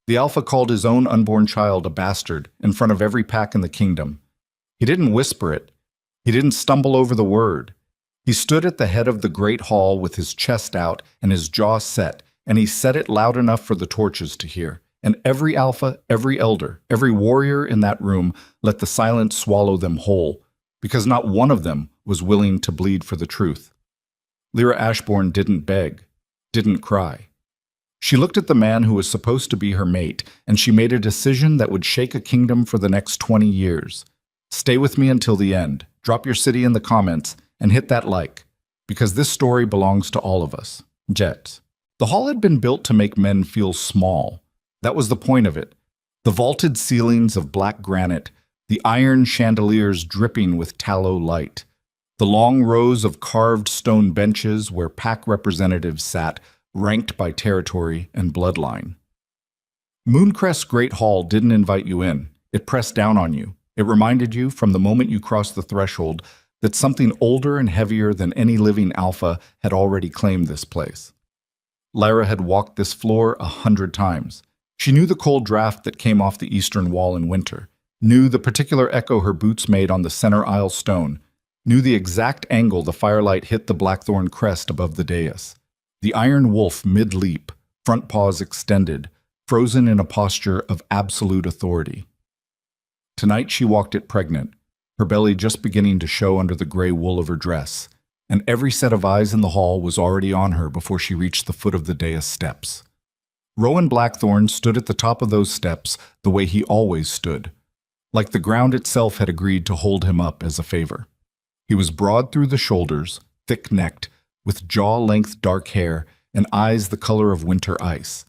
The alpha called his own unborn child a bastard in front of every pack in the kingdom. He didn't whisper it. He didn't stumble over the word. He stood at the head of the great hall with his chest out and his jaw set, and he said it loud enough for the torches to hear. And every alpha, every elder, every warrior in that room let the silence swallow them whole, because not one of them was willing to bleed for the truth. Lyra Ashbourne didn't beg, didn't cry. She looked at the man who was supposed to be her mate, and she made a decision that would shake a kingdom for the next 20 years. Stay with me until the end. Drop your city in the comments and hit that like, because this story belongs to all of us. Jets. The hall had been built to make men feel small. That was the point of it. The vaulted ceilings of black granite, the iron chandeliers dripping with tallow light, the long rows of carved stone benches where pack representatives sat, ranked by territory and bloodline. Mooncrest's Great Hall didn't invite you in. It pressed down on you. It reminded you, from the moment you crossed the threshold, that something older and heavier than any living alpha had already claimed this place. Lyra had walked this floor 100 times. She knew the cold draft that came off the eastern wall in winter, knew the particular echo her boots made on the center aisle stone, knew the exact angle the firelight hit the blackthorn crest above the dais. The iron wolf mid-leap, front paws extended, frozen in a posture of absolute authority. Tonight she walked it pregnant, her belly just beginning to show under the gray wool of her dress, and every set of eyes in the hall was already on her before she reached the foot of the dais steps. Rowan Blackthorn stood at the top of those steps the way he always stood, like the ground itself had agreed to hold him up as a favor. He was broad through the shoulders, thick-necked, with jaw-length dark hair and eyes the color of winter ice.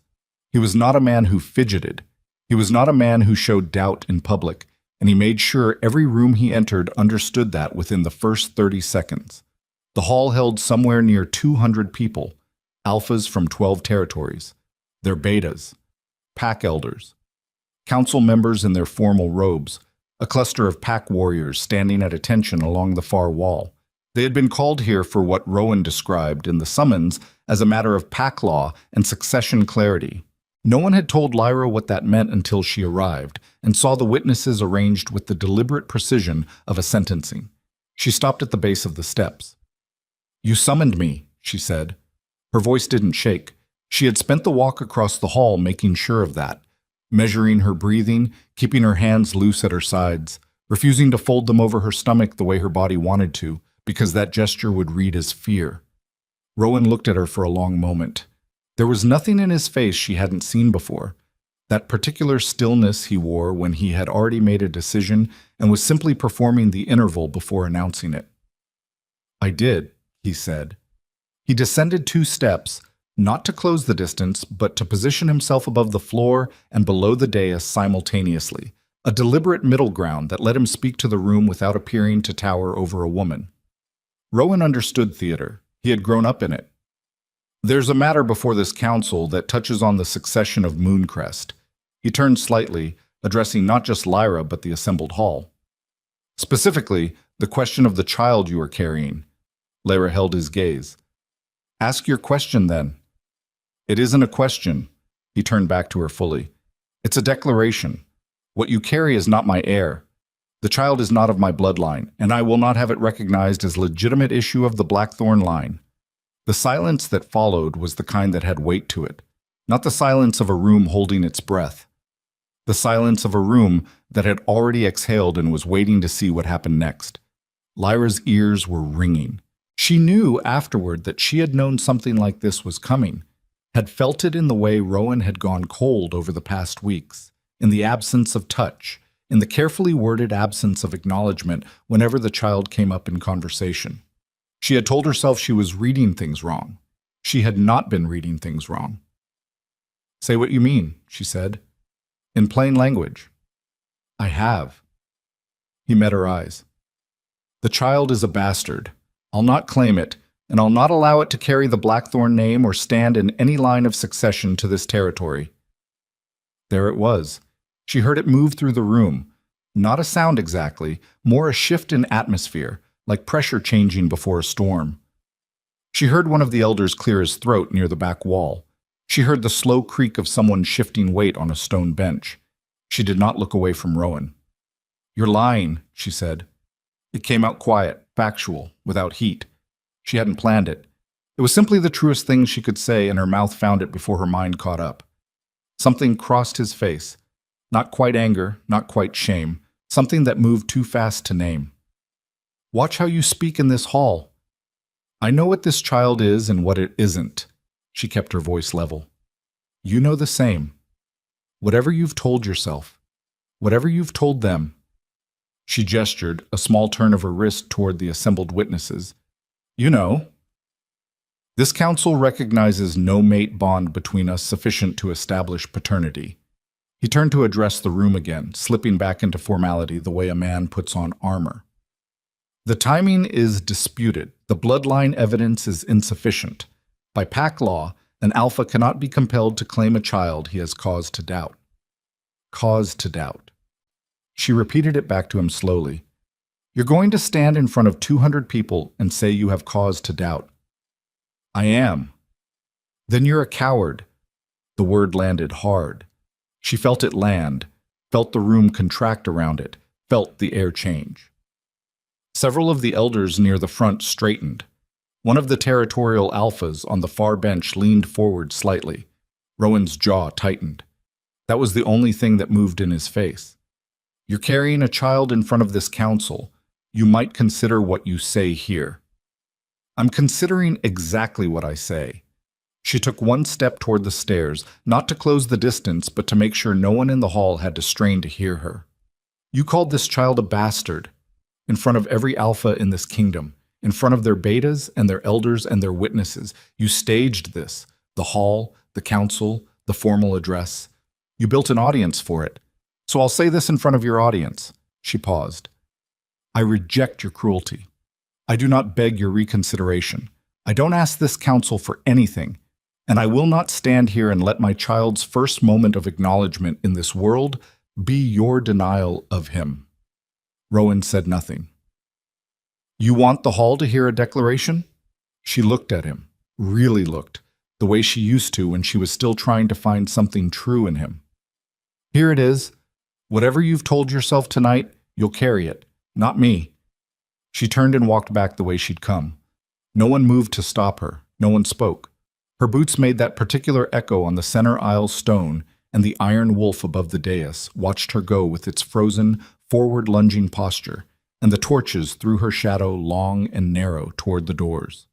He was not a man who fidgeted. He was not a man who showed doubt in public, and he made sure every room he entered understood that within the first 30 seconds. The hall held somewhere near 200 people, alphas from 12 territories, their betas, pack elders, council members in their formal robes, a cluster of pack warriors standing at attention along the far wall. They had been called here for what Rowan described in the summons as a matter of pack law and succession clarity. No one had told Lyra what that meant until she arrived and saw the witnesses arranged with the deliberate precision of a sentencing. She stopped at the base of the steps. "You summoned me," she said. Her voice didn't shake. She had spent the walk across the hall making sure of that, measuring her breathing, keeping her hands loose at her sides, refusing to fold them over her stomach the way her body wanted to, because that gesture would read as fear. Rowan looked at her for a long moment. There was nothing in his face she hadn't seen before. That particular stillness he wore when he had already made a decision and was simply performing the interval before announcing it. "I did," he said. He descended 2 steps, not to close the distance, but to position himself above the floor and below the dais simultaneously, a deliberate middle ground that let him speak to the room without appearing to tower over a woman. Rowan understood theater. He had grown up in it. "There's a matter before this council that touches on the succession of Mooncrest." He turned slightly, addressing not just Lyra but the assembled hall. "Specifically, the question of the child you are carrying." Lyra held his gaze. "Ask your question, then." "It isn't a question." He turned back to her fully. "It's a declaration. What you carry is not my heir. The child is not of my bloodline, and I will not have it recognized as legitimate issue of the Blackthorn line." The silence that followed was the kind that had weight to it, not the silence of a room holding its breath. The silence of a room that had already exhaled and was waiting to see what happened next. Lyra's ears were ringing. She knew afterward that she had known something like this was coming, had felt it in the way Rowan had gone cold over the past weeks, in the absence of touch, in the carefully worded absence of acknowledgement whenever the child came up in conversation. She had told herself she was reading things wrong. She had not been reading things wrong. "Say what you mean," she said. "In plain language." "I have." He met her eyes. "The child is a bastard. I'll not claim it, and I'll not allow it to carry the Blackthorn name or stand in any line of succession to this territory." There it was. She heard it move through the room. Not a sound exactly, more a shift in atmosphere, like pressure changing before a storm. She heard one of the elders clear his throat near the back wall. She heard the slow creak of someone shifting weight on a stone bench. She did not look away from Rowan. "You're lying," she said. It came out quiet, factual, without heat. She hadn't planned it. It was simply the truest thing she could say, and her mouth found it before her mind caught up. Something crossed his face. Not quite anger, not quite shame. Something that moved too fast to name. "Watch how you speak in this hall. I know what this child is and what it isn't." She kept her voice level. "You know the same. Whatever you've told yourself, whatever you've told them." She gestured, a small turn of her wrist toward the assembled witnesses. "You know. This council recognizes no mate bond between us sufficient to establish paternity." He turned to address the room again, slipping back into formality the way a man puts on armor. "The timing is disputed. The bloodline evidence is insufficient. By pack law, an alpha cannot be compelled to claim a child he has cause to doubt." Cause to doubt. She repeated it back to him slowly. "You're going to stand in front of 200 people and say you have cause to doubt." "I am." "Then you're a coward." The word landed hard. She felt it land, felt the room contract around it, felt the air change. Several of the elders near the front straightened. One of the territorial alphas on the far bench leaned forward slightly. Rowan's jaw tightened. That was the only thing that moved in his face. "You're carrying a child in front of this council. You might consider what you say here." "I'm considering exactly what I say." She took one step toward the stairs, not to close the distance, but to make sure no one in the hall had to strain to hear her. "You called this child a bastard, in front of every alpha in this kingdom, in front of their betas and their elders and their witnesses. You staged this, the hall, the council, the formal address. You built an audience for it. So I'll say this in front of your audience." She paused. "I reject your cruelty. I do not beg your reconsideration. I don't ask this council for anything. And I will not stand here and let my child's first moment of acknowledgement in this world be your denial of him." Rowan said nothing. "You want the hall to hear a declaration?" She looked at him, really looked, the way she used to when she was still trying to find something true in him. "Here it is. Whatever you've told yourself tonight, you'll carry it, not me." She turned and walked back the way she'd come. No one moved to stop her. No one spoke. Her boots made that particular echo on the center aisle stone, and the iron wolf above the dais watched her go with its frozen, forward-lunging posture, and the torches threw her shadow long and narrow toward the doors.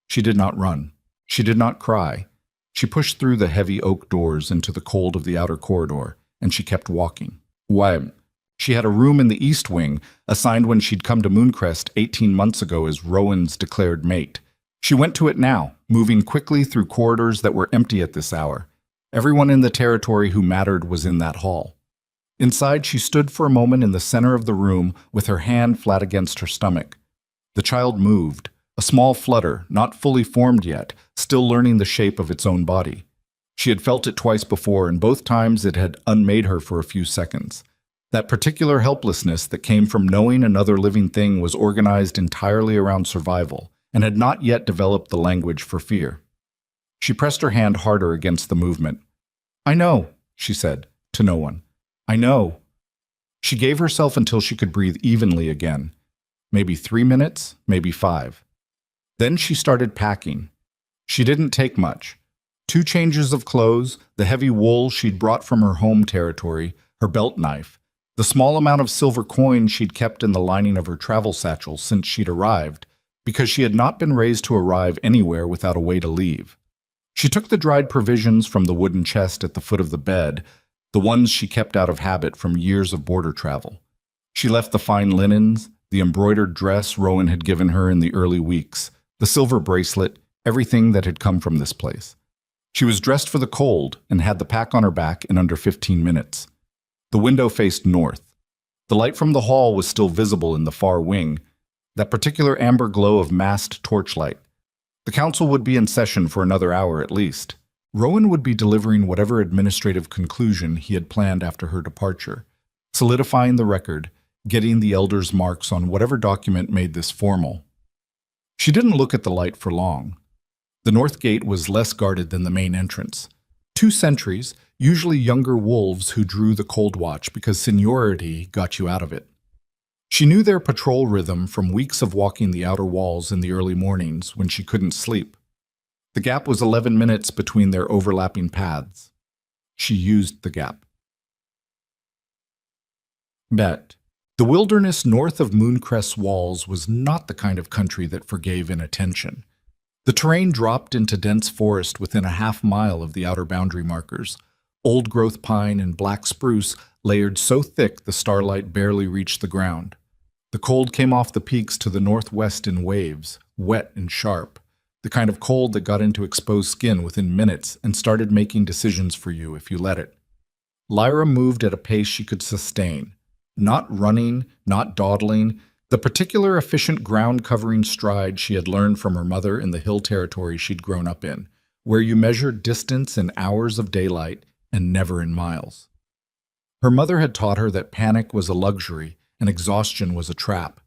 She did not run. She did not cry. She pushed through the heavy oak doors into the cold of the outer corridor, and she kept walking. Why, she had a room in the east wing, assigned when she'd come to Mooncrest 18 months ago as Rowan's declared mate. She went to it now, moving quickly through corridors that were empty at this hour. Everyone in the territory who mattered was in that hall. Inside, she stood for a moment in the center of the room with her hand flat against her stomach. The child moved, a small flutter, not fully formed yet, still learning the shape of its own body. She had felt it twice before, and both times it had unmade her for a few seconds. That particular helplessness that came from knowing another living thing was organized entirely around survival, and had not yet developed the language for fear. She pressed her hand harder against the movement. "I know," she said, to no one. "I know." She gave herself until she could breathe evenly again. Maybe 3 minutes, maybe 5. Then she started packing. She didn't take much. 2 changes of clothes, the heavy wool she'd brought from her home territory, her belt knife, the small amount of silver coins she'd kept in the lining of her travel satchel since she'd arrived, because she had not been raised to arrive anywhere without a way to leave. She took the dried provisions from the wooden chest at the foot of the bed, the ones she kept out of habit from years of border travel. She left the fine linens, the embroidered dress Rowan had given her in the early weeks, the silver bracelet, everything that had come from this place. She was dressed for the cold and had the pack on her back in under 15 minutes. The window faced north. The light from the hall was still visible in the far wing, that particular amber glow of massed torchlight. The council would be in session for another hour at least. Rowan would be delivering whatever administrative conclusion he had planned after her departure, solidifying the record, getting the elders' marks on whatever document made this formal. She didn't look at the light for long. The north gate was less guarded than the main entrance. 2 sentries, usually younger wolves who drew the cold watch because seniority got you out of it. She knew their patrol rhythm from weeks of walking the outer walls in the early mornings when she couldn't sleep. The gap was 11 minutes between their overlapping paths. She used the gap. Bet. The wilderness north of Mooncrest's walls was not the kind of country that forgave inattention. The terrain dropped into dense forest within a half-mile of the outer boundary markers. Old-growth pine and black spruce layered so thick the starlight barely reached the ground. The cold came off the peaks to the northwest in waves, wet and sharp, the kind of cold that got into exposed skin within minutes and started making decisions for you if you let it. Lyra moved at a pace she could sustain, not running, not dawdling, the particular efficient ground-covering stride she had learned from her mother in the hill territory she'd grown up in, where you measured distance in hours of daylight and never in miles. Her mother had taught her that panic was a luxury and exhaustion was a trap.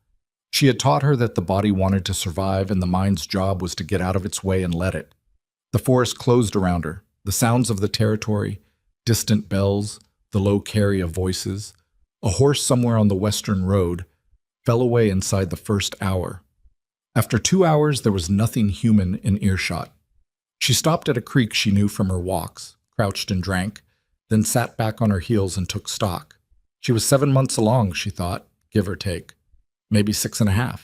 She had taught her that the body wanted to survive and the mind's job was to get out of its way and let it. The forest closed around her, the sounds of the territory, distant bells, the low carry of voices. A horse somewhere on the western road fell away inside the first hour. After 2 hours, there was nothing human in earshot. She stopped at a creek she knew from her walks, crouched and drank, then sat back on her heels and took stock. She was 7 months along, she thought, give or take. Maybe 6.5.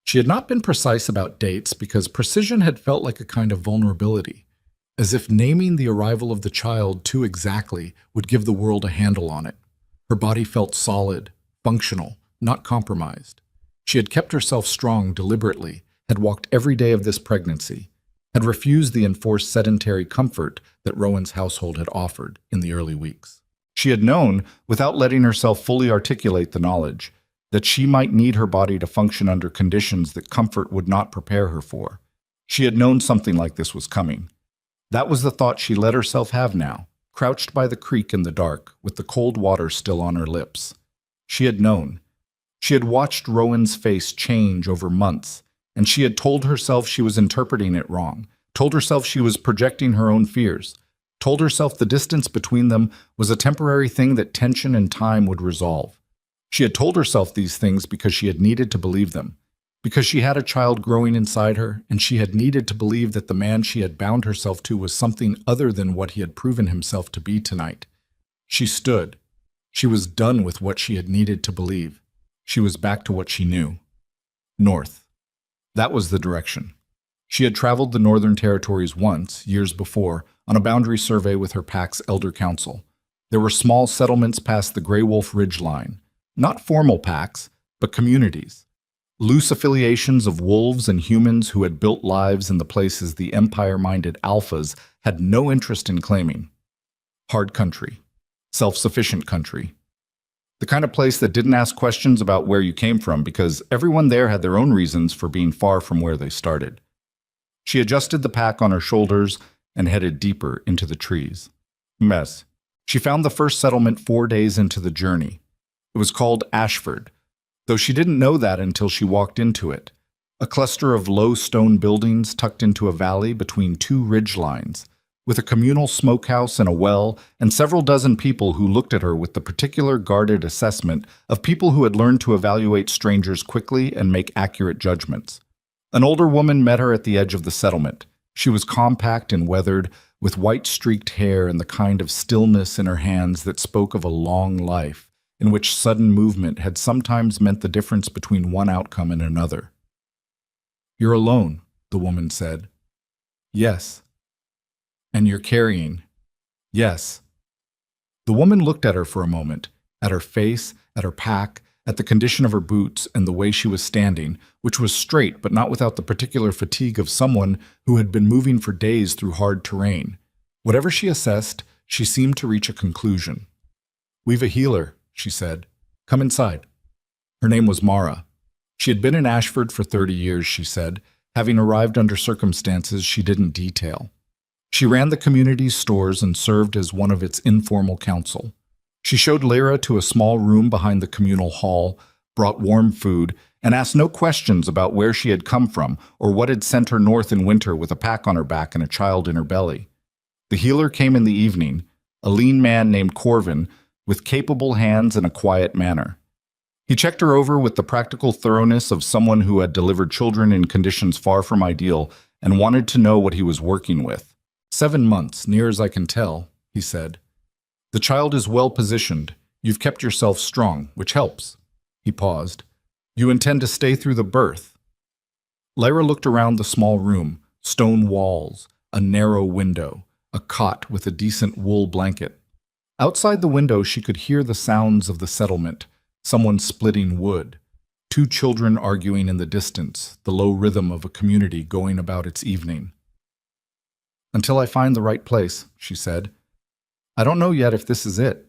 She had not been precise about dates because precision had felt like a kind of vulnerability, as if naming the arrival of the child too exactly would give the world a handle on it. Her body felt solid, functional, not compromised. She had kept herself strong deliberately, had walked every day of this pregnancy, had refused the enforced sedentary comfort that Rowan's household had offered in the early weeks. She had known, without letting herself fully articulate the knowledge, that she might need her body to function under conditions that comfort would not prepare her for. She had known something like this was coming. That was the thought she let herself have now, crouched by the creek in the dark, with the cold water still on her lips. She had known. She had watched Rowan's face change over months, and she had told herself she was interpreting it wrong, told herself she was projecting her own fears, told herself the distance between them was a temporary thing that tension and time would resolve. She had told herself these things because she had needed to believe them, because she had a child growing inside her, and she had needed to believe that the man she had bound herself to was something other than what he had proven himself to be tonight. She stood. She was done with what she had needed to believe. She was back to what she knew. North. That was the direction. She had traveled the Northern Territories once, years before, on a boundary survey with her pack's elder council. There were small settlements past the Grey Wolf Ridge line. Not formal packs, but communities. Loose affiliations of wolves and humans who had built lives in the places the empire-minded alphas had no interest in claiming. Hard country. Self-sufficient country. The kind of place that didn't ask questions about where you came from because everyone there had their own reasons for being far from where they started. She adjusted the pack on her shoulders and headed deeper into the trees. Mess. She found the first settlement 4 days into the journey. It was called Ashford, though she didn't know that until she walked into it. A cluster of low stone buildings tucked into a valley between 2 ridge lines, with a communal smokehouse and a well, and several dozen people who looked at her with the particular guarded assessment of people who had learned to evaluate strangers quickly and make accurate judgments. An older woman met her at the edge of the settlement. She was compact and weathered, with white-streaked hair and the kind of stillness in her hands that spoke of a long life, in which sudden movement had sometimes meant the difference between one outcome and another. "You're alone," the woman said. "Yes." "And you're carrying." "Yes." The woman looked at her for a moment, at her face, at her pack, at the condition of her boots and the way she was standing, which was straight but not without the particular fatigue of someone who had been moving for days through hard terrain. Whatever she assessed, she seemed to reach a conclusion. "We've a healer," she said. "Come inside." Her name was Mara. She had been in Ashford for 30 years, she said, having arrived under circumstances she didn't detail. She ran the community's stores and served as one of its informal council. She showed Lyra to a small room behind the communal hall, brought warm food, and asked no questions about where she had come from or what had sent her north in winter with a pack on her back and a child in her belly. The healer came in the evening, a lean man named Corvin, with capable hands and a quiet manner. He checked her over with the practical thoroughness of someone who had delivered children in conditions far from ideal and wanted to know what he was working with. 7 months, near as I can tell, he said. The child is well positioned. You've kept yourself strong, which helps. He paused. You intend to stay through the birth? Lyra looked around the small room, stone walls, a narrow window, a cot with a decent wool blanket. Outside the window she could hear the sounds of the settlement, someone splitting wood, 2 children arguing in the distance, the low rhythm of a community going about its evening. Until I find the right place, she said. I don't know yet if this is it.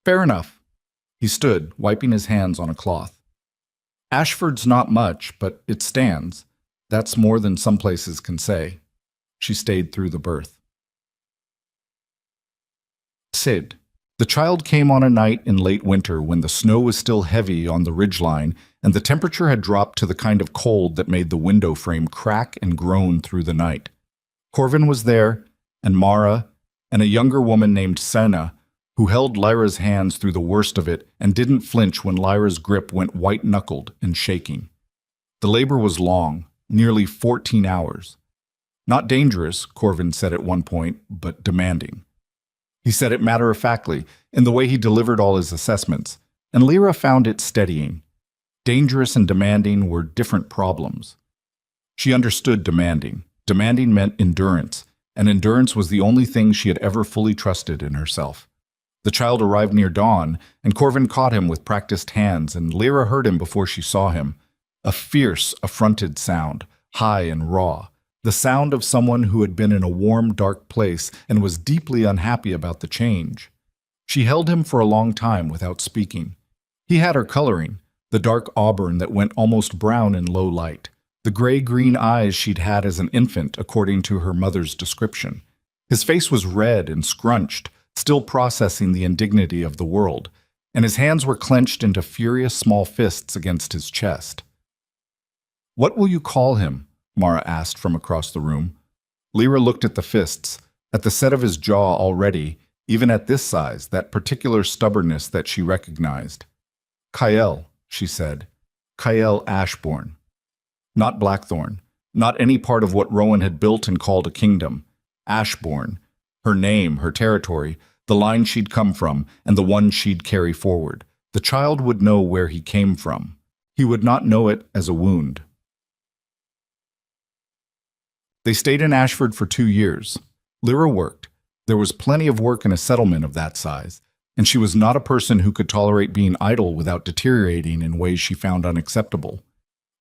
Fair enough. He stood, wiping his hands on a cloth. Ashford's not much, but it stands. That's more than some places can say. She stayed through the birth. Sid. The child came on a night in late winter when the snow was still heavy on the ridgeline and the temperature had dropped to the kind of cold that made the window frame crack and groan through the night. Corvin was there, and Mara, and a younger woman named Senna, who held Lyra's hands through the worst of it and didn't flinch when Lyra's grip went white-knuckled and shaking. The labor was long, nearly 14 hours. Not dangerous, Corvin said at one point, but demanding. He said it matter-of-factly, in the way he delivered all his assessments, and Lyra found it steadying. Dangerous and demanding were different problems. She understood demanding. Demanding meant endurance, and endurance was the only thing she had ever fully trusted in herself. The child arrived near dawn, and Corvin caught him with practiced hands, and Lyra heard him before she saw him. A fierce, affronted sound, high and raw. The sound of someone who had been in a warm, dark place and was deeply unhappy about the change. She held him for a long time without speaking. He had her coloring, the dark auburn that went almost brown in low light, the gray-green eyes she'd had as an infant according to her mother's description. His face was red and scrunched, still processing the indignity of the world, and his hands were clenched into furious small fists against his chest. What will you call him? Mara asked from across the room. Lyra looked at the fists, at the set of his jaw already, even at this size, that particular stubbornness that she recognized. Kyle, she said. Kyle Ashbourne. Not Blackthorn, not any part of what Rowan had built and called a kingdom. Ashbourne. Her name, her territory, the line she'd come from, and the one she'd carry forward. The child would know where he came from. He would not know it as a wound. They stayed in Ashford for 2 years. Lyra worked. There was plenty of work in a settlement of that size, and she was not a person who could tolerate being idle without deteriorating in ways she found unacceptable.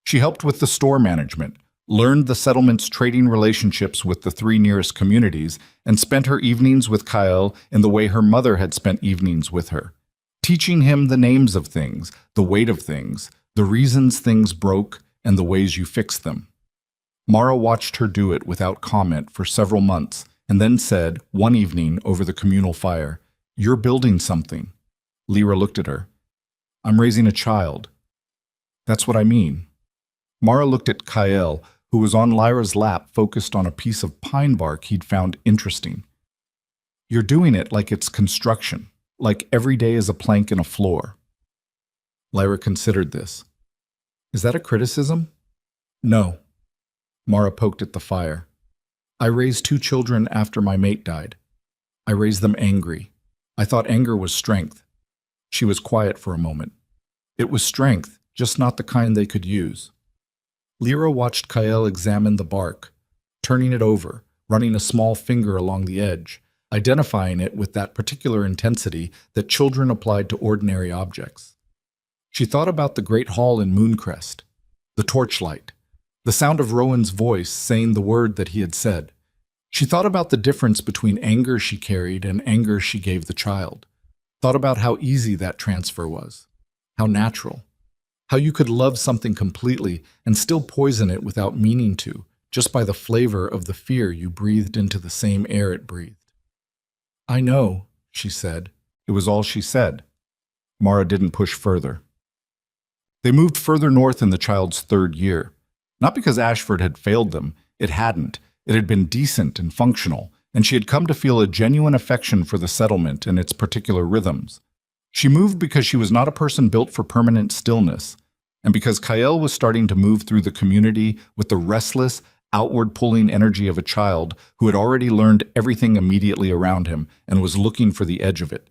She helped with the store management, learned the settlement's trading relationships with the 3 nearest communities, and spent her evenings with Kyle in the way her mother had spent evenings with her, teaching him the names of things, the weight of things, the reasons things broke, and the ways you fix them. Mara watched her do it without comment for several months, and then said, one evening over the communal fire, "You're building something." Lyra looked at her. "I'm raising a child." "That's what I mean." Mara looked at Kyle, who was on Lyra's lap focused on a piece of pine bark he'd found interesting. "You're doing it like it's construction, like every day is a plank in a floor." Lyra considered this. "Is that a criticism?" "No." Mara poked at the fire. "I raised 2 children after my mate died. I raised them angry. I thought anger was strength." She was quiet for a moment. "It was strength, just not the kind they could use." Lyra watched Kyle examine the bark, turning it over, running a small finger along the edge, identifying it with that particular intensity that children applied to ordinary objects. She thought about the great hall in Mooncrest, the torchlight, the sound of Rowan's voice saying the word that he had said. She thought about the difference between anger she carried and anger she gave the child. Thought about how easy that transfer was, how natural, how you could love something completely and still poison it without meaning to, just by the flavor of the fear you breathed into the same air it breathed. "I know," she said. It was all she said. Mara didn't push further. They moved further north in the child's third year. Not because Ashford had failed them, it hadn't. It had been decent and functional, and she had come to feel a genuine affection for the settlement and its particular rhythms. She moved because she was not a person built for permanent stillness, and because Kyle was starting to move through the community with the restless, outward-pulling energy of a child who had already learned everything immediately around him and was looking for the edge of it.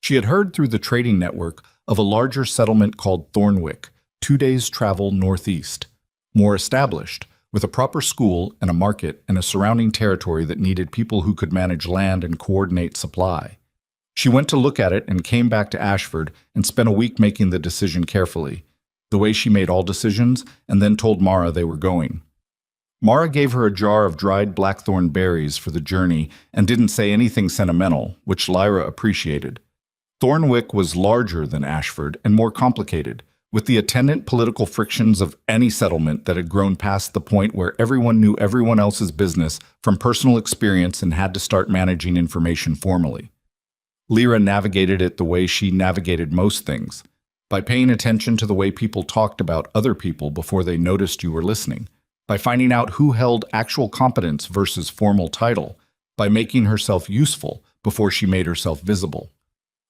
She had heard through the trading network of a larger settlement called Thornwick, 2 days' travel northeast, more established, with a proper school and a market and a surrounding territory that needed people who could manage land and coordinate supply. She went to look at it and came back to Ashford and spent a week making the decision carefully, the way she made all decisions, and then told Mara they were going. Mara gave her a jar of dried blackthorn berries for the journey and didn't say anything sentimental, which Lyra appreciated. Thornwick was larger than Ashford and more complicated, with the attendant political frictions of any settlement that had grown past the point where everyone knew everyone else's business from personal experience and had to start managing information formally. Lyra navigated it the way she navigated most things, by paying attention to the way people talked about other people before they noticed you were listening, by finding out who held actual competence versus formal title, by making herself useful before she made herself visible.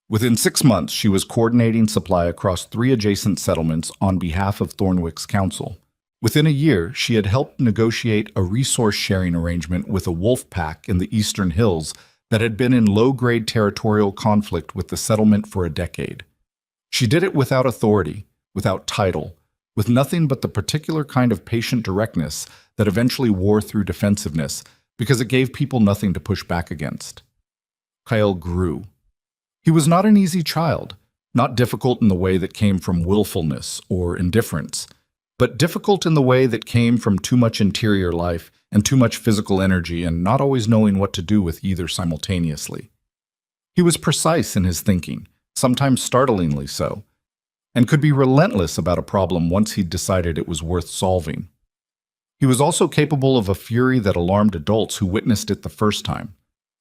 Within 6 months, she was coordinating supply across 3 adjacent settlements on behalf of Thornwick's council. Within a year, she had helped negotiate a resource-sharing arrangement with a wolf pack in the eastern hills that had been in low-grade territorial conflict with the settlement for a decade. She did it without authority, without title, with nothing but the particular kind of patient directness that eventually wore through defensiveness because it gave people nothing to push back against. Kyle grew. He was not an easy child, not difficult in the way that came from willfulness or indifference, but difficult in the way that came from too much interior life and too much physical energy and not always knowing what to do with either simultaneously. He was precise in his thinking, sometimes startlingly so, and could be relentless about a problem once he'd decided it was worth solving. He was also capable of a fury that alarmed adults who witnessed it the first time.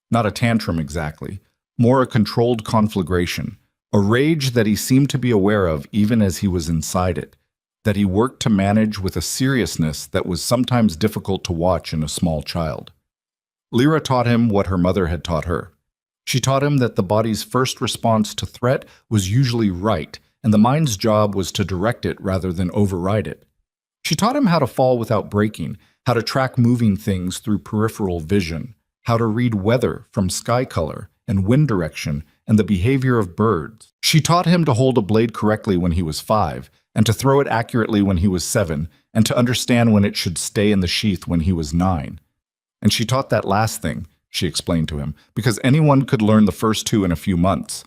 Not a tantrum exactly, more a controlled conflagration, a rage that he seemed to be aware of even as he was inside it, that he worked to manage with a seriousness that was sometimes difficult to watch in a small child. Lyra taught him what her mother had taught her. She taught him that the body's first response to threat was usually right, and the mind's job was to direct it rather than override it. She taught him how to fall without breaking, how to track moving things through peripheral vision, how to read weather from sky color and wind direction and the behavior of birds. She taught him to hold a blade correctly when he was 5, and to throw it accurately when he was 7, and to understand when it should stay in the sheath when he was 9. And she taught that last thing, she explained to him, because anyone could learn the first 2 in a few months.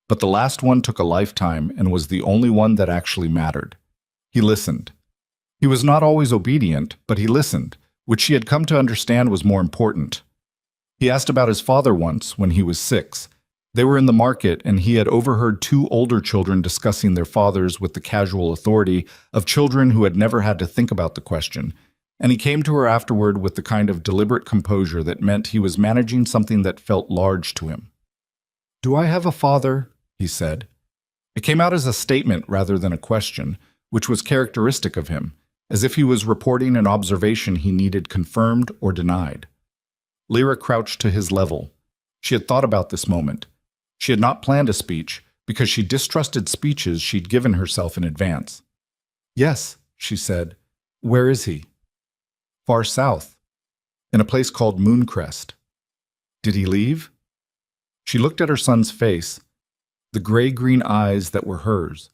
But the last one took a lifetime and was the only one that actually mattered. He listened. He was not always obedient, but he listened, which she had come to understand was more important. He asked about his father once, when he was 6. They were in the market, and he had overheard 2 older children discussing their fathers with the casual authority of children who had never had to think about the question, and he came to her afterward with the kind of deliberate composure that meant he was managing something that felt large to him. "Do I have a father?" he said. It came out as a statement rather than a question, which was characteristic of him, as if he was reporting an observation he needed confirmed or denied. Lyra crouched to his level. She had thought about this moment. She had not planned a speech, because she distrusted speeches she'd given herself in advance. "Yes," she said. "Where is he?" "Far south, in a place called Mooncrest." "Did he leave?" She looked at her son's face, the gray-green eyes that were hers,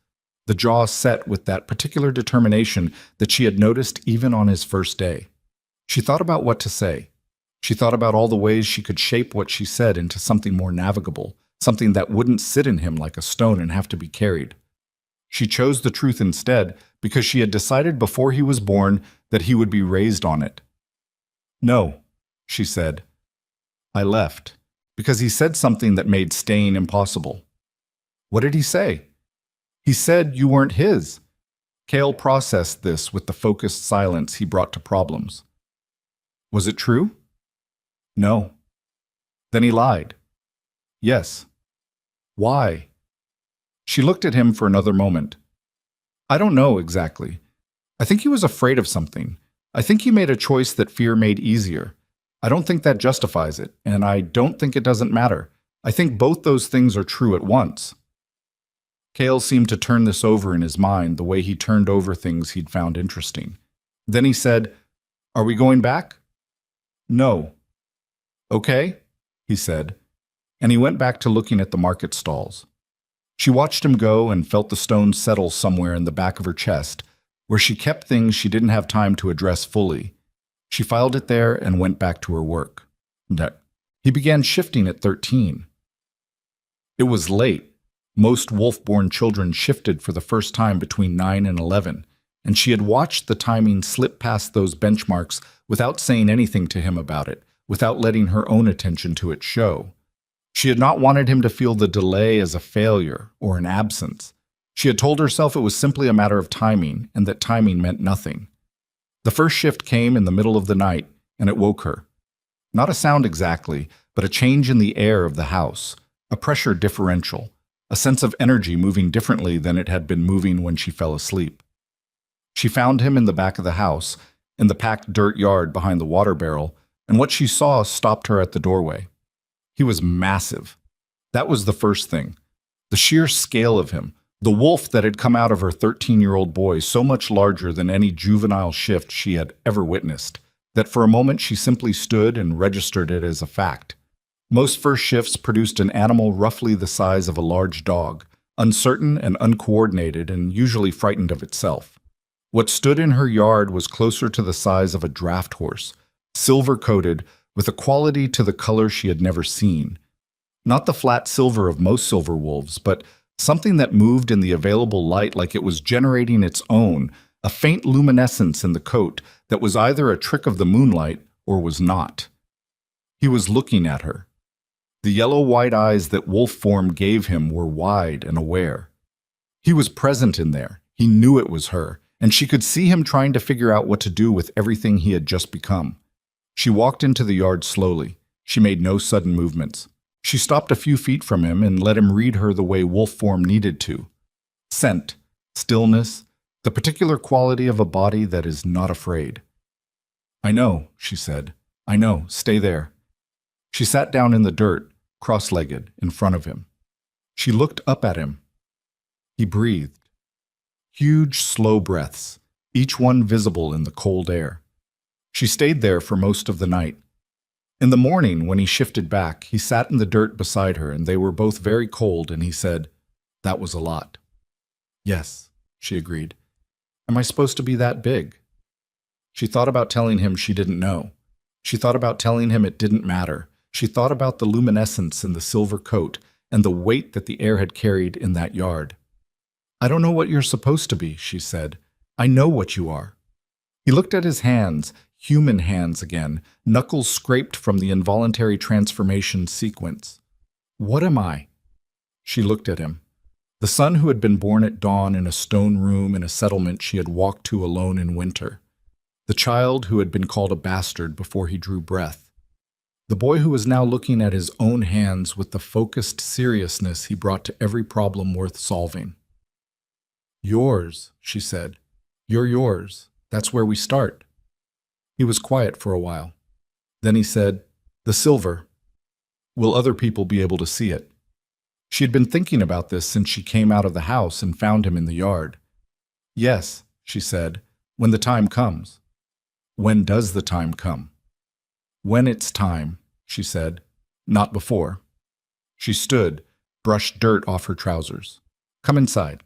the jaw set with that particular determination that she had noticed even on his first day. She thought about what to say. She thought about all the ways she could shape what she said into something more navigable, something that wouldn't sit in him like a stone and have to be carried. She chose the truth instead because she had decided before he was born that he would be raised on it. "No," she said. "I left, because he said something that made staying impossible." "What did he say?" "He said you weren't his." Cale processed this with the focused silence he brought to problems. "Was it true?" "No." "Then he lied." "Yes." "Why?" She looked at him for another moment. I don't know exactly. I think he was afraid of something. I think he made a choice that fear made easier. I don't think that justifies it, and I don't think it doesn't matter. I think both those things are true at once. Cale seemed to turn this over in his mind the way he turned over things he'd found interesting. Then he said, "Are we going back?" "No." "Okay," he said, and he went back to looking at the market stalls. She watched him go and felt the stone settle somewhere in the back of her chest, where she kept things she didn't have time to address fully. She filed it there and went back to her work. He began shifting at 13. It was late. Most wolf-born children shifted for the first time between 9 and 11, and she had watched the timing slip past those benchmarks without saying anything to him about it, without letting her own attention to it show. She had not wanted him to feel the delay as a failure or an absence. She had told herself it was simply a matter of timing, and that timing meant nothing. The first shift came in the middle of the night, and it woke her. Not a sound exactly, but a change in the air of the house, a pressure differential, a sense of energy moving differently than it had been moving when she fell asleep. She found him in the back of the house, in the packed dirt yard behind the water barrel, and what she saw stopped her at the doorway. He was massive. That was the first thing. The sheer scale of him, the wolf that had come out of her 13-year-old boy, so much larger than any juvenile shift she had ever witnessed, that for a moment she simply stood and registered it as a fact. Most first shifts produced an animal roughly the size of a large dog, uncertain and uncoordinated and usually frightened of itself. What stood in her yard was closer to the size of a draft horse, silver-coated, with a quality to the color she had never seen. Not the flat silver of most silver wolves, but something that moved in the available light like it was generating its own, a faint luminescence in the coat that was either a trick of the moonlight or was not. He was looking at her. The yellow-white eyes that wolf form gave him were wide and aware. He was present in there. He knew it was her, and she could see him trying to figure out what to do with everything he had just become. She walked into the yard slowly. She made no sudden movements. She stopped a few feet from him and let him read her the way wolf form needed to. Scent, stillness, the particular quality of a body that is not afraid. "I know," she said. "I know. Stay there." She sat down in the dirt, cross-legged, in front of him. She looked up at him. He breathed. Huge, slow breaths, each one visible in the cold air. She stayed there for most of the night. In the morning, when he shifted back, he sat in the dirt beside her, and they were both very cold, and he said, "That was a lot." "Yes," she agreed. "Am I supposed to be that big?" She thought about telling him she didn't know. She thought about telling him it didn't matter. She thought about the luminescence in the silver coat and the weight that the air had carried in that yard. "I don't know what you're supposed to be," she said. "I know what you are." He looked at his hands, human hands again, knuckles scraped from the involuntary transformation sequence. "What am I?" She looked at him. The son who had been born at dawn in a stone room in a settlement she had walked to alone in winter. The child who had been called a bastard before he drew breath. The boy who was now looking at his own hands with the focused seriousness he brought to every problem worth solving. "Yours," she said. "You're yours. That's where we start." He was quiet for a while. Then he said, "The silver. Will other people be able to see it?" She had been thinking about this since she came out of the house and found him in the yard. "Yes," she said, "when the time comes." "When does the time come?" "When it's time," she said, "not before." She stood, brushed dirt off her trousers. "Come inside.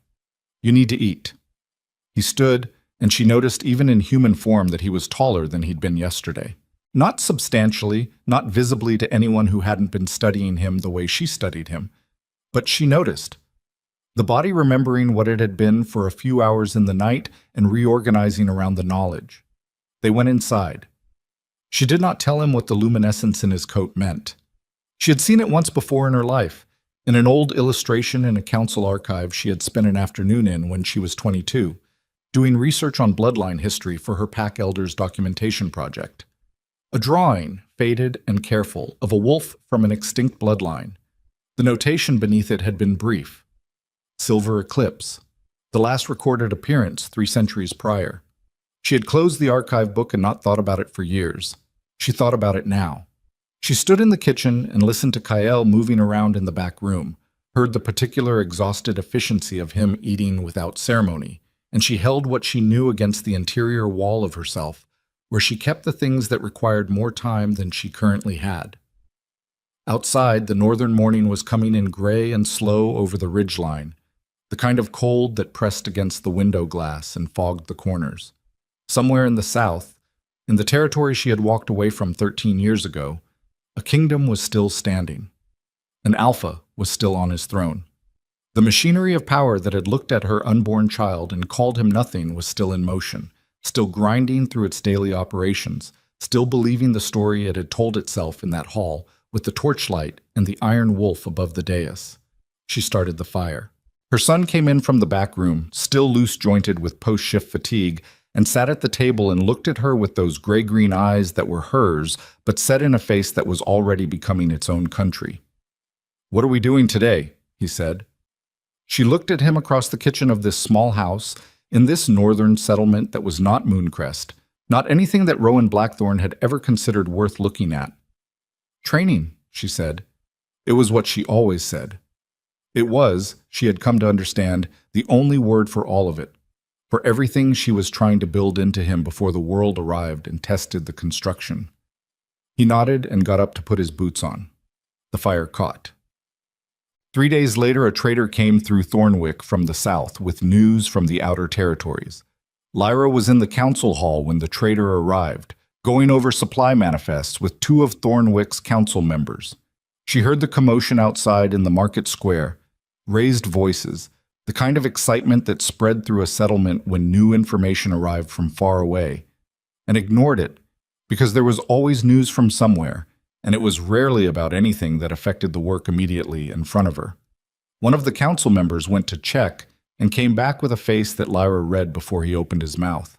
You need to eat." He stood, and she noticed even in human form that he was taller than he'd been yesterday. Not substantially, not visibly to anyone who hadn't been studying him the way she studied him, but she noticed. The body remembering what it had been for a few hours in the night and reorganizing around the knowledge. They went inside. She did not tell him what the luminescence in his coat meant. She had seen it once before in her life, in an old illustration in a council archive she had spent an afternoon in when she was 22, doing research on bloodline history for her pack elders documentation project. A drawing, faded and careful, of a wolf from an extinct bloodline. The notation beneath it had been brief. Silver eclipse. the last recorded appearance 3 centuries prior. She had closed the archive book and not thought about it for years. She thought about it now. She stood in the kitchen and listened to Kael moving around in the back room, heard the particular exhausted efficiency of him eating without ceremony, and she held what she knew against the interior wall of herself, where she kept the things that required more time than she currently had. Outside, the northern morning was coming in gray and slow over the ridgeline, the kind of cold that pressed against the window glass and fogged the corners. Somewhere in the south, in the territory she had walked away from 13 years ago, a kingdom was still standing. An alpha was still on his throne. The machinery of power that had looked at her unborn child and called him nothing was still in motion, still grinding through its daily operations, still believing the story it had told itself in that hall with the torchlight and the iron wolf above the dais. She started the fire. Her son came in from the back room, still loose-jointed with post-shift fatigue, and sat at the table and looked at her with those gray-green eyes that were hers, but set in a face that was already becoming its own country. "What are we doing today?" he said. She looked at him across the kitchen of this small house, in this northern settlement that was not Mooncrest, not anything that Rowan Blackthorne had ever considered worth looking at. "Training," she said. It was what she always said. It was, she had come to understand, the only word for all of it, for everything she was trying to build into him before the world arrived and tested the construction. He nodded and got up to put his boots on. The fire caught. 3 days later, a trader came through Thornwick from the south with news from the outer territories. Lyra was in the council hall when the trader arrived, going over supply manifests with 2 of Thornwick's council members. She heard the commotion outside in the market square, raised voices, the kind of excitement that spread through a settlement when new information arrived from far away, and ignored it because there was always news from somewhere, and it was rarely about anything that affected the work immediately in front of her. One of the council members went to check and came back with a face that Lyra read before he opened his mouth.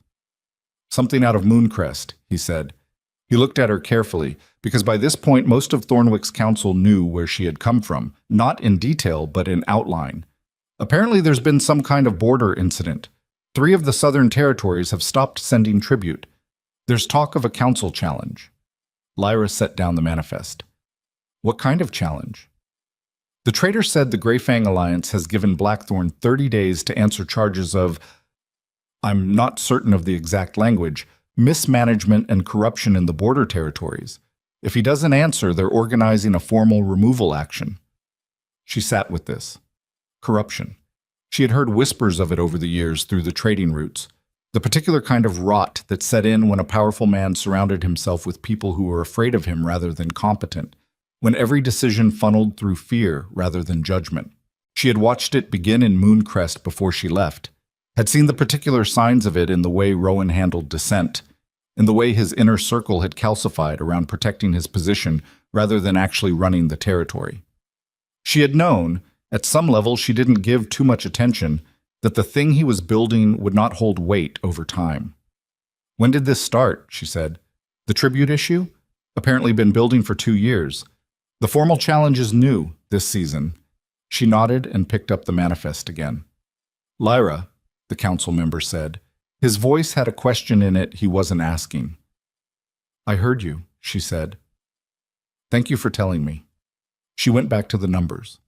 "Something out of Mooncrest," he said. He looked at her carefully, because by this point most of Thornwick's council knew where she had come from, not in detail but in outline. "Apparently there's been some kind of border incident. 3 of the southern territories have stopped sending tribute. There's talk of a council challenge." Lyra set down the manifest. "What kind of challenge?" "The trader said the Greyfang Alliance has given Blackthorne 30 days to answer charges of, I'm not certain of the exact language, mismanagement and corruption in the border territories. If he doesn't answer, they're organizing a formal removal action." She sat with this. Corruption. She had heard whispers of it over the years through the trading routes. The particular kind of rot that set in when a powerful man surrounded himself with people who were afraid of him rather than competent, when every decision funneled through fear rather than judgment. She had watched it begin in Mooncrest before she left, had seen the particular signs of it in the way Rowan handled dissent, in the way his inner circle had calcified around protecting his position rather than actually running the territory. She had known, at some level she didn't give too much attention, that the thing he was building would not hold weight over time. "When did this start?" she said. "The tribute issue? Apparently been building for 2 years. The formal challenge is new, this season." She nodded and picked up the manifest again. "Lyra," the council member said. His voice had a question in it he wasn't asking. "I heard you," she said. "Thank you for telling me." She went back to the numbers.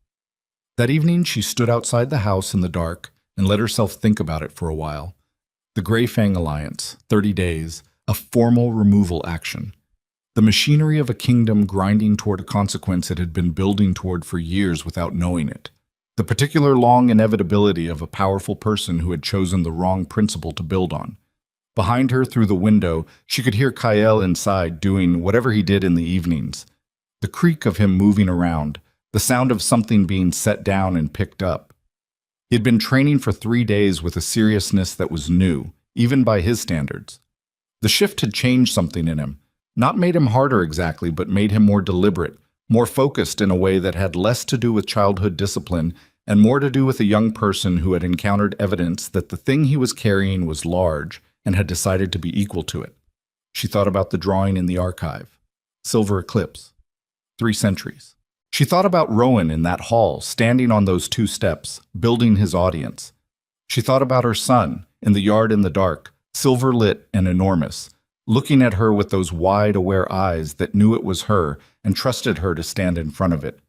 That evening she stood outside the house in the dark and let herself think about it for a while. The Greyfang Alliance, 30 days, a formal removal action. The machinery of a kingdom grinding toward a consequence it had been building toward for years without knowing it. The particular long inevitability of a powerful person who had chosen the wrong principle to build on. Behind her, through the window, she could hear Kael inside doing whatever he did in the evenings. The creak of him moving around, the sound of something being set down and picked up. He had been training for 3 days with a seriousness that was new, even by his standards. The shift had changed something in him, not made him harder exactly, but made him more deliberate, more focused in a way that had less to do with childhood discipline and more to do with a young person who had encountered evidence that the thing he was carrying was large and had decided to be equal to it. She thought about the drawing in the archive. Silver eclipse. 3 centuries. She thought about Rowan in that hall, standing on those 2 steps, building his audience. She thought about her son, in the yard in the dark, silver-lit and enormous, looking at her with those wide, aware eyes that knew it was her and trusted her to stand in front of it.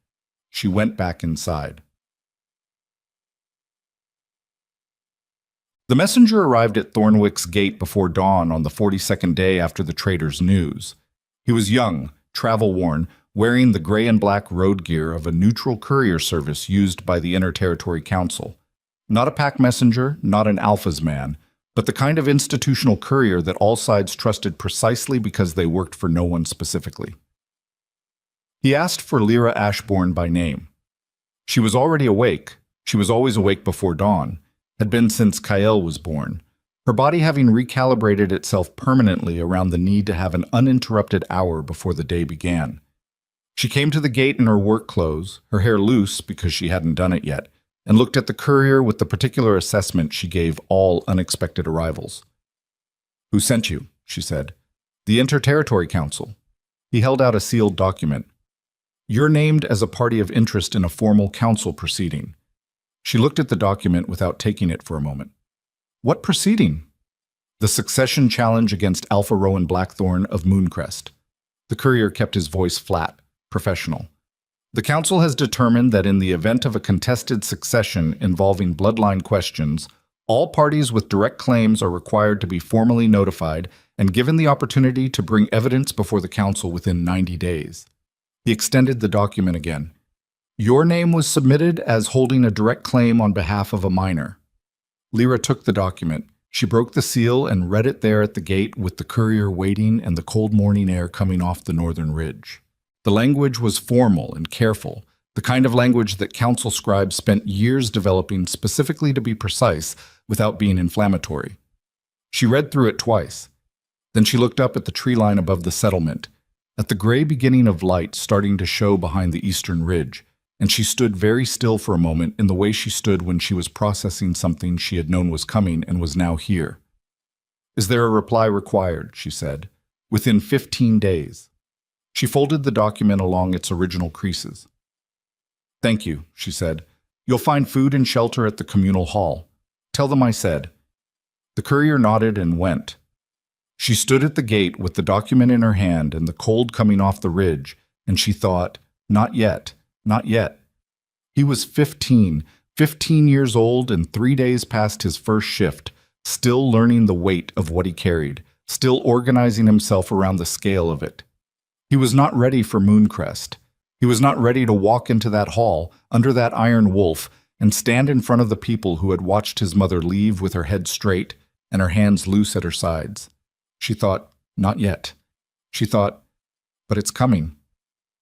She went back inside. The messenger arrived at Thornwick's gate before dawn on the 42nd day after the trader's news. He was young, travel-worn, wearing the gray and black road gear of a neutral courier service used by the Inter-Territory Council. Not a pack messenger, not an alpha's man, but the kind of institutional courier that all sides trusted precisely because they worked for no one specifically. He asked for Lyra Ashbourne by name. She was already awake. She was always awake before dawn, had been since Kyle was born, her body having recalibrated itself permanently around the need to have an uninterrupted hour before the day began. She came to the gate in her work clothes, her hair loose because she hadn't done it yet, and looked at the courier with the particular assessment she gave all unexpected arrivals. "Who sent you?" she said. "The Inter-Territory Council." He held out a sealed document. "You're named as a party of interest in a formal council proceeding." She looked at the document without taking it for a moment. "What proceeding?" "The succession challenge against Alpha Rowan Blackthorn of Mooncrest." The courier kept his voice flat, professional. "The council has determined that in the event of a contested succession involving bloodline questions, all parties with direct claims are required to be formally notified and given the opportunity to bring evidence before the council within 90 days. He extended the document again. "Your name was submitted as holding a direct claim on behalf of a minor." Lyra took the document. She broke the seal and read it there at the gate with the courier waiting and the cold morning air coming off the northern ridge. The language was formal and careful, the kind of language that council scribes spent years developing specifically to be precise without being inflammatory. She read through it twice. Then she looked up at the tree line above the settlement, at the gray beginning of light starting to show behind the eastern ridge, and she stood very still for a moment in the way she stood when she was processing something she had known was coming and was now here. "Is there a reply required?" she said. "Within 15 days. She folded the document along its original creases. "Thank you," she said. "You'll find food and shelter at the communal hall. Tell them I said." The courier nodded and went. She stood at the gate with the document in her hand and the cold coming off the ridge, and she thought, not yet, not yet. He was 15 years old and 3 days past his first shift, still learning the weight of what he carried, still organizing himself around the scale of it. He was not ready for Mooncrest. He was not ready to walk into that hall, under that iron wolf, and stand in front of the people who had watched his mother leave with her head straight and her hands loose at her sides. She thought, not yet. She thought, but it's coming.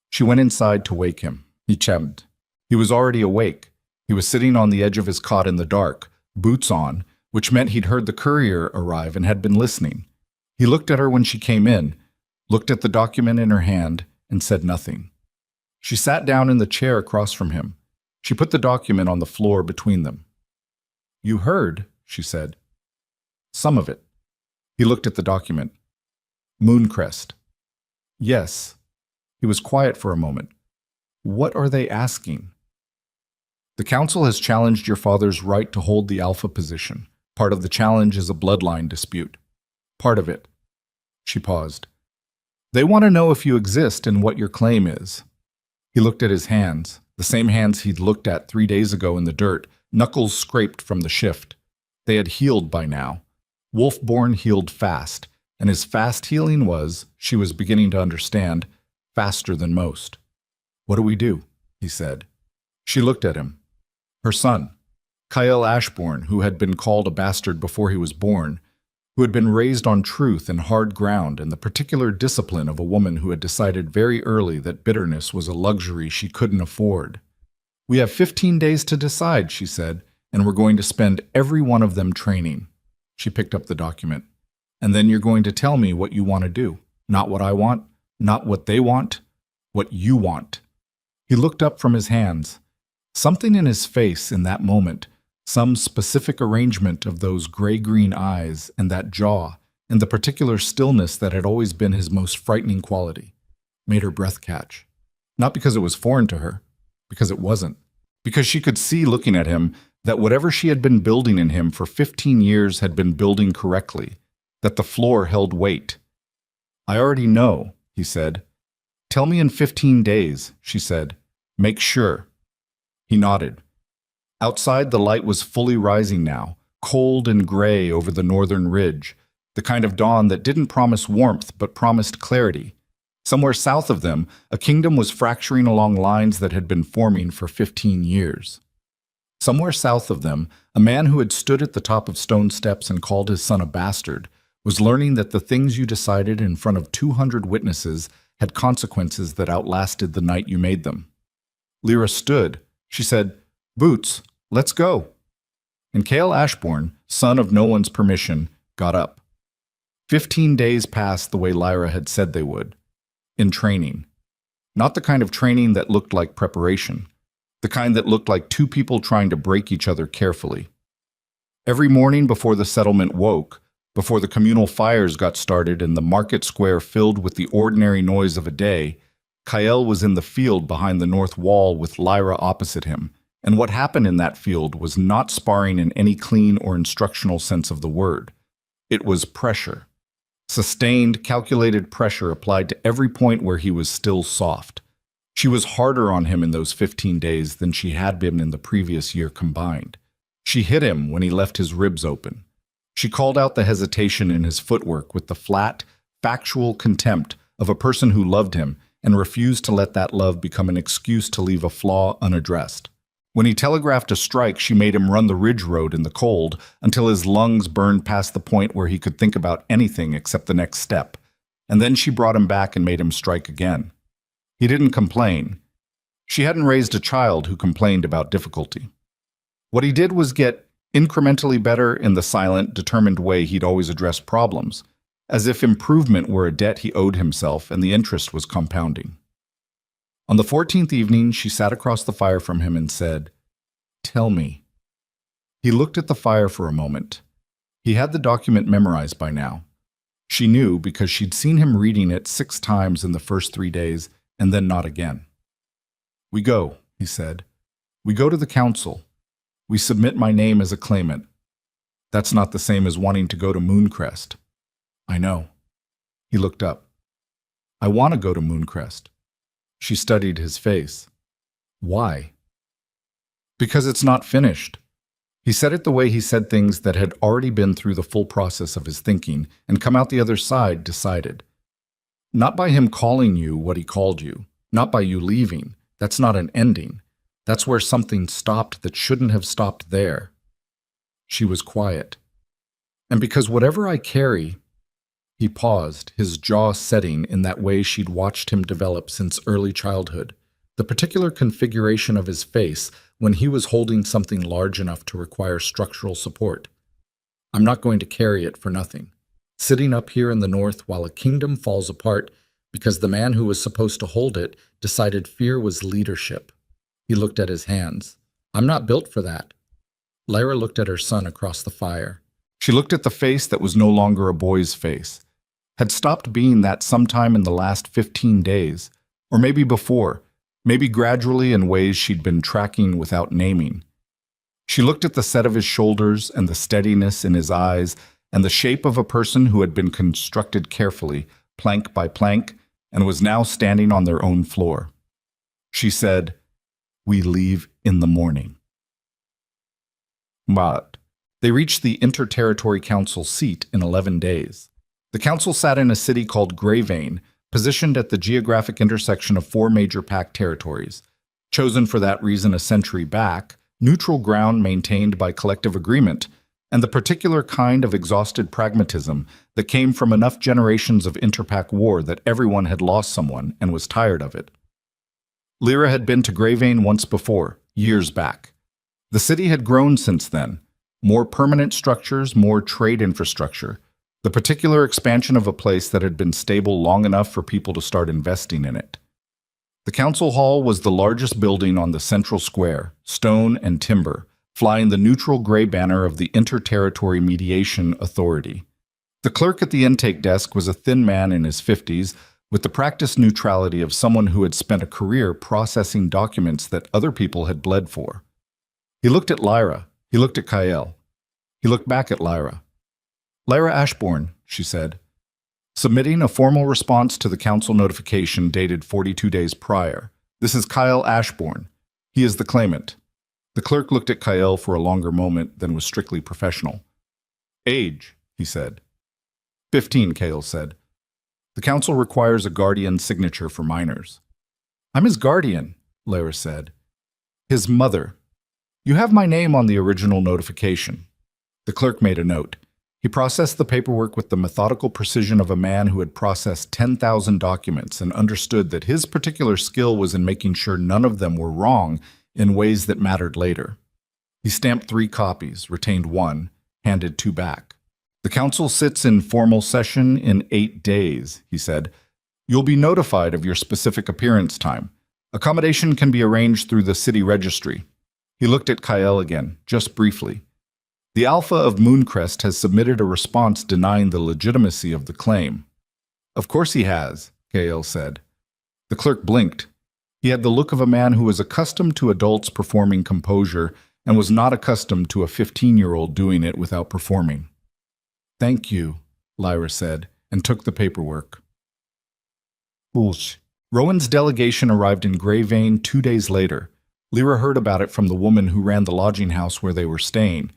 She went inside to wake him. He chemmed. He was already awake. He was sitting on the edge of his cot in the dark, boots on, which meant he'd heard the courier arrive and had been listening. He looked at her when she came in, looked at the document in her hand, and said nothing. She sat down in the chair across from him. She put the document on the floor between them. "You heard," she said. "Some of it." He looked at the document. "Mooncrest." "Yes." He was quiet for a moment. "What are they asking?" "The council has challenged your father's right to hold the alpha position. Part of the challenge is a bloodline dispute. Part of it." She paused. "They want to know if you exist and what your claim is." He looked at his hands, the same hands he'd looked at 3 days ago in the dirt, knuckles scraped from the shift. They had healed by now. Wolfborn healed fast, and his fast healing was, she was beginning to understand, faster than most. "What do we do?" he said. She looked at him. Her son, Kyle Ashbourne, who had been called a bastard before he was born, who had been raised on truth and hard ground and the particular discipline of a woman who had decided very early that bitterness was a luxury she couldn't afford. "We have 15 days to decide," she said, "and we're going to spend every one of them training." She picked up the document. "And then you're going to tell me what you want to do. Not what I want, not what they want, what you want." He looked up from his hands. Something in his face in that moment, some specific arrangement of those gray-green eyes and that jaw, and the particular stillness that had always been his most frightening quality, made her breath catch. Not because it was foreign to her, because it wasn't. Because she could see looking at him that whatever she had been building in him for 15 years had been building correctly, that the floor held weight. "I already know," he said. "Tell me in 15 days, she said. "Make sure." He nodded. Outside, the light was fully rising now, cold and gray over the northern ridge, the kind of dawn that didn't promise warmth but promised clarity. Somewhere south of them, a kingdom was fracturing along lines that had been forming for 15 years. Somewhere south of them, a man who had stood at the top of stone steps and called his son a bastard was learning that the things you decided in front of 200 witnesses had consequences that outlasted the night you made them. Lyra stood. She said, "Boots, let's go." And Cale Ashbourne, son of no one's permission, got up. 15 days passed the way Lyra had said they would. In training. Not the kind of training that looked like preparation. The kind that looked like two people trying to break each other carefully. Every morning before the settlement woke, before the communal fires got started and the market square filled with the ordinary noise of a day, Kyle was in the field behind the north wall with Lyra opposite him, and what happened in that field was not sparring in any clean or instructional sense of the word. It was pressure. Sustained, calculated pressure applied to every point where he was still soft. She was harder on him in those 15 days than she had been in the previous year combined. She hit him when he left his ribs open. She called out the hesitation in his footwork with the flat, factual contempt of a person who loved him and refused to let that love become an excuse to leave a flaw unaddressed. When he telegraphed a strike, she made him run the ridge road in the cold until his lungs burned past the point where he could think about anything except the next step. And then she brought him back and made him strike again. He didn't complain. She hadn't raised a child who complained about difficulty. What he did was get incrementally better in the silent, determined way he'd always addressed problems, as if improvement were a debt he owed himself and the interest was compounding. On the 14th evening, she sat across the fire from him and said, "Tell me." He looked at the fire for a moment. He had the document memorized by now. She knew because she'd seen him reading it 6 times in the first 3 days, and then not again. "We go," he said. "We go to the council. We submit my name as a claimant. That's not the same as wanting to go to Mooncrest." "I know." He looked up. "I want to go to Mooncrest." She studied his face. "Why?" "Because it's not finished." He said it the way he said things that had already been through the full process of his thinking and come out the other side decided. Not by him calling you what he called you, not by you leaving. That's not an ending. That's where something stopped that shouldn't have stopped there. She was quiet. "And because whatever I carry—" He paused, his jaw setting in that way she'd watched him develop since early childhood, the particular configuration of his face when he was holding something large enough to require structural support. "I'm not going to carry it for nothing. Sitting up here in the north while a kingdom falls apart because the man who was supposed to hold it decided fear was leadership." He looked at his hands. "I'm not built for that." Lyra looked at her son across the fire. She looked at the face that was no longer a boy's face, had stopped being that sometime in the last 15 days, or maybe before, maybe gradually in ways she'd been tracking without naming. She looked at the set of his shoulders and the steadiness in his eyes and the shape of a person who had been constructed carefully, plank by plank, and was now standing on their own floor. She said, "We leave in the morning." But they reached the Inter-Territory Council seat in 11 days. The council sat in a city called Greyvane, positioned at the geographic intersection of 4 major pact territories. Chosen for that reason a century back, neutral ground maintained by collective agreement, and the particular kind of exhausted pragmatism that came from enough generations of interpact war that everyone had lost someone and was tired of it. Lyra had been to Greyvane once before, years back. The city had grown since then. More permanent structures, more trade infrastructure. The particular expansion of a place that had been stable long enough for people to start investing in it. The council hall was the largest building on the central square, stone and timber, flying the neutral gray banner of the Inter-Territory Mediation Authority. The clerk at the intake desk was a thin man in his 50s, with the practiced neutrality of someone who had spent a career processing documents that other people had bled for. He looked at Lyra, He looked at Kyle. He looked back at Lyra. Lyra Ashbourne, she said, submitting a formal response to the council notification dated 42 days prior. This is Kyle Ashbourne. He is the claimant. The clerk looked at Kyle for a longer moment than was strictly professional. Age, he said. 15, Kyle said. The council requires a guardian signature for minors. I'm his guardian, Lyra said. His mother. You have my name on the original notification. The clerk made a note. He processed the paperwork with the methodical precision of a man who had processed 10,000 documents and understood that his particular skill was in making sure none of them were wrong in ways that mattered later. He stamped 3 copies, retained 1, handed 2 back. The council sits in formal session in 8 days, he said. You'll be notified of your specific appearance time. Accommodation can be arranged through the city registry. He looked at Kyle again, just briefly. The Alpha of Mooncrest has submitted a response denying the legitimacy of the claim. Of course he has, Kyle said. The clerk blinked. He had the look of a man who was accustomed to adults performing composure and was not accustomed to a 15-year-old doing it without performing. Thank you, Lyra said, and took the paperwork. Oosh. Rowan's delegation arrived in Greyvane 2 days later. Lyra heard about it from the woman who ran the lodging house where they were staying,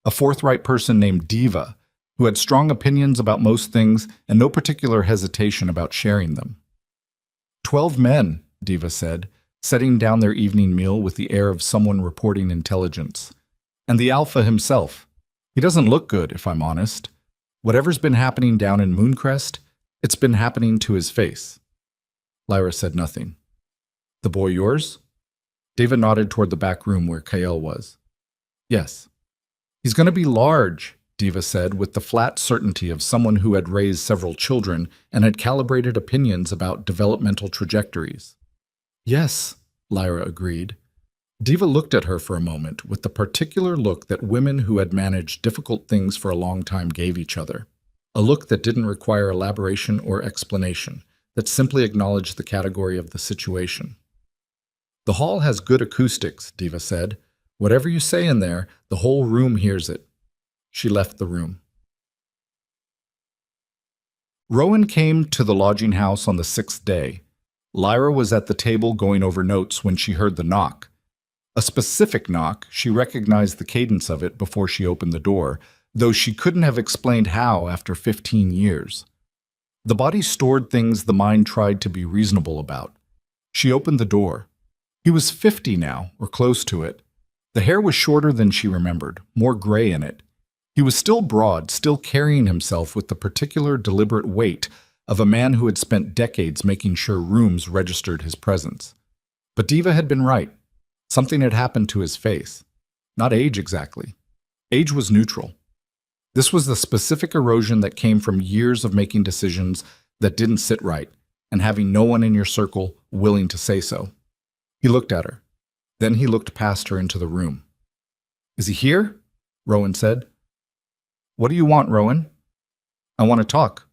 a forthright person named Diva, who had strong opinions about most things and no particular hesitation about sharing them. 12 men, Diva said, setting down their evening meal with the air of someone reporting intelligence. And the Alpha himself. He doesn't look good, if I'm honest. Whatever's been happening down in Mooncrest, it's been happening to his face. Lyra said nothing. The boy yours? Diva nodded toward the back room where Kyle was. Yes. He's going to be large, Diva said, with the flat certainty of someone who had raised several children and had calibrated opinions about developmental trajectories. Yes, Lyra agreed. Diva looked at her for a moment with the particular look that women who had managed difficult things for a long time gave each other. A look that didn't require elaboration or explanation, that simply acknowledged the category of the situation. The hall has good acoustics, Diva said. Whatever you say in there, the whole room hears it. She left the room. Rowan came to the lodging house on the 6th day. Lyra was at the table going over notes when she heard the knock. A specific knock, she recognized the cadence of it before she opened the door, though she couldn't have explained how after 15 years. The body stored things the mind tried to be reasonable about. She opened the door. He was 50 now, or close to it. The hair was shorter than she remembered, more gray in it. He was still broad, still carrying himself with the particular deliberate weight of a man who had spent decades making sure rooms registered his presence. But Diva had been right. Something had happened to his face. Not age exactly. Age was neutral. This was the specific erosion that came from years of making decisions that didn't sit right and having no one in your circle willing to say so. He looked at her. Then he looked past her into the room. Is he here? Rowan said. What do you want, Rowan? I want to talk.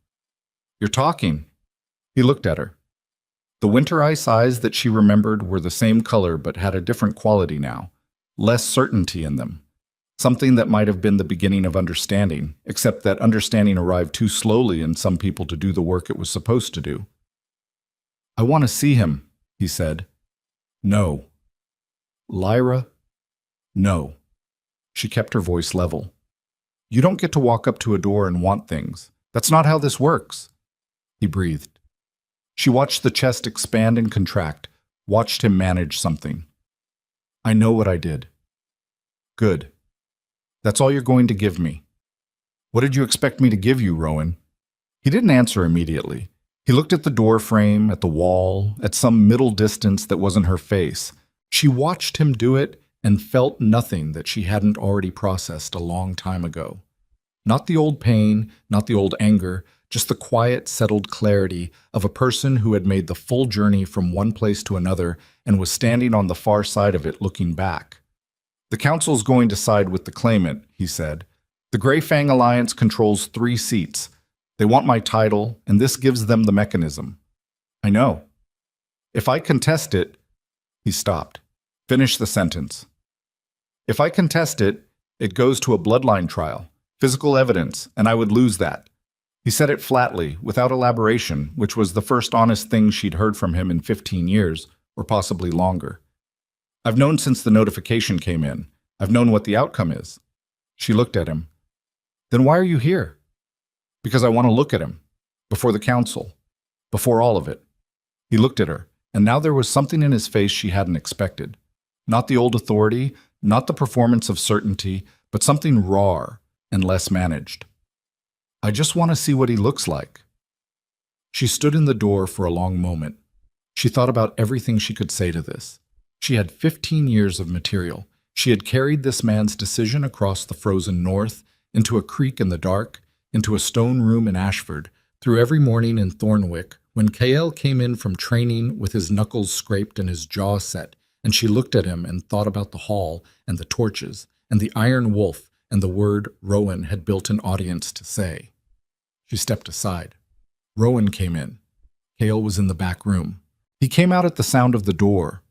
You're talking. He looked at her. The winter ice eyes that she remembered were the same color but had a different quality now, less certainty in them. Something that might have been the beginning of understanding, except that understanding arrived too slowly in some people to do the work it was supposed to do. I want to see him, he said. No. Lyra, no. She kept her voice level. You don't get to walk up to a door and want things. That's not how this works. He breathed. She watched the chest expand and contract, watched him manage something. I know what I did. Good. That's all you're going to give me. What did you expect me to give you, Rowan? He didn't answer immediately. He looked at the door frame, at the wall, at some middle distance that wasn't her face. She watched him do it and felt nothing that she hadn't already processed a long time ago. Not the old pain, not the old anger, just the quiet, settled clarity of a person who had made the full journey from one place to another and was standing on the far side of it looking back. The council's going to side with the claimant, he said. The Grey Fang Alliance controls 3 seats. They want my title, and this gives them the mechanism. I know. If I contest it, he stopped. Finish the sentence. If I contest it, It goes to a bloodline trial, physical evidence, and I would lose that. He said it flatly, without elaboration, which was the first honest thing she'd heard from him in 15 years, or possibly longer. I've known since the notification came in. I've known what the outcome is. She looked at him. Then why are you here? Because I want to look at him. Before the council. Before all of it. He looked at her, and now there was something in his face she hadn't expected. Not the old authority, not the performance of certainty, but something raw and less managed. I just want to see what he looks like. She stood in the door for a long moment. She thought about everything she could say to this. She had 15 years of material. She had carried this man's decision across the frozen north, into a creek in the dark, into a stone room in Ashford, through every morning in Thornwick, when Kael came in from training with his knuckles scraped and his jaw set, and she looked at him and thought about the hall and the torches and the iron wolf and the word Rowan had built an audience to say. She stepped aside. Rowan came in. Kael was in the back room. He came out at the sound of the door.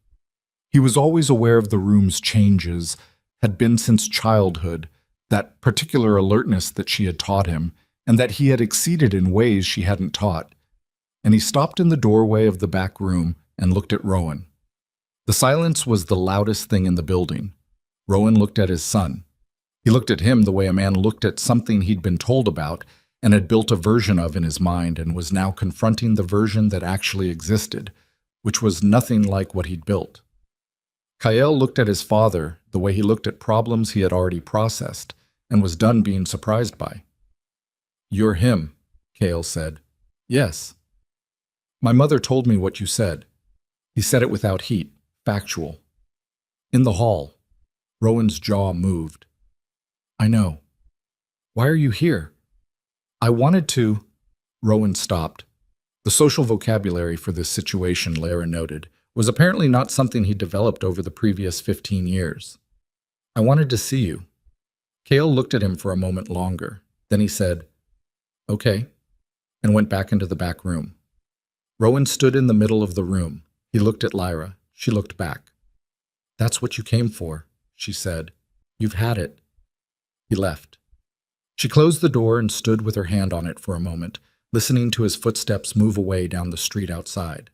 He was always aware of the room's changes, had been since childhood, that particular alertness that she had taught him, and that he had exceeded in ways she hadn't taught. And he stopped in the doorway of the back room and looked at Rowan. The silence was the loudest thing in the building. Rowan looked at his son. He looked at him the way a man looked at something he'd been told about and had built a version of in his mind and was now confronting the version that actually existed, which was nothing like what he'd built. Kael looked at his father the way he looked at problems he had already processed and was done being surprised by. "You're him," Kael said. "Yes." "My mother told me what you said." He said it without heat, factual. "In the hall." Rowan's jaw moved. "I know." "Why are you here?" "I wanted to—" Rowan stopped. The social vocabulary for this situation, Lara noted, was apparently not something he developed over the previous 15 years. "I wanted to see you." Kael looked at him for a moment longer. Then he said, "Okay," and went back into the back room. Rowan stood in the middle of the room. He looked at Lyra. She looked back. "That's what you came for," she said. "You've had it." He left. She closed the door and stood with her hand on it for a moment, listening to his footsteps move away down the street outside.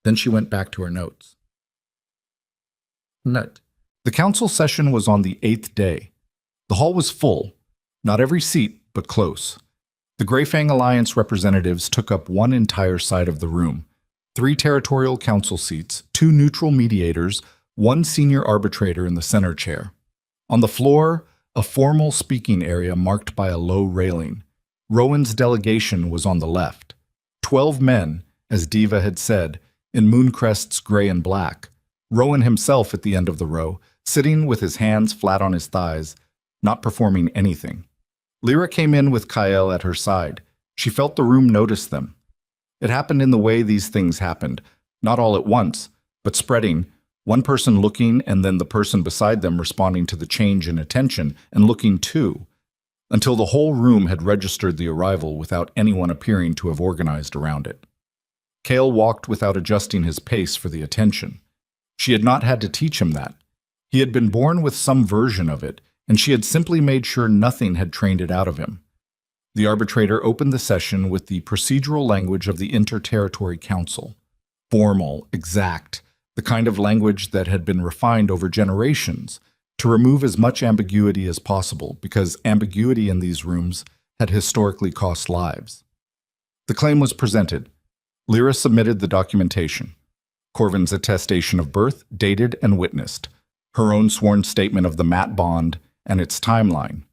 Then she went back to her notes. Note: the council session was on the 8th day. The hall was full, not every seat, but close. The Greyfang Alliance representatives took up one entire side of the room. 3 territorial council seats, 2 neutral mediators, 1 senior arbitrator in the center chair. On the floor, a formal speaking area marked by a low railing. Rowan's delegation was on the left. 12 men, as Diva had said, in Mooncrest's gray and black. Rowan himself at the end of the row, sitting with his hands flat on his thighs, not performing anything. Lyra came in with Kael at her side. She felt the room notice them. It happened in the way these things happened, not all at once, but spreading, one person looking and then the person beside them responding to the change in attention and looking too, until the whole room had registered the arrival without anyone appearing to have organized around it. Kael walked without adjusting his pace for the attention. She had not had to teach him that. He had been born with some version of it, and she had simply made sure nothing had trained it out of him. The arbitrator opened the session with the procedural language of the Inter-Territory Council. Formal, exact, the kind of language that had been refined over generations to remove as much ambiguity as possible, because ambiguity in these rooms had historically cost lives. The claim was presented. Lyra submitted the documentation. Corvin's attestation of birth, dated and witnessed. Her own sworn statement of the Matt bond and its timeline.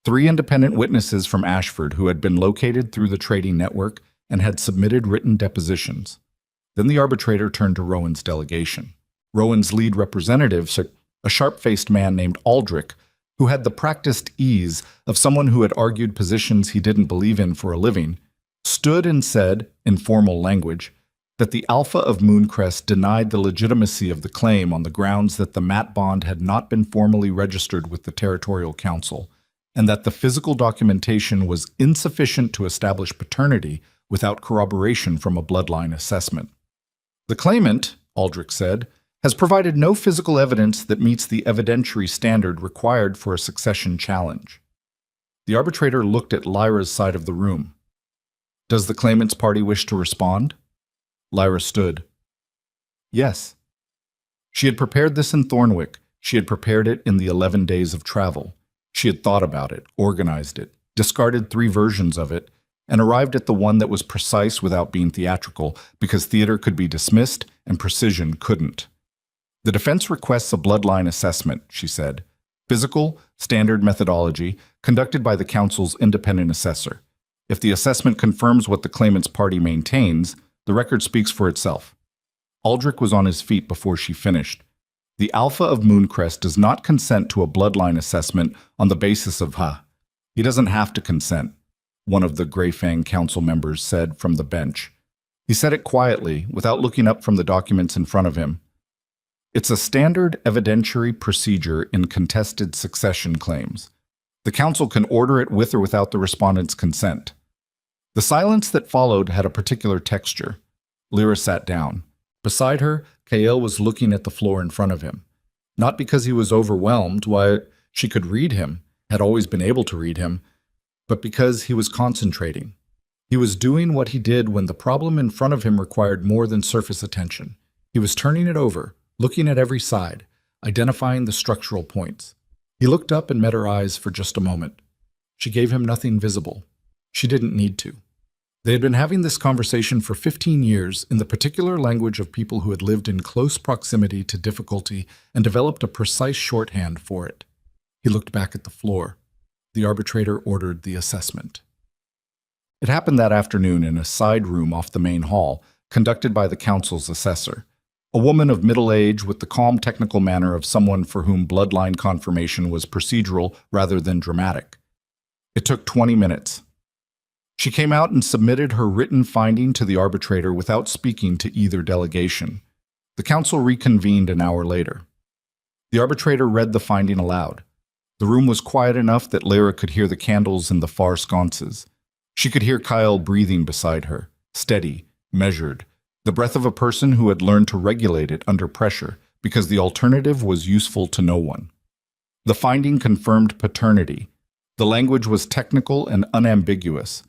3 independent witnesses from Ashford who had been located through the trading network and had submitted written depositions. Then the arbitrator turned to Rowan's delegation. Rowan's lead representative, a sharp-faced man named Aldrich, who had the practiced ease of someone who had argued positions he didn't believe in for a living, stood and said, in formal language, that the Alpha of Mooncrest denied the legitimacy of the claim on the grounds that the Matt bond had not been formally registered with the Territorial Council, and that the physical documentation was insufficient to establish paternity without corroboration from a bloodline assessment. The claimant, Aldrich said, has provided no physical evidence that meets the evidentiary standard required for a succession challenge. The arbitrator looked at Lyra's side of the room. Does the claimant's party wish to respond? Lyra stood. Yes. She had prepared this in Thornwick. She had prepared it in the 11 days of travel. She had thought about it, organized it, discarded 3 versions of it, and arrived at the one that was precise without being theatrical, because theater could be dismissed and precision couldn't. The defense requests a bloodline assessment, she said. Physical, standard methodology, conducted by the counsel's independent assessor. If the assessment confirms what the claimant's party maintains, the record speaks for itself. Aldrich was on his feet before she finished. The Alpha of Mooncrest does not consent to a bloodline assessment on the basis of He doesn't have to consent, one of the Greyfang council members said from the bench. He said it quietly, without looking up from the documents in front of him. It's a standard evidentiary procedure in contested succession claims. The council can order it with or without the respondent's consent. The silence that followed had a particular texture. Lyra sat down. Beside her, Kael was looking at the floor in front of him. Not because he was overwhelmed, why, she could read him, had always been able to read him, but because he was concentrating. He was doing what he did when the problem in front of him required more than surface attention. He was turning it over, looking at every side, identifying the structural points. He looked up and met her eyes for just a moment. She gave him nothing visible. She didn't need to. They had been having this conversation for 15 years in the particular language of people who had lived in close proximity to difficulty and developed a precise shorthand for it. He looked back at the floor. The arbitrator ordered the assessment. It happened that afternoon in a side room off the main hall, conducted by the council's assessor, a woman of middle age with the calm technical manner of someone for whom bloodline confirmation was procedural rather than dramatic. It took 20 minutes. She came out and submitted her written finding to the arbitrator without speaking to either delegation. The council reconvened an hour later. The arbitrator read the finding aloud. The room was quiet enough that Lyra could hear the candles in the far sconces. She could hear Kyle breathing beside her, steady, measured, the breath of a person who had learned to regulate it under pressure because the alternative was useful to no one. The finding confirmed paternity. The language was technical and unambiguous.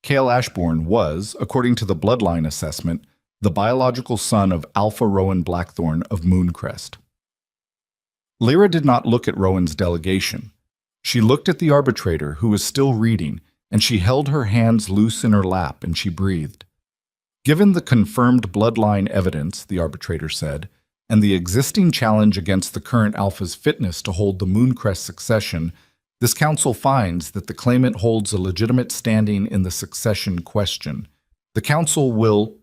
Cale Ashbourne was, according to the bloodline assessment, the biological son of Alpha Rowan Blackthorn of Mooncrest. Lyra did not look at Rowan's delegation. She looked at the arbitrator, who was still reading, and she held her hands loose in her lap and she breathed. Given the confirmed bloodline evidence, the arbitrator said, and the existing challenge against the current Alpha's fitness to hold the Mooncrest succession, this council finds that the claimant holds a legitimate standing in the succession question. The council will...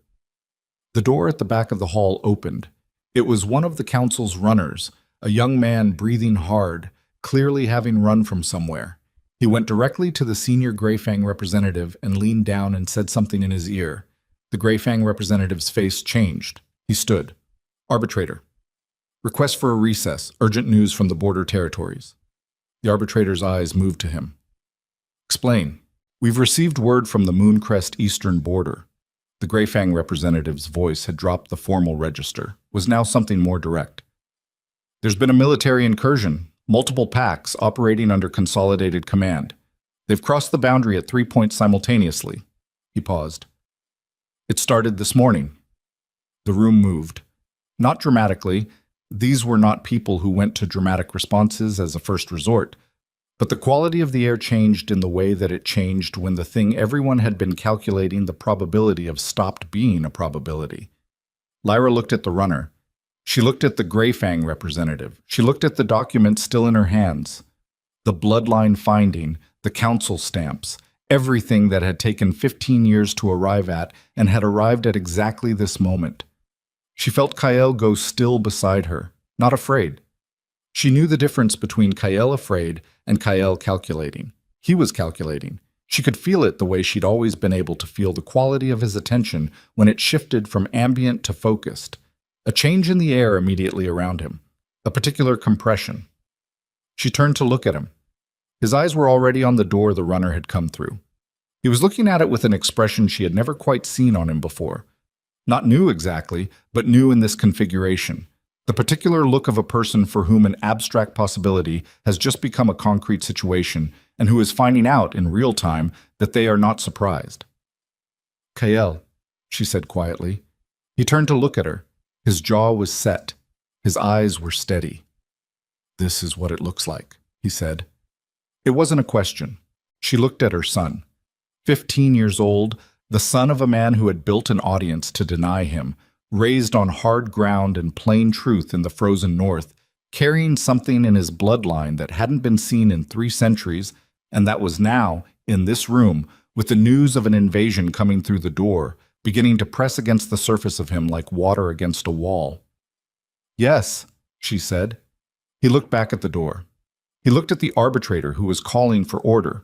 The door at the back of the hall opened. It was one of the council's runners, a young man breathing hard, clearly having run from somewhere. He went directly to the senior Greyfang representative and leaned down and said something in his ear. The Greyfang representative's face changed. He stood. Arbitrator. Request for a recess. Urgent news from the border territories. The arbitrator's eyes moved to him. Explain. We've received word from the Mooncrest eastern border. The Greyfang representative's voice had dropped the formal register, was now something more direct. There's been a military incursion, multiple packs operating under consolidated command. They've crossed the boundary at 3 points simultaneously. He paused. It started this morning. The room moved. Not dramatically. These were not people who went to dramatic responses as a first resort, but the quality of the air changed in the way that it changed when the thing everyone had been calculating the probability of stopped being a probability. Lyra looked at the runner. She looked at the Greyfang representative. She looked at the document still in her hands. The bloodline finding, the council stamps, everything that had taken 15 years to arrive at and had arrived at exactly this moment. She felt Kael go still beside her, not afraid. She knew the difference between Kael afraid and Kael calculating. He was calculating. She could feel it the way she'd always been able to feel the quality of his attention when it shifted from ambient to focused. A change in the air immediately around him, a particular compression. She turned to look at him. His eyes were already on the door the runner had come through. He was looking at it with an expression she had never quite seen on him before. Not new exactly, but new in this configuration. The particular look of a person for whom an abstract possibility has just become a concrete situation and who is finding out in real time that they are not surprised. Kael, she said quietly. He turned to look at her. His jaw was set. His eyes were steady. This is what it looks like, he said. It wasn't a question. She looked at her son. 15 years old, the son of a man who had built an audience to deny him, raised on hard ground and plain truth in the frozen north, carrying something in his bloodline that hadn't been seen in 3 centuries, and that was now, in this room, with the news of an invasion coming through the door, beginning to press against the surface of him like water against a wall. Yes, she said. He looked back at the door. He looked at the arbitrator who was calling for order.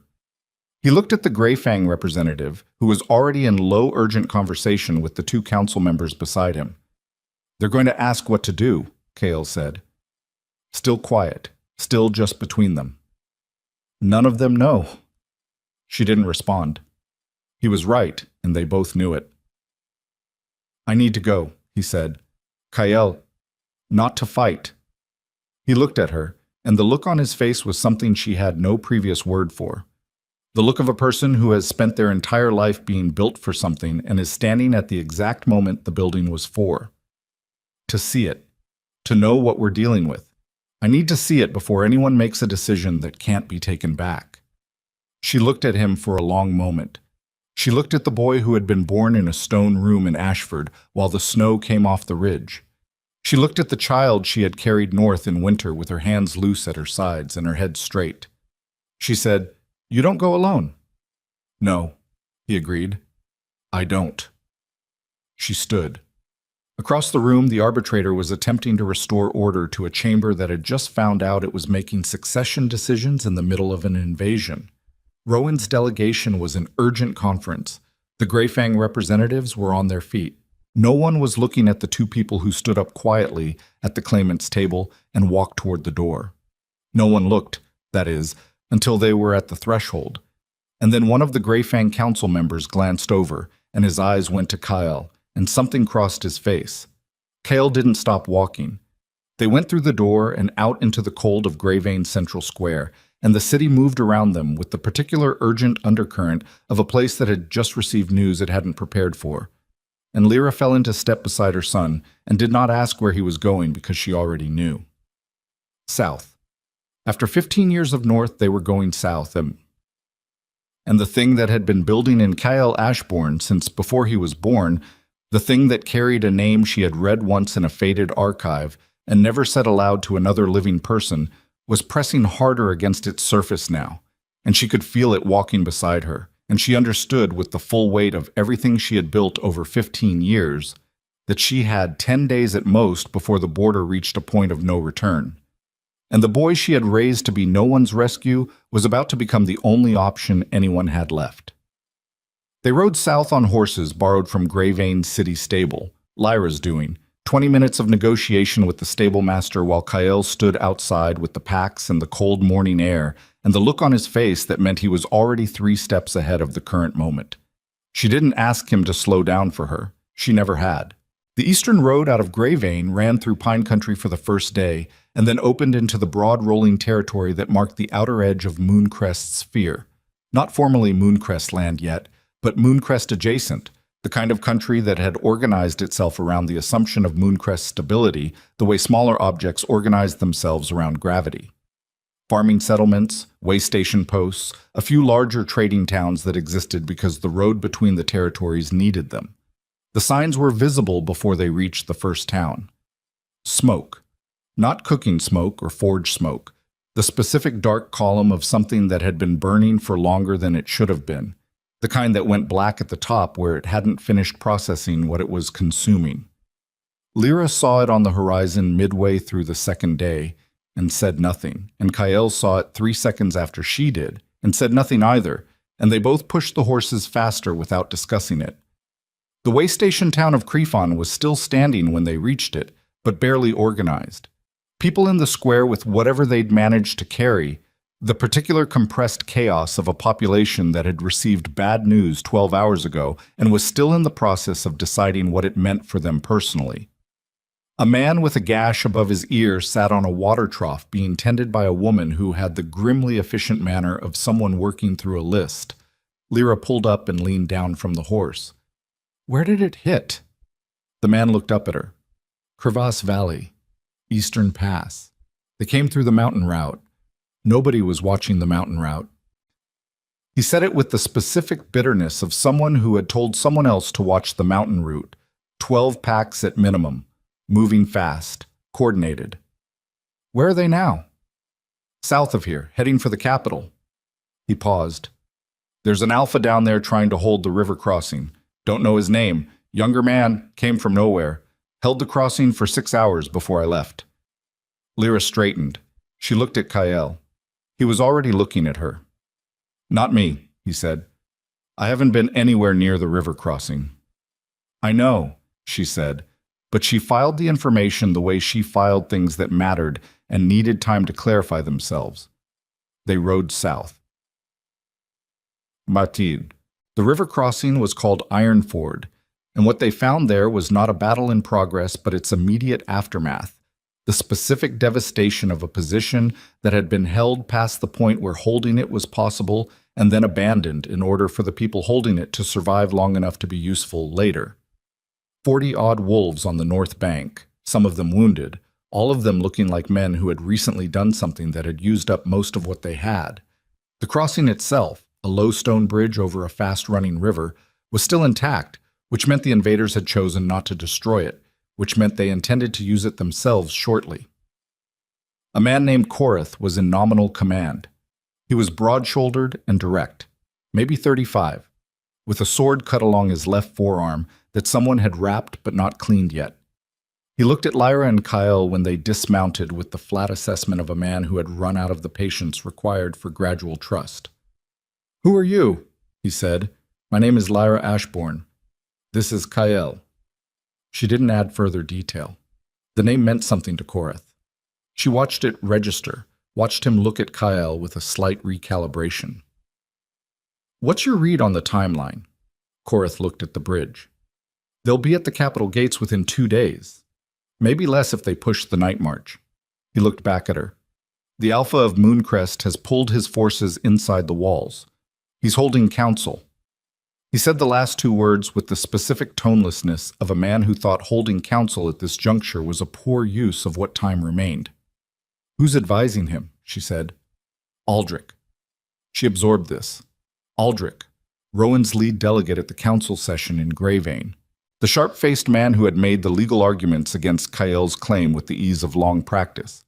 He looked at the Greyfang representative, who was already in low, urgent conversation with the 2 council members beside him. They're going to ask what to do, Kael said. Still quiet, still just between them. None of them know. She didn't respond. He was right, and they both knew it. I need to go, he said. Kael, not to fight. He looked at her, and the look on his face was something she had no previous word for. The look of a person who has spent their entire life being built for something and is standing at the exact moment the building was for. To see it. To know what we're dealing with. I need to see it before anyone makes a decision that can't be taken back. She looked at him for a long moment. She looked at the boy who had been born in a stone room in Ashford while the snow came off the ridge. She looked at the child she had carried north in winter with her hands loose at her sides and her head straight. She said, You don't go alone. No, he agreed. I don't. She stood. Across the room, the arbitrator was attempting to restore order to a chamber that had just found out it was making succession decisions in the middle of an invasion. Rowan's delegation was in urgent conference. The Greyfang representatives were on their feet. No one was looking at the 2 people who stood up quietly at the claimant's table and walked toward the door. No one looked, that is, until they were at the threshold. And then one of the Greyfang council members glanced over, and his eyes went to Kael, and something crossed his face. Kael didn't stop walking. They went through the door and out into the cold of Greyvane Central Square, and the city moved around them with the particular urgent undercurrent of a place that had just received news it hadn't prepared for. And Lyra fell into step beside her son and did not ask where he was going because she already knew. South. After 15 years of north, they were going south, and the thing that had been building in Kael Ashbourne since before he was born, the thing that carried a name she had read once in a faded archive and never said aloud to another living person, was pressing harder against its surface now, and she could feel it walking beside her, and she understood with the full weight of everything she had built over 15 years that she had 10 days at most before the border reached a point of no return. And the boy she had raised to be no one's rescue was about to become the only option anyone had left. They rode south on horses borrowed from Greyvane City Stable, Lyra's doing, 20 minutes of negotiation with the stable master while Kael stood outside with the packs and the cold morning air and the look on his face that meant he was already 3 steps ahead of the current moment. She didn't ask him to slow down for her. She never had. The eastern road out of Greyvane ran through pine country for the first day and then opened into the broad rolling territory that marked the outer edge of Mooncrest Sphere. Not formally Mooncrest land yet, but Mooncrest adjacent, the kind of country that had organized itself around the assumption of Mooncrest stability the way smaller objects organized themselves around gravity. Farming settlements, way station posts, a few larger trading towns that existed because the road between the territories needed them. The signs were visible before they reached the first town. Smoke. Not cooking smoke or forge smoke. The specific dark column of something that had been burning for longer than it should have been. The kind that went black at the top where it hadn't finished processing what it was consuming. Lyra saw it on the horizon midway through the second day and said nothing, and Kael saw it 3 seconds after she did and said nothing either, and they both pushed the horses faster without discussing it. The way station town of Crefon was still standing when they reached it, but barely organized. People in the square with whatever they'd managed to carry, the particular compressed chaos of a population that had received bad news 12 hours ago and was still in the process of deciding what it meant for them personally. A man with a gash above his ear sat on a water trough being tended by a woman who had the grimly efficient manner of someone working through a list. Lyra pulled up and leaned down from the horse. Where did it hit? The man looked up at her. Crevasse Valley, Eastern Pass. They came through the mountain route. Nobody was watching the mountain route. He said it with the specific bitterness of someone who had told someone else to watch the mountain route. 12 packs at minimum, moving fast, coordinated. Where are they now? South of here, heading for the capital. He paused. There's an alpha down there trying to hold the river crossing. Don't know his name. Younger man, came from nowhere. Held the crossing for 6 hours before I left. Lyra straightened. She looked at Kyle. He was already looking at her. Not me, he said. I haven't been anywhere near the river crossing. I know, she said, but she filed the information the way she filed things that mattered and needed time to clarify themselves. They rode south. Matilde. The river crossing was called Iron Ford, and what they found there was not a battle in progress but its immediate aftermath, the specific devastation of a position that had been held past the point where holding it was possible and then abandoned in order for the people holding it to survive long enough to be useful later. 40-odd wolves on the north bank, some of them wounded, all of them looking like men who had recently done something that had used up most of what they had. The crossing itself, a low stone bridge over a fast-running river, was still intact, which meant the invaders had chosen not to destroy it, which meant they intended to use it themselves shortly. A man named Korath was in nominal command. He was broad-shouldered and direct, maybe 35, with a sword cut along his left forearm that someone had wrapped but not cleaned yet. He looked at Lyra and Kyle when they dismounted with the flat assessment of a man who had run out of the patience required for gradual trust. "Who are you?" he said. "My name is Lyra Ashbourne. This is Kyle." She didn't add further detail. The name meant something to Korath. She watched it register, watched him look at Kyle with a slight recalibration. "What's your read on the timeline?" Korath looked at the bridge. "They'll be at the capital gates within 2 days. Maybe less if they push the night march." He looked back at her. "The Alpha of Mooncrest has pulled his forces inside the walls. He's holding council." He said the last 2 words with the specific tonelessness of a man who thought holding council at this juncture was a poor use of what time remained. "Who's advising him?" she said. "Aldrich." She absorbed this. Aldrich, Rowan's lead delegate at the council session in Greyvein. The sharp-faced man who had made the legal arguments against Kyle's claim with the ease of long practice.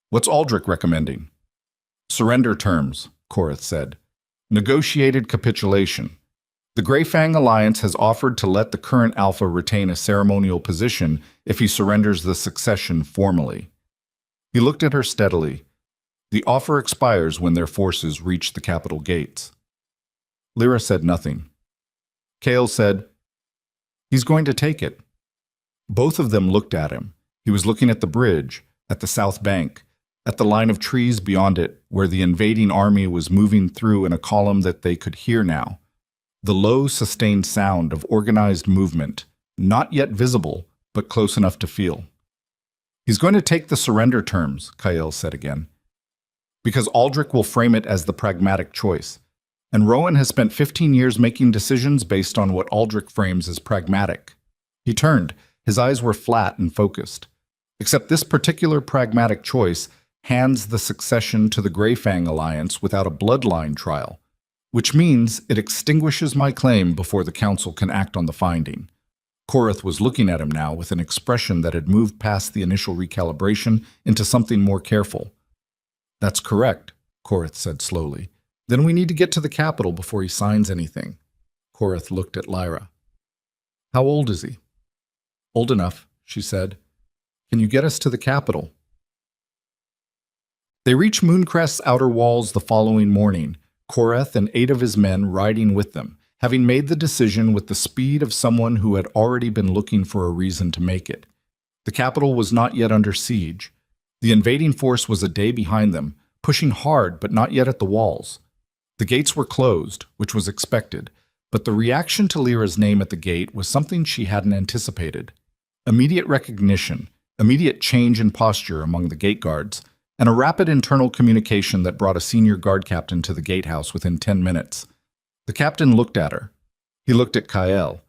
"What's Aldrich recommending?" "Surrender terms," Korath said. "Negotiated capitulation. The Greyfang Alliance has offered to let the current Alpha retain a ceremonial position if he surrenders the succession formally." He looked at her steadily. "The offer expires when their forces reach the capital gates." Lyra said nothing. Kale said, "He's going to take it." Both of them looked at him. He was looking at the bridge, at the south bank, at the line of trees beyond it where the invading army was moving through in a column that they could hear now. The low, sustained sound of organized movement, not yet visible, but close enough to feel. "He's going to take the surrender terms," Kyle said again, "because Aldrich will frame it as the pragmatic choice. And Rowan has spent 15 years making decisions based on what Aldrich frames as pragmatic." He turned. His eyes were flat and focused. "Except this particular pragmatic choice hands the succession to the Greyfang Alliance without a bloodline trial, which means it extinguishes my claim before the council can act on the finding." Korath was looking at him now with an expression that had moved past the initial recalibration into something more careful. "That's correct," Korath said slowly. "Then we need to get to the capital before he signs anything." Korath looked at Lyra. "How old is he?" "Old enough," she said. "Can you get us to the capital?" They reached Mooncrest's outer walls the following morning, Korath and 8 of his men riding with them, having made the decision with the speed of someone who had already been looking for a reason to make it. The capital was not yet under siege. The invading force was a day behind them, pushing hard but not yet at the walls. The gates were closed, which was expected, but the reaction to Lyra's name at the gate was something she hadn't anticipated. Immediate recognition, immediate change in posture among the gate guards, and a rapid internal communication that brought a senior guard captain to the gatehouse within 10 minutes. The captain looked at her. He looked at Kyle.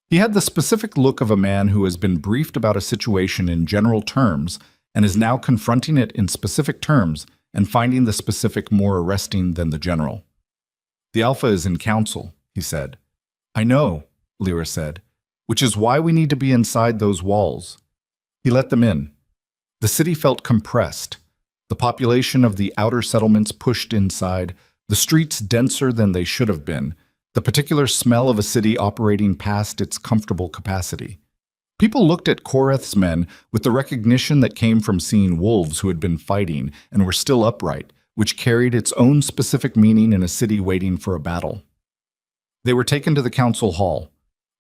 He had the specific look of a man who has been briefed about a situation in general terms and is now confronting it in specific terms and finding the specific more arresting than the general. "The Alpha is in council," he said. "I know," Lyra said, "which is why we need to be inside those walls." He let them in. The city felt compressed. The population of the outer settlements pushed inside, the streets denser than they should have been, the particular smell of a city operating past its comfortable capacity. People looked at Koreth's men with the recognition that came from seeing wolves who had been fighting and were still upright, which carried its own specific meaning in a city waiting for a battle. They were taken to the council hall.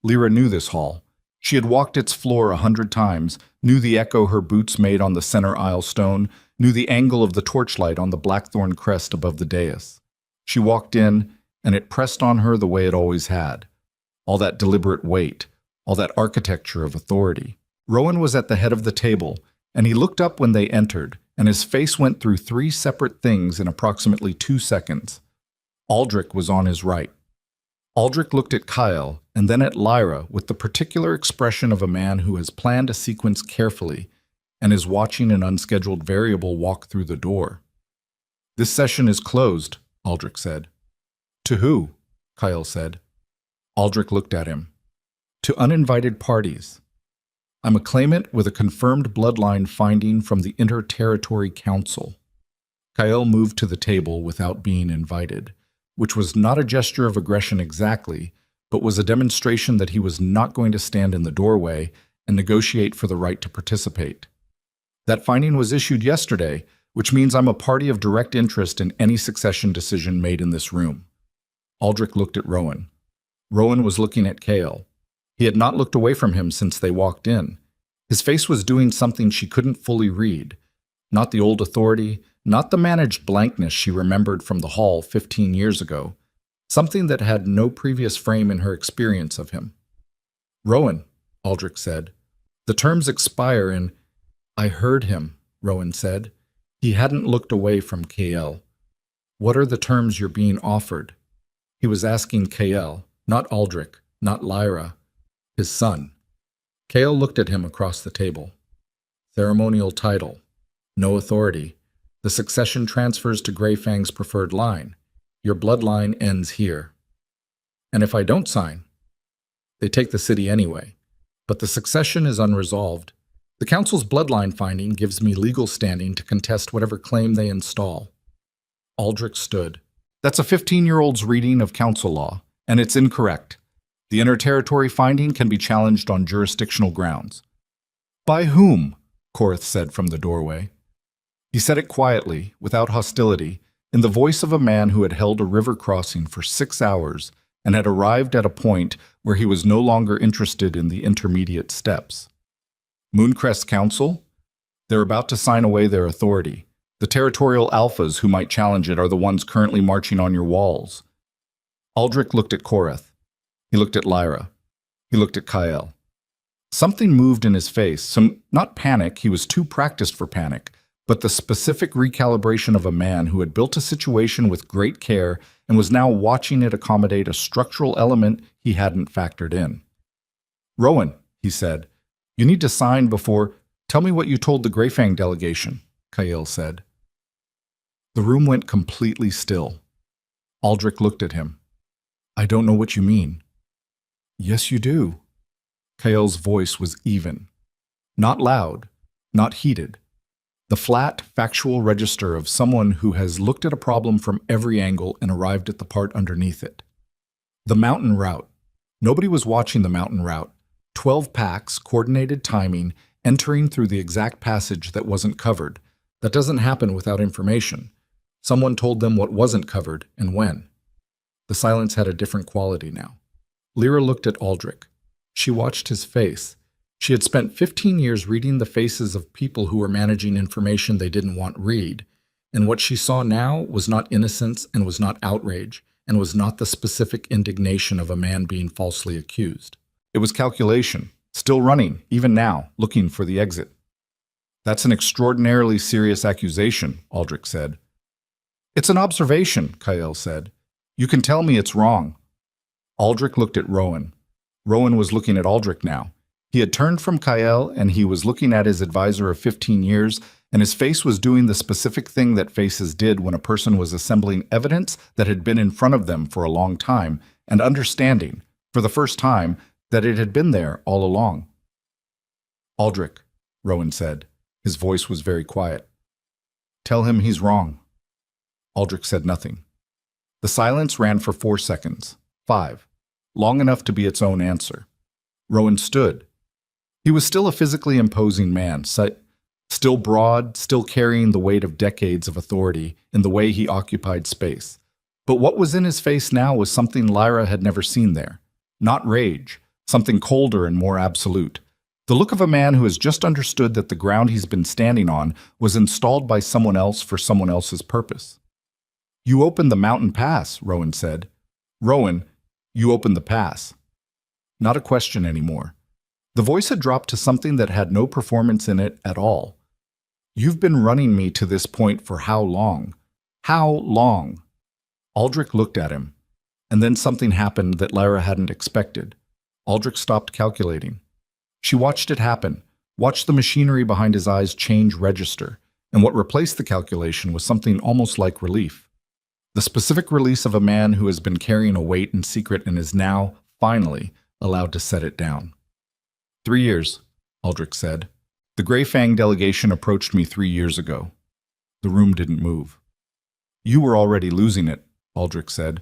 Lyra knew this hall. She had walked its floor 100 times, knew the echo her boots made on the center aisle stone, knew the angle of the torchlight on the blackthorn crest above the dais. She walked in, and it pressed on her the way it always had. All that deliberate weight, all that architecture of authority. Rowan was at the head of the table, and he looked up when they entered, and his face went through 3 separate things in approximately 2 seconds. Aldrich was on his right. Aldrich looked at Kyle and then at Lyra with the particular expression of a man who has planned a sequence carefully and is watching an unscheduled variable walk through the door. "This session is closed," Aldrich said. "To who?" Kyle said. Aldrich looked at him. "To uninvited parties. I'm a claimant with a confirmed bloodline finding from the Inter-Territory Council." Kyle moved to the table without being invited, which was not a gesture of aggression exactly, but was a demonstration that he was not going to stand in the doorway and negotiate for the right to participate. "That finding was issued yesterday, which means I'm a party of direct interest in any succession decision made in this room." Aldrich looked at Rowan. Rowan was looking at Kale. He had not looked away from him since they walked in. His face was doing something she couldn't fully read. Not the old authority, not the managed blankness she remembered from the hall 15 years ago. Something that had no previous frame in her experience of him. "Rowan," Aldrich said, "the terms expire in—" "I heard him," Rowan said. He hadn't looked away from Kale. "What are the terms you're being offered?" He was asking Kale, not Aldrich, not Lyra, his son. Kale looked at him across the table. "Ceremonial title. No authority. The succession transfers to Greyfang's preferred line. Your bloodline ends here. And if I don't sign?" "They take the city anyway. But the succession is unresolved. The council's bloodline finding gives me legal standing to contest whatever claim they install." Aldrich stood. "That's a 15-year-old's reading of council law, and it's incorrect. The inter-territory finding can be challenged on jurisdictional grounds." "By whom?" Koreth said from the doorway. He said it quietly, without hostility, in the voice of a man who had held a river crossing for 6 hours and had arrived at a point where he was no longer interested in the intermediate steps. "Mooncrest Council? They're about to sign away their authority. The territorial alphas who might challenge it are the ones currently marching on your walls." Aldrich looked at Koreth. He looked at Lyra. He looked at Kyle. Something moved in his face, not panic, he was too practiced for panic, but the specific recalibration of a man who had built a situation with great care and was now watching it accommodate a structural element he hadn't factored in. "Rowan," he said, "you need to sign before—" "Tell me what you told the Greyfang delegation," Kyle said. The room went completely still. Aldrich looked at him. "I don't know what you mean." "Yes, you do." Kyle's voice was even. Not loud, not heated. The flat, factual register of someone who has looked at a problem from every angle and arrived at the part underneath it. The mountain route. Nobody was watching the mountain route. 12 packs, coordinated timing, entering through the exact passage that wasn't covered. That doesn't happen without information. Someone told them what wasn't covered and when. The silence had a different quality now. Lyra looked at Aldrich. She watched his face. She had spent 15 years reading the faces of people who were managing information they didn't want read, and what she saw now was not innocence and was not outrage, and was not the specific indignation of a man being falsely accused. It was calculation, Still running, even now, looking for the exit. That's an extraordinarily serious accusation, Aldrich said. It's an observation, Kael said. You can tell me it's wrong. Aldrich looked at Rowan. Rowan was looking at Aldrich now. He had turned from Kael and he was looking at his advisor of 15 years, and his face was doing the specific thing that faces did when a person was assembling evidence that had been in front of them for a long time and understanding, for the first time, that it had been there all along. Aldrich, Rowan said. His voice was very quiet. Tell him he's wrong. Aldrich said nothing. The silence ran for 4 seconds, 5, long enough to be its own answer. Rowan stood. He was still a physically imposing man, still broad, still carrying the weight of decades of authority in the way he occupied space. But what was in his face now was something Lyra had never seen there. Not rage, something colder and more absolute. The look of a man who has just understood that the ground he's been standing on was installed by someone else for someone else's purpose. You opened the mountain pass, Rowan said. Rowan, you opened the pass. Not a question anymore. The voice had dropped to something that had no performance in it at all. You've been running me to this point for how long? How long? Aldrich looked at him, and then something happened that Lyra hadn't expected. Aldrich stopped calculating. She watched it happen, watched the machinery behind his eyes change register, and what replaced the calculation was something almost like relief. The specific release of a man who has been carrying a weight in secret and is now, finally, allowed to set it down. 3 years, Aldrich said. The Grey Fang delegation approached me 3 years ago. The room didn't move. You were already losing it, Aldrich said.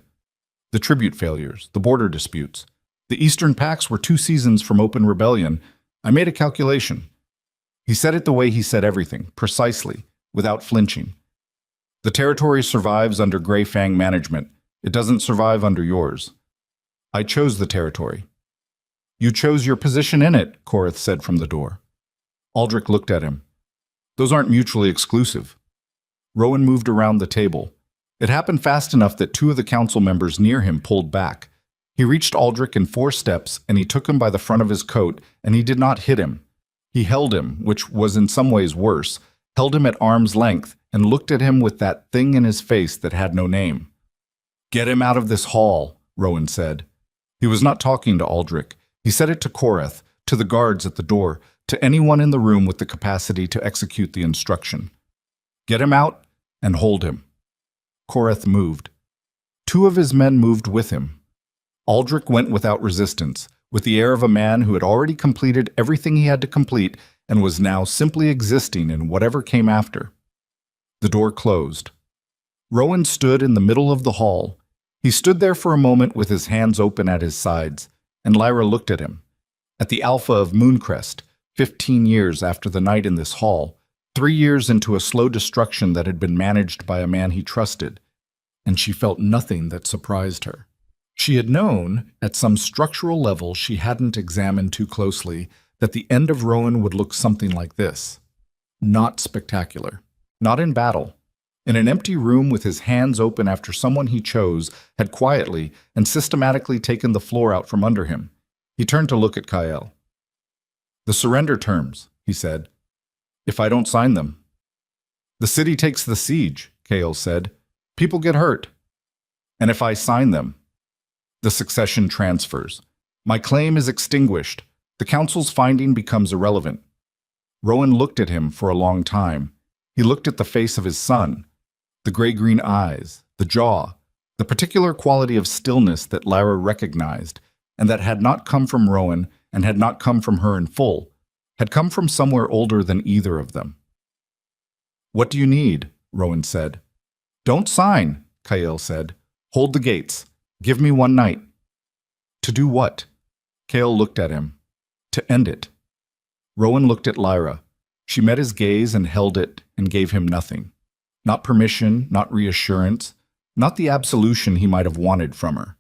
The tribute failures, the border disputes. The Eastern Pacts were 2 seasons from open rebellion. I made a calculation. He said it the way he said everything, precisely, without flinching. The territory survives under Grey Fang management. It doesn't survive under yours. I chose the territory. You chose your position in it, Korath said from the door. Aldrich looked at him. Those aren't mutually exclusive. Rowan moved around the table. It happened fast enough that 2 of the council members near him pulled back. He reached Aldrich in 4 steps, and he took him by the front of his coat, and he did not hit him. He held him, which was in some ways worse, held him at arm's length, and looked at him with that thing in his face that had no name. Get him out of this hall, Rowan said. He was not talking to Aldrich. He said it to Korath, to the guards at the door, to anyone in the room with the capacity to execute the instruction. Get him out and hold him. Korath moved. 2 of his men moved with him. Aldrich went without resistance, with the air of a man who had already completed everything he had to complete and was now simply existing in whatever came after. The door closed. Rowan stood in the middle of the hall. He stood there for a moment with his hands open at his sides, and Lyra looked at him. At the Alpha of Mooncrest, 15 years after the night in this hall, 3 years into a slow destruction that had been managed by a man he trusted, and she felt nothing that surprised her. She had known, at some structural level she hadn't examined too closely, that the end of Rowan would look something like this. Not spectacular. Not in battle. In an empty room with his hands open after someone he chose had quietly and systematically taken the floor out from under him. He turned to look at Kael. The surrender terms, he said. If I don't sign them. The city takes the siege, Kael said. People get hurt. And if I sign them. The succession transfers. My claim is extinguished. The council's finding becomes irrelevant. Rowan looked at him for a long time. He looked at the face of his son, the gray-green eyes, the jaw, the particular quality of stillness that Lyra recognized, and that had not come from Rowan and had not come from her in full, had come from somewhere older than either of them. What do you need? Rowan said. Don't sign, Kael said. Hold the gates. Give me 1 night. To do what? Kael looked at him. To end it. Rowan looked at Lyra. She met his gaze and held it and gave him nothing. Not permission, not reassurance, not the absolution he might have wanted from her.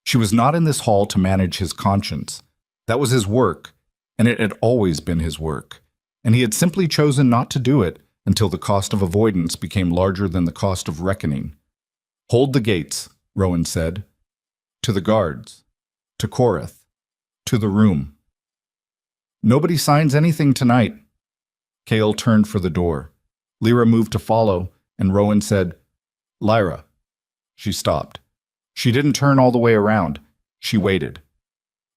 She was not in this hall to manage his conscience. That was his work, and it had always been his work. And he had simply chosen not to do it until the cost of avoidance became larger than the cost of reckoning. Hold the gates, Rowan said. To the guards. To Korath. To the room. Nobody signs anything tonight. Kale turned for the door. Lyra moved to follow, and Rowan said, Lyra. She stopped. She didn't turn all the way around. She waited.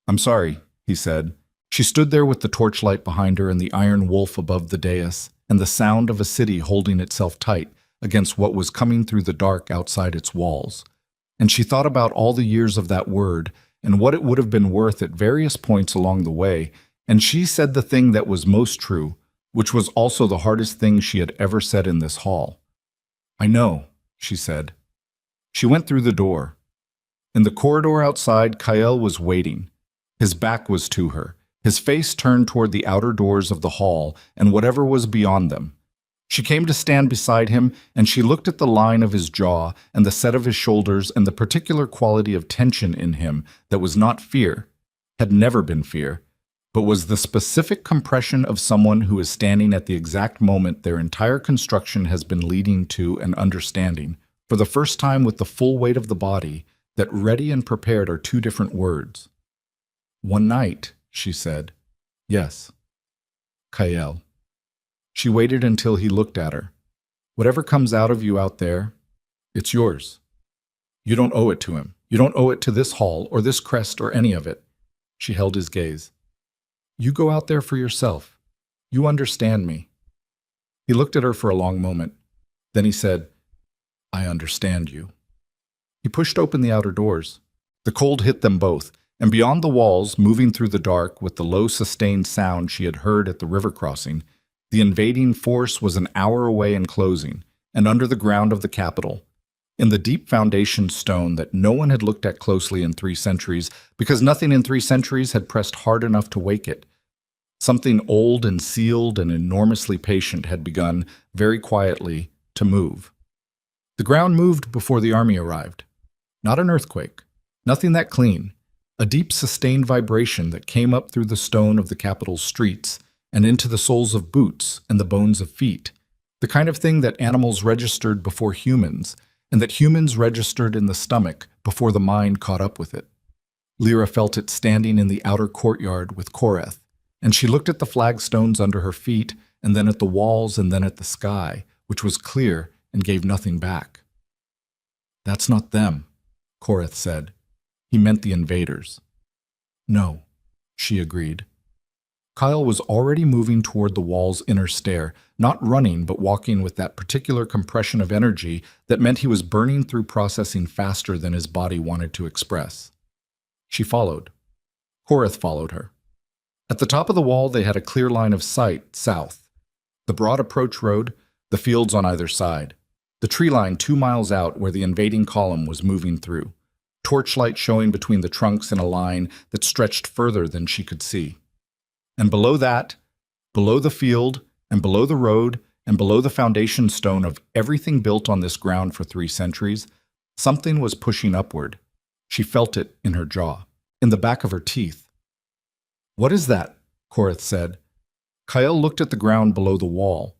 I'm sorry, he said. She stood there with the torchlight behind her and the iron wolf above the dais, and the sound of a city holding itself tight against what was coming through the dark outside its walls. And she thought about all the years of that word and what it would have been worth at various points along the way, and she said the thing that was most true, which was also the hardest thing she had ever said in this hall. I know, she said. She went through the door. In the corridor outside, Kyle was waiting. His back was to her, his face turned toward the outer doors of the hall and whatever was beyond them. She came to stand beside him, and she looked at the line of his jaw and the set of his shoulders and the particular quality of tension in him that was not fear, had never been fear, but was the specific compression of someone who is standing at the exact moment their entire construction has been leading to and understanding, for the first time with the full weight of the body, that ready and prepared are two different words. One night, she said. Yes. Kyle. She waited until he looked at her. Whatever comes out of you out there, it's yours. You don't owe it to him. You don't owe it to this hall or this crest or any of it. She held his gaze. You go out there for yourself. You understand me. He looked at her for a long moment. Then he said, I understand you. He pushed open the outer doors. The cold hit them both, and beyond the walls, moving through the dark with the low sustained sound she had heard at the river crossing, the invading force was an hour away and closing, and under the ground of the capital, in the deep foundation stone that no one had looked at closely in 3 centuries, because nothing in 3 centuries had pressed hard enough to wake it. Something old and sealed and enormously patient had begun, very quietly, to move. The ground moved before the army arrived. Not an earthquake, nothing that clean, a deep sustained vibration that came up through the stone of the capital's streets and into the soles of boots and the bones of feet, the kind of thing that animals registered before humans, and that humans registered in the stomach before the mind caught up with it. Lyra felt it standing in the outer courtyard with Koreth, and she looked at the flagstones under her feet, and then at the walls, and then at the sky, which was clear and gave nothing back. That's not them, Koreth said. He meant the invaders. No, she agreed. Kyle was already moving toward the wall's inner stair, not running but walking with that particular compression of energy that meant he was burning through processing faster than his body wanted to express. She followed. Koreth followed her. At the top of the wall they had a clear line of sight south, the broad approach road, the fields on either side, the tree line 2 miles out where the invading column was moving through, torchlight showing between the trunks in a line that stretched further than she could see. And below that, below the field, and below the road, and below the foundation stone of everything built on this ground for 3 centuries, something was pushing upward. She felt it in her jaw, in the back of her teeth. What is that? Koreth said. Kyle looked at the ground below the wall.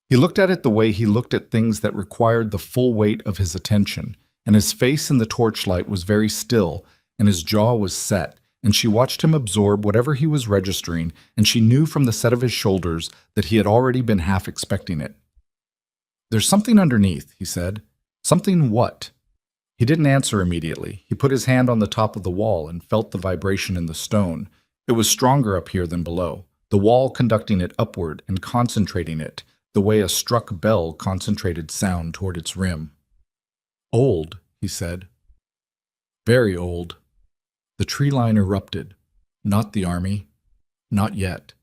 He looked at it the way he looked at things that required the full weight of his attention, and his face in the torchlight was very still, and his jaw was set, and she watched him absorb whatever he was registering, and she knew from the set of his shoulders that he had already been half expecting it. There's something underneath, he said. Something what? He didn't answer immediately. He put his hand on the top of the wall and felt the vibration in the stone. It was stronger up here than below, the wall conducting it upward and concentrating it, the way a struck bell concentrated sound toward its rim. Old, he said. Very old. The tree line erupted. Not the army. Not yet.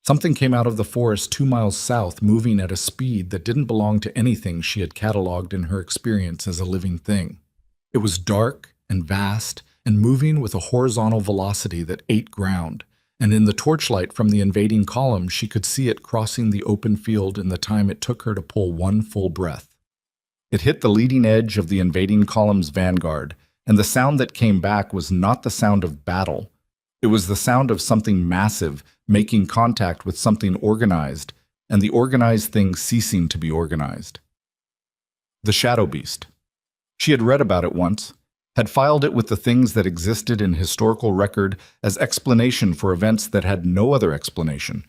Something came out of the forest 2 miles south, moving at a speed that didn't belong to anything she had cataloged in her experience as a living thing. It was dark and vast and moving with a horizontal velocity that ate ground, and in the torchlight from the invading column she could see it crossing the open field in the time it took her to pull one full breath. It hit the leading edge of the invading column's vanguard, and the sound that came back was not the sound of battle. It was the sound of something massive making contact with something organized, and the organized thing ceasing to be organized. The Shadow Beast. She had read about it once. had filed it with the things that existed in historical record as explanation for events that had no other explanation.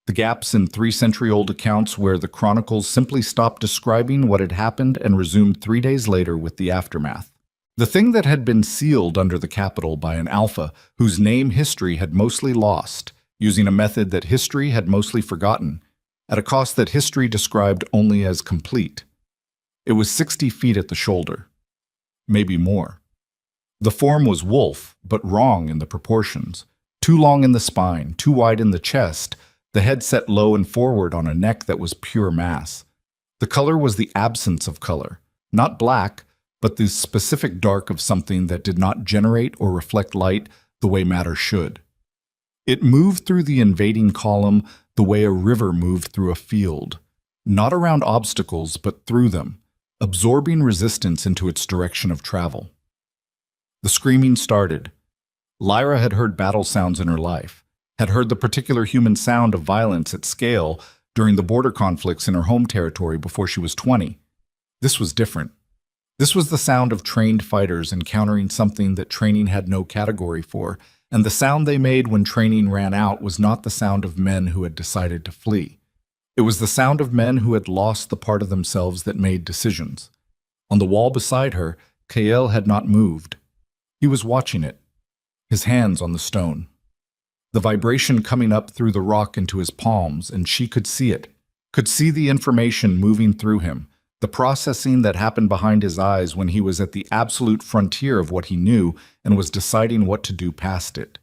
The gaps in 3-century-old accounts where the chronicles simply stopped describing what had happened and resumed 3 days later with the aftermath. The thing that had been sealed under the capital by an alpha whose name history had mostly lost, using a method that history had mostly forgotten, at a cost that history described only as complete. It was 60 feet at the shoulder. Maybe more. The form was wolf, but wrong in the proportions. Too long in the spine, too wide in the chest, the head set low and forward on a neck that was pure mass. The color was the absence of color, not black, but the specific dark of something that did not generate or reflect light the way matter should. It moved through the invading column the way a river moved through a field, not around obstacles, but through them, absorbing resistance into its direction of travel. The screaming started. Lyra had heard battle sounds in her life, had heard the particular human sound of violence at scale during the border conflicts in her home territory before she was 20. This was different. This was the sound of trained fighters encountering something that training had no category for, and the sound they made when training ran out was not the sound of men who had decided to flee. It was the sound of men who had lost the part of themselves that made decisions. On the wall beside her, Kael had not moved. He was watching it, his hands on the stone. The vibration coming up through the rock into his palms, and she could see it, could see the information moving through him, the processing that happened behind his eyes when he was at the absolute frontier of what he knew and was deciding what to do past it.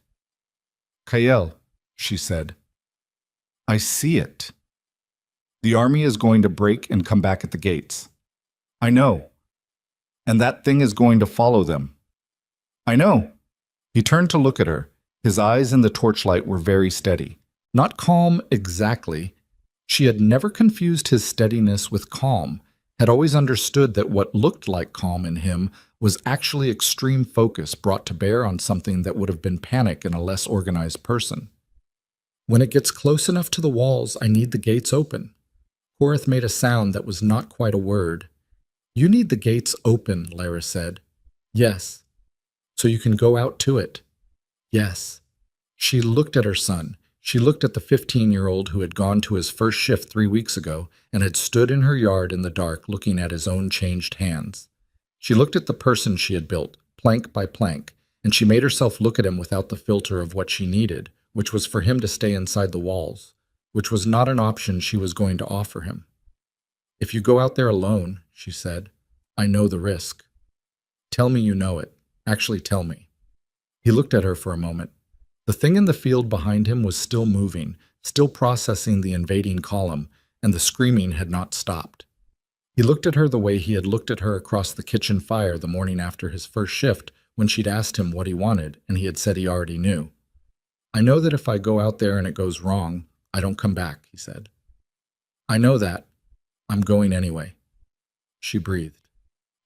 "Kael," she said, "I see it. The army is going to break and come back at the gates. I know. And that thing is going to follow them. I know." He turned to look at her. His eyes in the torchlight were very steady. Not calm exactly. She had never confused his steadiness with calm, had always understood that what looked like calm in him was actually extreme focus brought to bear on something that would have been panic in a less organized person. "When it gets close enough to the walls, I need the gates open." Korath made a sound that was not quite a word. "You need the gates open," Lyra said. "Yes. So you can go out to it." "Yes." She looked at her son. She looked at the 15-year-old who had gone to his first shift 3 weeks ago and had stood in her yard in the dark looking at his own changed hands. She looked at the person she had built, plank by plank, and she made herself look at him without the filter of what she needed, which was for him to stay inside the walls, which was not an option she was going to offer him. "If you go out there alone," she said, "I know the risk. Tell me you know it. Actually tell me." He looked at her for a moment. The thing in the field behind him was still moving, still processing the invading column, and the screaming had not stopped. He looked at her the way he had looked at her across the kitchen fire the morning after his first shift when she'd asked him what he wanted, and he had said he already knew. "I know that if I go out there and it goes wrong, I don't come back," he said. "I know that. I'm going anyway." She breathed.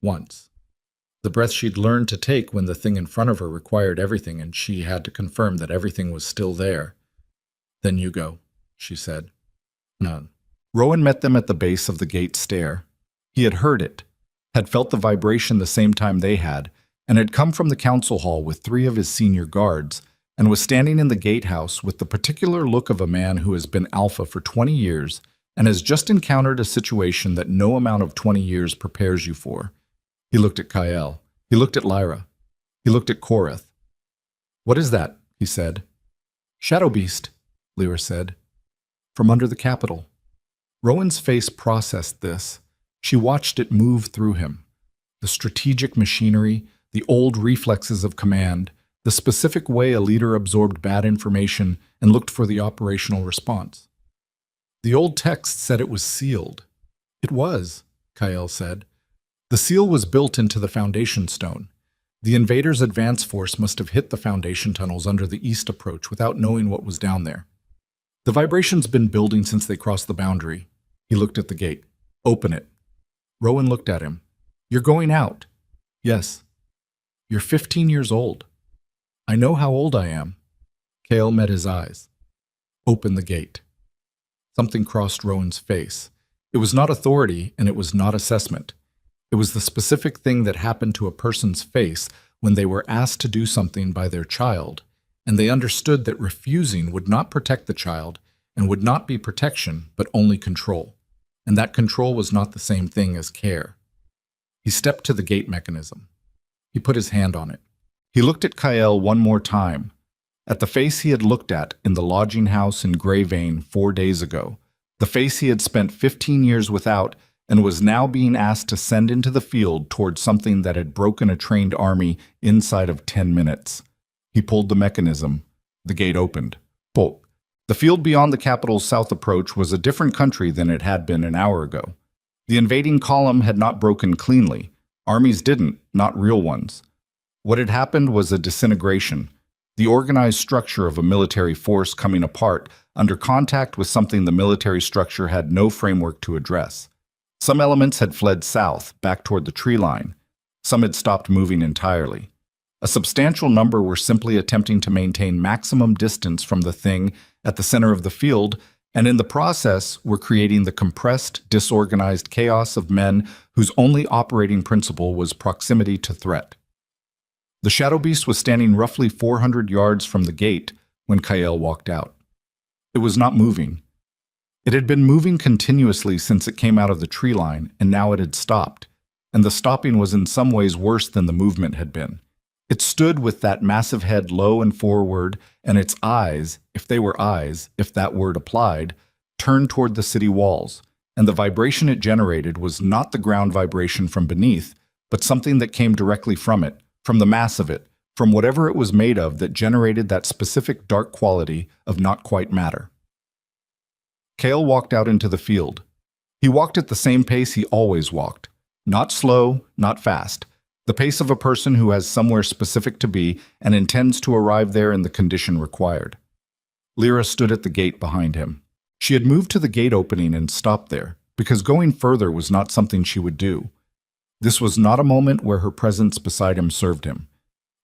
Once. The breath she'd learned to take when the thing in front of her required everything and she had to confirm that everything was still there. "Then you go," she said. "None." Rowan met them at the base of the gate stair. He had heard it, had felt the vibration the same time they had, and had come from the council hall with 3 of his senior guards, and was standing in the gatehouse with the particular look of a man who has been alpha for 20 years and has just encountered a situation that no amount of 20 years prepares you for. He looked at Kael. He looked at Lyra. He looked at Korath. "What is that?" he said. "Shadow Beast," Lyra said. "From under the capital." Rowan's face processed this. She watched it move through him. The strategic machinery, the old reflexes of command, the specific way a leader absorbed bad information and looked for the operational response. The old text said it was sealed. "It was," Kael said. "The seal was built into the foundation stone. The invaders' advance force must have hit the foundation tunnels under the east approach without knowing what was down there. The vibration's been building since they crossed the boundary." He looked at the gate. "Open it." Rowan looked at him. "You're going out." "Yes." "You're 15 years old." "I know how old I am." Kael met his eyes. "Open the gate." Something crossed Rowan's face. It was not authority, and it was not assessment. It was the specific thing that happened to a person's face when they were asked to do something by their child, and they understood that refusing would not protect the child and would not be protection, but only control. And that control was not the same thing as care. He stepped to the gate mechanism. He put his hand on it. He looked at Kyle one more time, at the face he had looked at in the lodging house in Grey Vein 4 days ago, the face he had spent 15 years without and was now being asked to send into the field toward something that had broken a trained army inside of 10 minutes. He pulled the mechanism. The gate opened. Bolt. The field beyond the capital's south approach was a different country than it had been an hour ago. The invading column had not broken cleanly. Armies didn't, not real ones. What had happened was a disintegration, the organized structure of a military force coming apart under contact with something the military structure had no framework to address. Some elements had fled south, back toward the tree line. Some had stopped moving entirely. A substantial number were simply attempting to maintain maximum distance from the thing at the center of the field, and in the process were creating the compressed, disorganized chaos of men whose only operating principle was proximity to threat. The shadow beast was standing roughly 400 yards from the gate when Kyle walked out. It was not moving. It had been moving continuously since it came out of the tree line, and now it had stopped, and the stopping was in some ways worse than the movement had been. It stood with that massive head low and forward, and its eyes, if they were eyes, if that word applied, turned toward the city walls, and the vibration it generated was not the ground vibration from beneath, but something that came directly from it, from the mass of it, from whatever it was made of that generated that specific dark quality of not quite matter. Kale walked out into the field. He walked at the same pace he always walked. Not slow, not fast. The pace of a person who has somewhere specific to be and intends to arrive there in the condition required. Lyra stood at the gate behind him. She had moved to the gate opening and stopped there, because going further was not something she would do. This was not a moment where her presence beside him served him.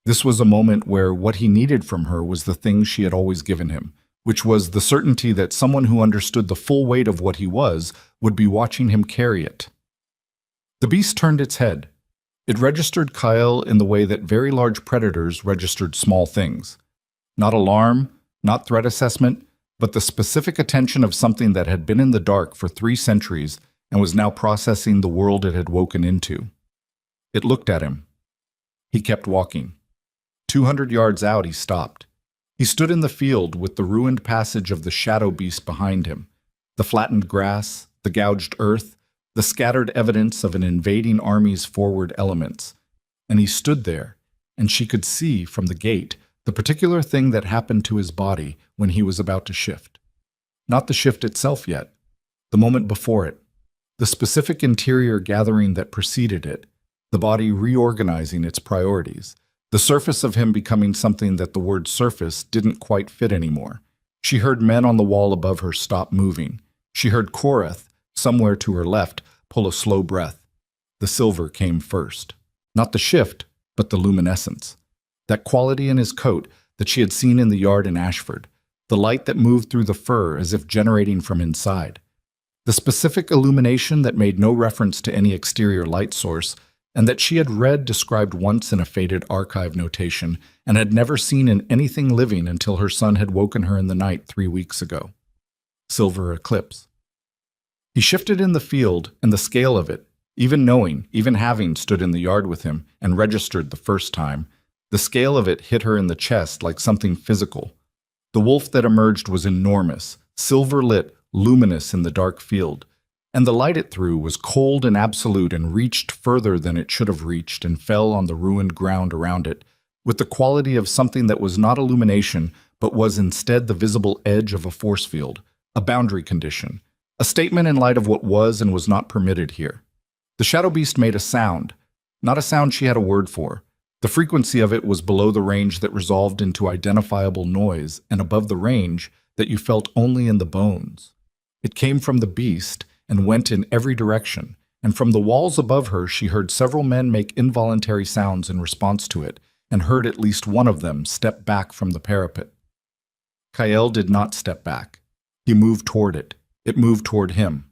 This was a moment where what he needed from her was the thing she had always given him, which was the certainty that someone who understood the full weight of what he was would be watching him carry it. The beast turned its head. It registered Kyle in the way that very large predators registered small things. Not alarm, not threat assessment, but the specific attention of something that had been in the dark for 3 centuries and was now processing the world it had woken into. It looked at him. He kept walking. 200 yards out, he stopped. He stood in the field with the ruined passage of the shadow beast behind him, the flattened grass, the gouged earth, the scattered evidence of an invading army's forward elements. And he stood there, and she could see from the gate the particular thing that happened to his body when he was about to shift. Not the shift itself yet, the moment before it, the specific interior gathering that preceded it, the body reorganizing its priorities, the surface of him becoming something that the word surface didn't quite fit anymore. She heard men on the wall above her stop moving. She heard Korath, somewhere to her left, pull a slow breath. The silver came first. Not the shift, but the luminescence. That quality in his coat that she had seen in the yard in Ashford. The light that moved through the fur as if generating from inside. The specific illumination that made no reference to any exterior light source, and that she had read described once in a faded archive notation and had never seen in anything living until her son had woken her in the night 3 weeks ago. Silver eclipse. He shifted in the field, and the scale of it, even knowing, even having stood in the yard with him and registered the first time, the scale of it hit her in the chest like something physical. The wolf that emerged was enormous, silver-lit, luminous in the dark field, and the light it threw was cold and absolute and reached further than it should have reached and fell on the ruined ground around it, with the quality of something that was not illumination, but was instead the visible edge of a force field, a boundary condition, a statement in light of what was and was not permitted here. The shadow beast made a sound, not a sound she had a word for. The frequency of it was below the range that resolved into identifiable noise, and above the range that you felt only in the bones. It came from the beast and went in every direction, and from the walls above her she heard several men make involuntary sounds in response to it, and heard at least one of them step back from the parapet. Kyle did not step back. He moved toward it. It moved toward him.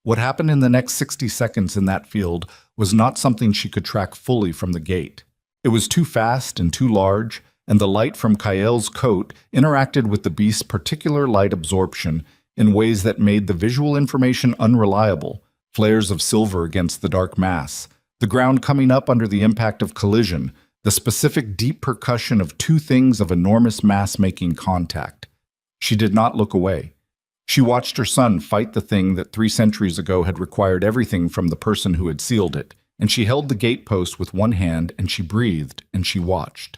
What happened in the next 60 seconds in that field was not something she could track fully from the gate. It was too fast and too large, and the light from Kael's coat interacted with the beast's particular light absorption in ways that made the visual information unreliable, flares of silver against the dark mass, the ground coming up under the impact of collision, the specific deep percussion of two things of enormous mass making contact. She did not look away. She watched her son fight the thing that 3 centuries ago had required everything from the person who had sealed it, and she held the gatepost with one hand, and she breathed, and she watched.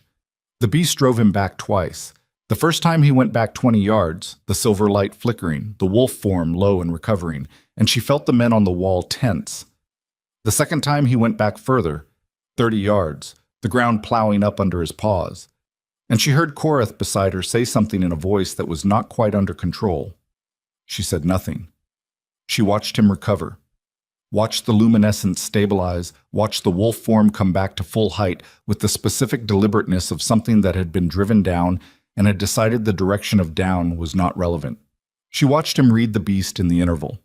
The beast drove him back twice. The first time he went back 20 yards, the silver light flickering, the wolf form low and recovering, and she felt the men on the wall tense. The second time he went back further, 30 yards, the ground plowing up under his paws. And she heard Korath beside her say something in a voice that was not quite under control. She said nothing. She watched him recover. Watched the luminescence stabilize, watched the wolf form come back to full height with the specific deliberateness of something that had been driven down and had decided the direction of down was not relevant. She watched him read the beast in the interval.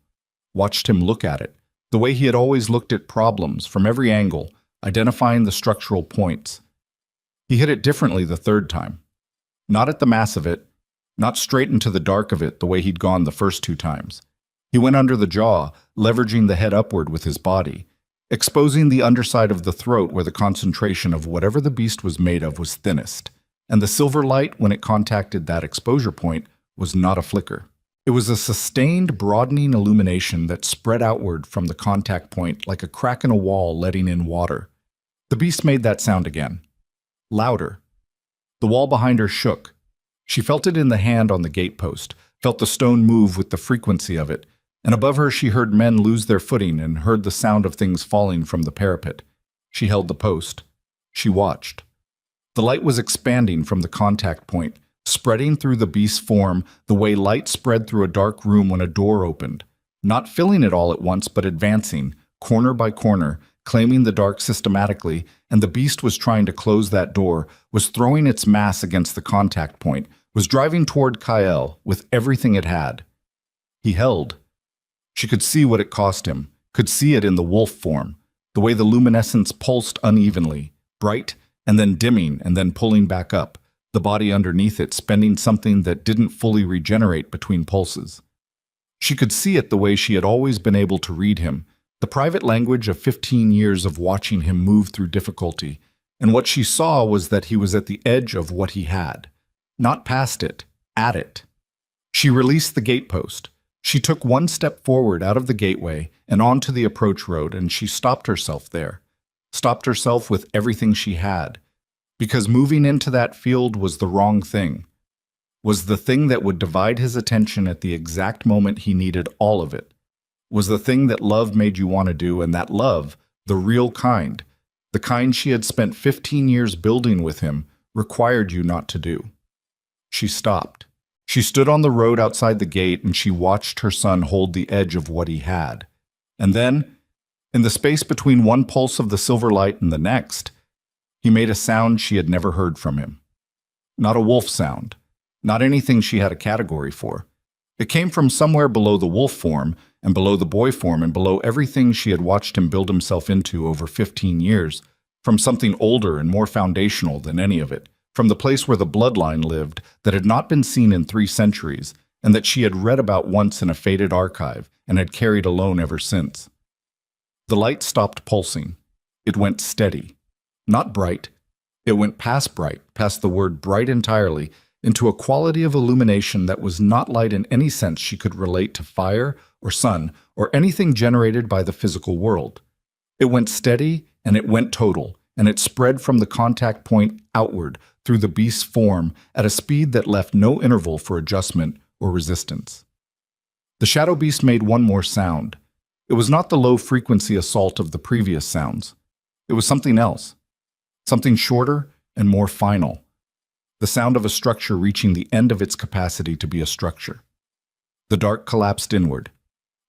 Watched him look at it, the way he had always looked at problems from every angle, identifying the structural points. He hit it differently the third time. Not at the mass of it, not straight into the dark of it the way he'd gone the first 2 times. He went under the jaw, leveraging the head upward with his body, exposing the underside of the throat where the concentration of whatever the beast was made of was thinnest, and the silver light, when it contacted that exposure point, was not a flicker. It was a sustained, broadening illumination that spread outward from the contact point like a crack in a wall letting in water. The beast made that sound again. Louder. The wall behind her shook. She felt it in the hand on the gatepost, felt the stone move with the frequency of it, and above her she heard men lose their footing and heard the sound of things falling from the parapet. She held the post. She watched. The light was expanding from the contact point, spreading through the beast's form the way light spread through a dark room when a door opened, not filling it all at once but advancing, corner by corner, claiming the dark systematically, and the beast was trying to close that door, was throwing its mass against the contact point, was driving toward Kael with everything it had. He held. She could see what it cost him, could see it in the wolf form, the way the luminescence pulsed unevenly, bright, and then dimming, and then pulling back up, the body underneath it spending something that didn't fully regenerate between pulses. She could see it the way she had always been able to read him, the private language of 15 years of watching him move through difficulty, and what she saw was that he was at the edge of what he had. Not past it, at it. She released the gatepost. She took one step forward out of the gateway and onto the approach road, and she stopped herself there. Stopped herself with everything she had. Because moving into that field was the wrong thing. Was the thing that would divide his attention at the exact moment he needed all of it. Was the thing that love made you want to do, and that love, the real kind, the kind she had spent 15 years building with him, required you not to do. She stopped. She stood on the road outside the gate and she watched her son hold the edge of what he had. And then, in the space between one pulse of the silver light and the next, he made a sound she had never heard from him. Not a wolf sound, not anything she had a category for. It came from somewhere below the wolf form and below the boy form and below everything she had watched him build himself into over 15 years, from something older and more foundational than any of it, from the place where the bloodline lived that had not been seen in 3 centuries and that she had read about once in a faded archive and had carried alone ever since. The light stopped pulsing. It went steady. Not bright. It went past bright, past the word bright entirely, into a quality of illumination that was not light in any sense she could relate to fire or sun or anything generated by the physical world. It went steady and it went total, and it spread from the contact point outward through the beast's form at a speed that left no interval for adjustment or resistance. The shadow beast made one more sound. It was not the low-frequency assault of the previous sounds. It was something else, something shorter and more final. The sound of a structure reaching the end of its capacity to be a structure. The dark collapsed inward,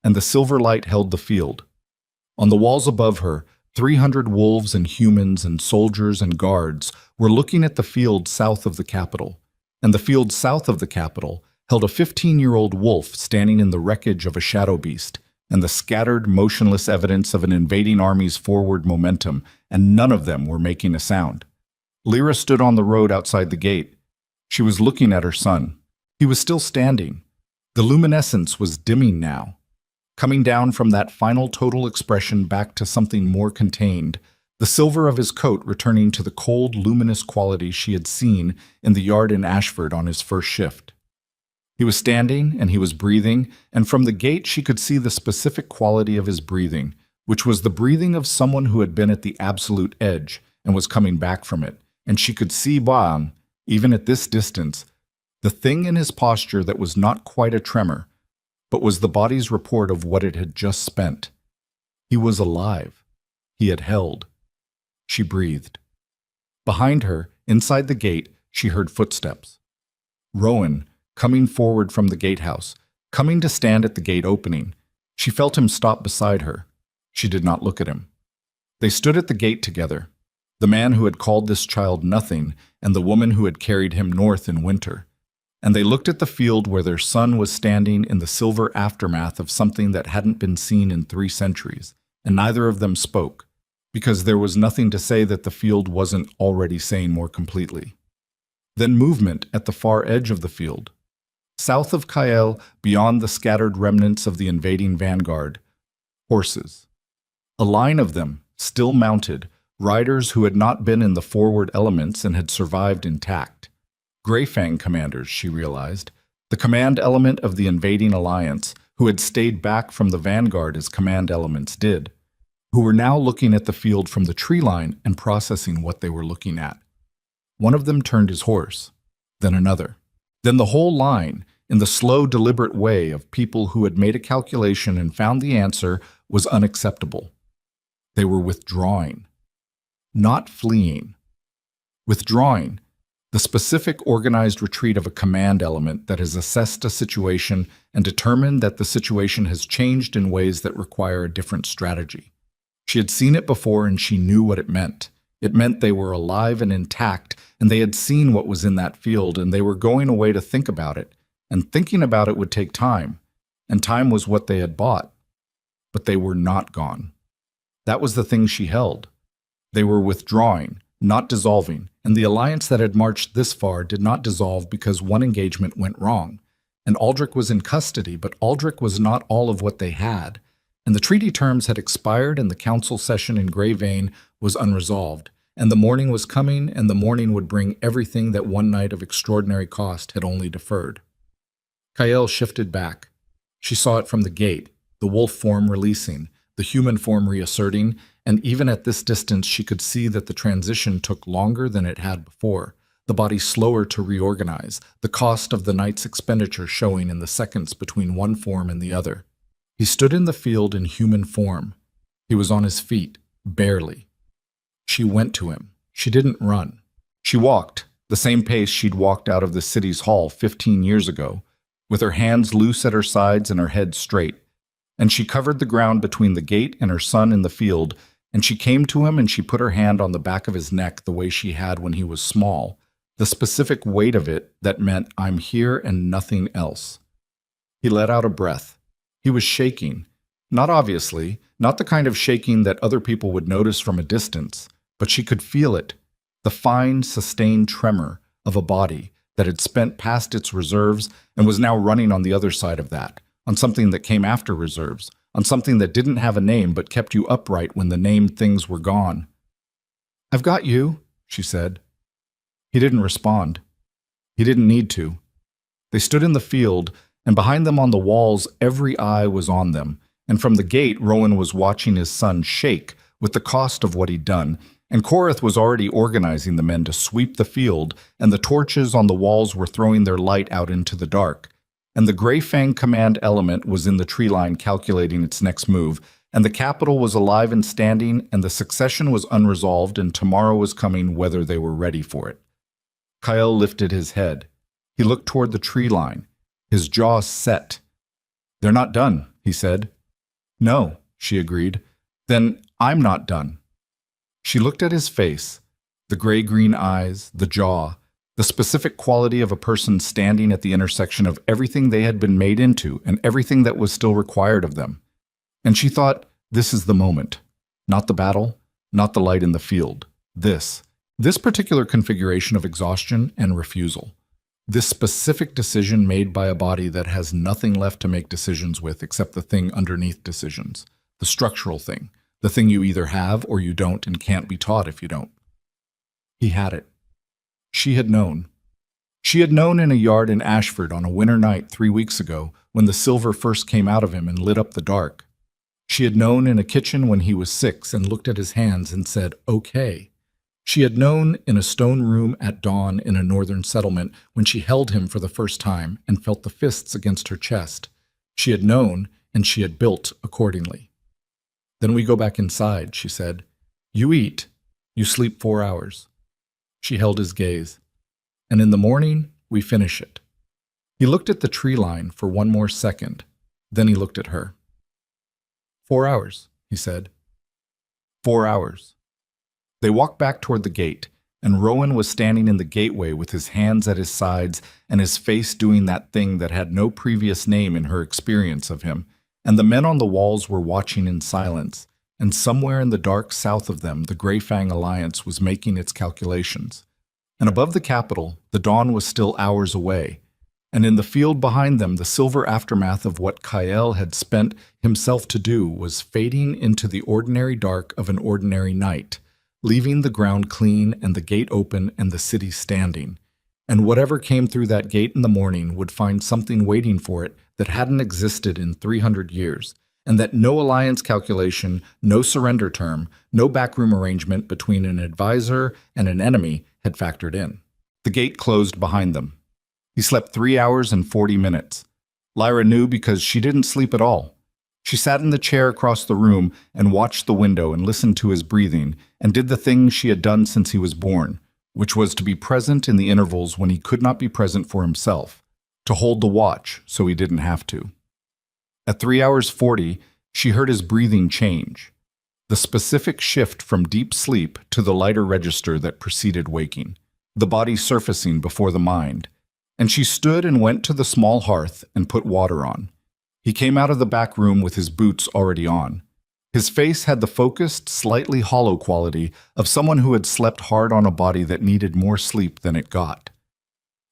and the silver light held the field. On the walls above her, 300 wolves and humans and soldiers and guards were looking at the field south of the capital, and the field south of the capital held a 15-year-old wolf standing in the wreckage of a shadow beast, and the scattered, motionless evidence of an invading army's forward momentum, and none of them were making a sound. Lyra stood on the road outside the gate. She was looking at her son. He was still standing. The luminescence was dimming now, coming down from that final total expression back to something more contained, the silver of his coat returning to the cold, luminous quality she had seen in the yard in Ashford on his first shift. He was standing, and he was breathing, and from the gate she could see the specific quality of his breathing, which was the breathing of someone who had been at the absolute edge and was coming back from it, and she could see Baang, even at this distance, the thing in his posture that was not quite a tremor, but was the body's report of what it had just spent. He was alive. He had held. She breathed. Behind her, inside the gate, she heard footsteps. Rowan, coming forward from the gatehouse, coming to stand at the gate opening. She felt him stop beside her. She did not look at him. They stood at the gate together, the man who had called this child nothing and the woman who had carried him north in winter. And they looked at the field where their son was standing in the silver aftermath of something that hadn't been seen in 3 centuries, and neither of them spoke, because there was nothing to say that the field wasn't already saying more completely. Then movement at the far edge of the field. South of Kael, beyond the scattered remnants of the invading vanguard, horses. A line of them, still mounted, riders who had not been in the forward elements and had survived intact. Greyfang commanders, she realized, the command element of the invading alliance, who had stayed back from the vanguard as command elements did, who were now looking at the field from the tree line and processing what they were looking at. One of them turned his horse, then another. Then the whole line, in the slow, deliberate way of people who had made a calculation and found the answer, was unacceptable. They were withdrawing, not fleeing. Withdrawing, the specific organized retreat of a command element that has assessed a situation and determined that the situation has changed in ways that require a different strategy. She had seen it before and she knew what it meant. It meant they were alive and intact, and they had seen what was in that field, and they were going away to think about it. And thinking about it would take time, and time was what they had bought. But they were not gone. That was the thing she held. They were withdrawing, not dissolving, and the alliance that had marched this far did not dissolve because one engagement went wrong. And Aldrich was in custody, but Aldrich was not all of what they had. And the treaty terms had expired, and the council session in Grey Vein was unresolved. And the morning was coming, and the morning would bring everything that one night of extraordinary cost had only deferred. Kael shifted back. She saw it from the gate, the wolf form releasing, the human form reasserting, and even at this distance she could see that the transition took longer than it had before, the body slower to reorganize, the cost of the night's expenditure showing in the seconds between one form and the other. He stood in the field in human form. He was on his feet, barely. She went to him. She didn't run. She walked, the same pace she'd walked out of the city's hall 15 years ago, with her hands loose at her sides and her head straight. And she covered the ground between the gate and her son in the field, and she came to him and she put her hand on the back of his neck the way she had when he was small, the specific weight of it that meant, I'm here and nothing else. He let out a breath. He was shaking, not obviously, not the kind of shaking that other people would notice from a distance, but she could feel it, the fine, sustained tremor of a body that had spent past its reserves and was now running on the other side of that, on something that came after reserves, on something that didn't have a name but kept you upright when the named things were gone. I've got you, she said. He didn't respond. He didn't need to. They stood in the field, and behind them on the walls every eye was on them, and from the gate Rowan was watching his son shake with the cost of what he'd done, and Korath was already organizing the men to sweep the field, and the torches on the walls were throwing their light out into the dark. And the Greyfang command element was in the tree line calculating its next move, and the capital was alive and standing, and the succession was unresolved, and tomorrow was coming whether they were ready for it. Kael lifted his head. He looked toward the tree line, his jaw set. They're not done, he said. No, she agreed. Then I'm not done. She looked at his face, the gray-green eyes, the jaw, the specific quality of a person standing at the intersection of everything they had been made into and everything that was still required of them. And she thought, this is the moment. Not the battle, not the light in the field. This particular configuration of exhaustion and refusal. This specific decision made by a body that has nothing left to make decisions with except the thing underneath decisions, the structural thing, the thing you either have or you don't and can't be taught if you don't. He had it. She had known. She had known in a yard in Ashford on a winter night 3 weeks ago when the silver first came out of him and lit up the dark. She had known in a kitchen when he was 6 and looked at his hands and said, okay. She had known in a stone room at dawn in a northern settlement when she held him for the first time and felt the fists against her chest. She had known, and she had built accordingly. Then we go back inside, she said. You eat. You sleep 4 hours. She held his gaze. And in the morning, we finish it. He looked at the tree line for one more second. Then he looked at her. 4 hours, he said. 4 hours. They walked back toward the gate, and Rowan was standing in the gateway with his hands at his sides and his face doing that thing that had no previous name in her experience of him, and the men on the walls were watching in silence, and somewhere in the dark south of them the Grey Fang Alliance was making its calculations. And above the capital, the dawn was still hours away, and in the field behind them the silver aftermath of what Kyle had spent himself to do was fading into the ordinary dark of an ordinary night, leaving the ground clean and the gate open and the city standing. And whatever came through that gate in the morning would find something waiting for it that hadn't existed in 300 years, and that no alliance calculation, no surrender term, no backroom arrangement between an advisor and an enemy had factored in. The gate closed behind them. He slept 3 hours and 40 minutes. Lyra knew because she didn't sleep at all. She sat in the chair across the room and watched the window and listened to his breathing and did the thing she had done since he was born, which was to be present in the intervals when he could not be present for himself, to hold the watch so he didn't have to. At 3 hours 40, she heard his breathing change, the specific shift from deep sleep to the lighter register that preceded waking, the body surfacing before the mind, and she stood and went to the small hearth and put water on. He came out of the back room with his boots already on. His face had the focused, slightly hollow quality of someone who had slept hard on a body that needed more sleep than it got.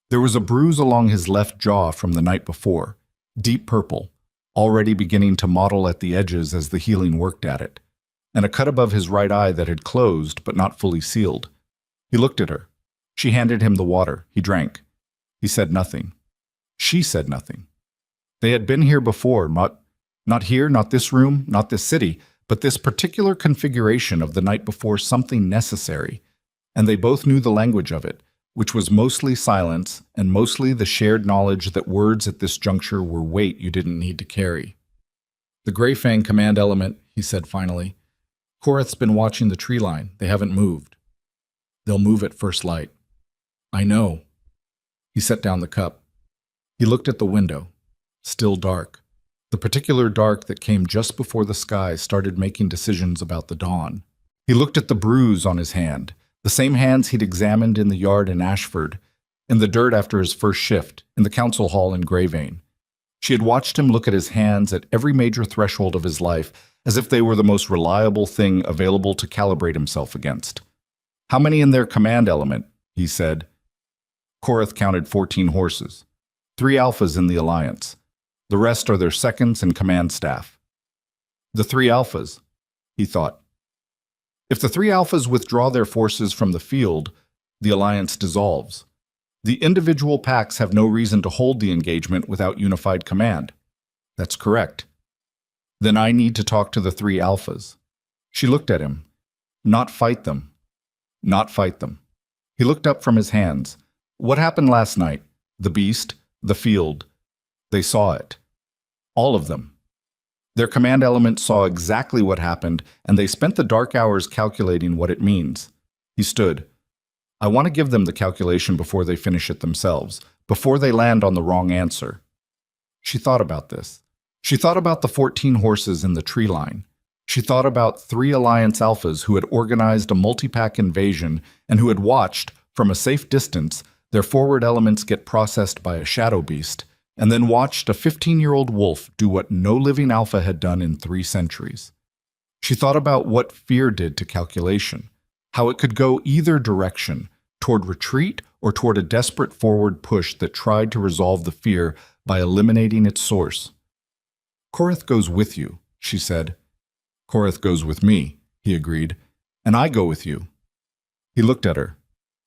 There was a bruise along his left jaw from the night before, deep purple, already beginning to mottle at the edges as the healing worked at it, and a cut above his right eye that had closed but not fully sealed. He looked at her. She handed him the water. He drank. He said nothing. She said nothing. They had been here before, not here, not this room, not this city, but this particular configuration of the night before something necessary, and they both knew the language of it, which was mostly silence and mostly the shared knowledge that words at this juncture were weight you didn't need to carry. The Grey Fang command element, he said finally. Korath's been watching the tree line. They haven't moved. They'll move at first light. I know. He set down the cup. He looked at the window. Still dark. The particular dark that came just before the sky started making decisions about the dawn. He looked at the bruise on his hand, the same hands he'd examined in the yard in Ashford, in the dirt after his first shift, in the council hall in Greyvane. She had watched him look at his hands at every major threshold of his life as if they were the most reliable thing available to calibrate himself against. How many in their command element? He said. Korath counted 14 horses, 3 alphas in the alliance. The rest are their seconds and command staff. The 3 alphas, he thought. If the 3 alphas withdraw their forces from the field, the alliance dissolves. The individual packs have no reason to hold the engagement without unified command. That's correct. Then I need to talk to the 3 alphas. She looked at him. Not fight them. Not fight them. He looked up from his hands. What happened last night? The beast, the field. They saw it. All of them. Their command element saw exactly what happened, and they spent the dark hours calculating what it means. He stood. I want to give them the calculation before they finish it themselves, before they land on the wrong answer. She thought about this. She thought about the 14 horses in the tree line. She thought about 3 Alliance alphas who had organized a multi-pack invasion and who had watched, from a safe distance, their forward elements get processed by a shadow beast, and then watched a 15-year-old wolf do what no living alpha had done in 3 centuries. She thought about what fear did to calculation, how it could go either direction, toward retreat or toward a desperate forward push that tried to resolve the fear by eliminating its source. "Korath goes with you," she said. "Korath goes with me," he agreed, "and I go with you." He looked at her.